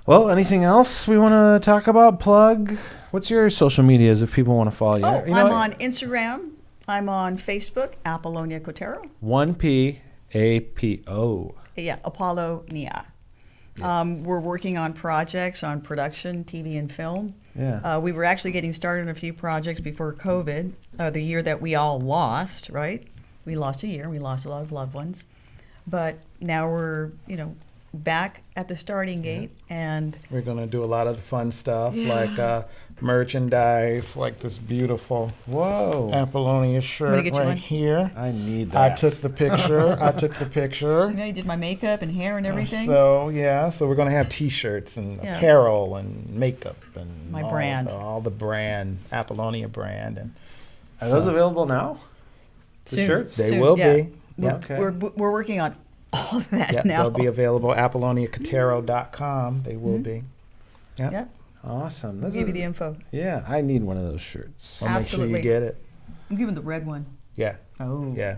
Well, anything else we want to talk about? Plug? What's your social medias if people want to follow you? I'm on Instagram. I'm on Facebook, Apollonia Kotero. 1P APO. Yeah, Apollonia. We're working on projects on production, TV and film. Yeah. We were actually getting started on a few projects before COVID, the year that we all lost, right? We lost a year. We lost a lot of loved ones. But now we're, back at the starting gate, and we're going to do a lot of the fun stuff, like merchandise, like this beautiful Apollonia shirt right here. I need that. I took the picture. You did my makeup and hair and everything. So we're going to have T-shirts and apparel and makeup and my brand, all the brand, Apollonia brand. And are those available now? The soon. shirts? They will be. Yeah. Okay. We're working on all of that now. They'll be available at ApolloniaKotero.com. They will be. Yep. Awesome. I'll give you the info. Yeah, I need one of those shirts. I'll Absolutely. make sure you get it. I'm giving the red one. Yeah. Oh. Yeah.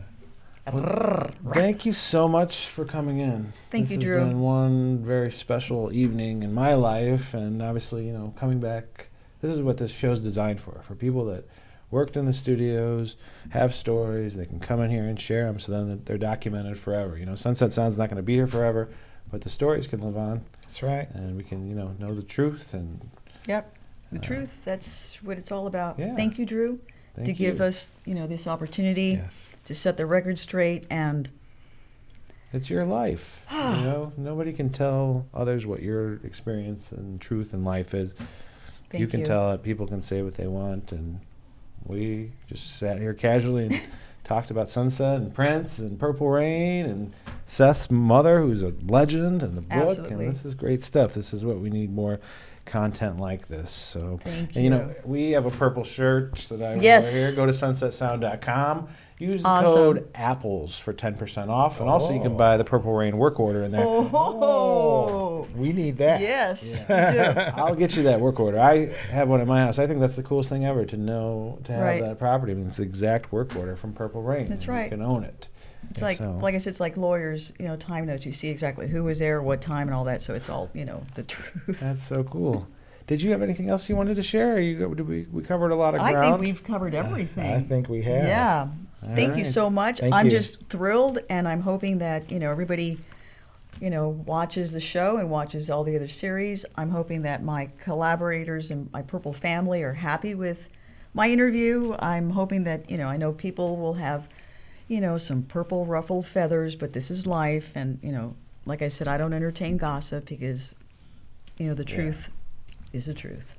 Well, thank you so much for coming in. Thank you, Drew. This has been one very special evening in my life, and obviously, coming back, this is what this show's designed for people that worked in the studios, have stories, they can come in here and share them so then that they're documented forever. Sunset Sound's not going to be here forever, but the stories can live on. That's right. And we can, know the truth. And Yep. The truth, that's what it's all about. Yeah. Thank you, Drew, to give us, this opportunity to set the record straight. And it's your life. Nobody can tell others what your experience and truth in life is. You can tell it. People can say what they want, and we just sat here casually and talked about Sunset and Prince and Purple Rain and Seth's mother, who's a legend, and the book. Absolutely. And this is great stuff. This is what we need, more content like this. So, thank you. And, we have a purple shirt that I wear here. Go to sunsetsound.com. Use the code APPLES for 10% off. And also you can buy the Purple Rain work order in there. Oh, we need that. Yes. Yeah. I'll get you that work order. I have one at my house. I think that's the coolest thing ever, to have that property. I mean, it's the exact work order from Purple Rain. That's right. You can own it. It's like I said, it's like lawyers, time notes. You see exactly who was there, what time, and all that. So it's all, the truth. That's so cool. Did you have anything else you wanted to share? We covered a lot of ground? I think we've covered everything. I think we have. Yeah. Thank you so much. I'm just thrilled, and I'm hoping that, everybody, watches the show and watches all the other series. I'm hoping that my collaborators and my Purple family are happy with my interview. I'm hoping that, I know people will have, some purple ruffled feathers, but this is life. And, like I said, I don't entertain gossip because, the truth is the truth.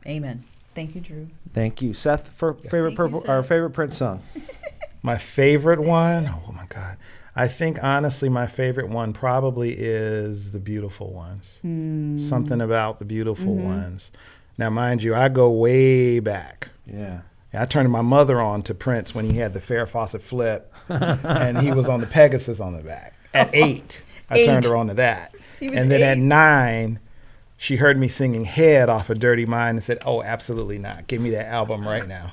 Amen. Thank you, Drew. Thank you. Seth, for our favorite Prince song. My favorite one? Oh, my God. I think, honestly, my favorite one probably is The Beautiful Ones. Something about The Beautiful Ones. Now, mind you, I go way back. Yeah. I turned my mother on to Prince when he had the Farrah Fawcett flip, and he was on the Pegasus on the back. At 8, I turned her on to that. And then at 9, she heard me singing Head off of Dirty Mind and said, "Oh, absolutely not. Give me that album right now."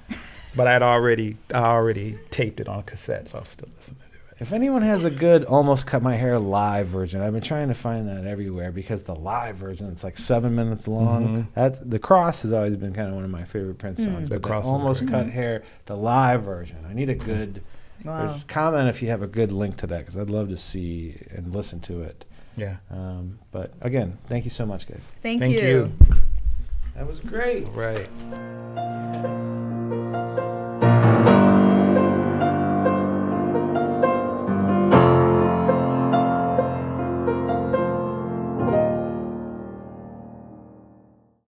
But I already taped it on cassette, so I'm still listening to it. If anyone has a good Almost Cut My Hair live version, I've been trying to find that everywhere because the live version, it's like 7 minutes long. The Cross has always been kind of one of my favorite Prince songs. But the Almost Cut Hair, the live version, I need a good. Comment if you have a good link to that, because I'd love to see and listen to it. Yeah. But again, thank you so much, guys. Thank you. That was great. Right. Yes.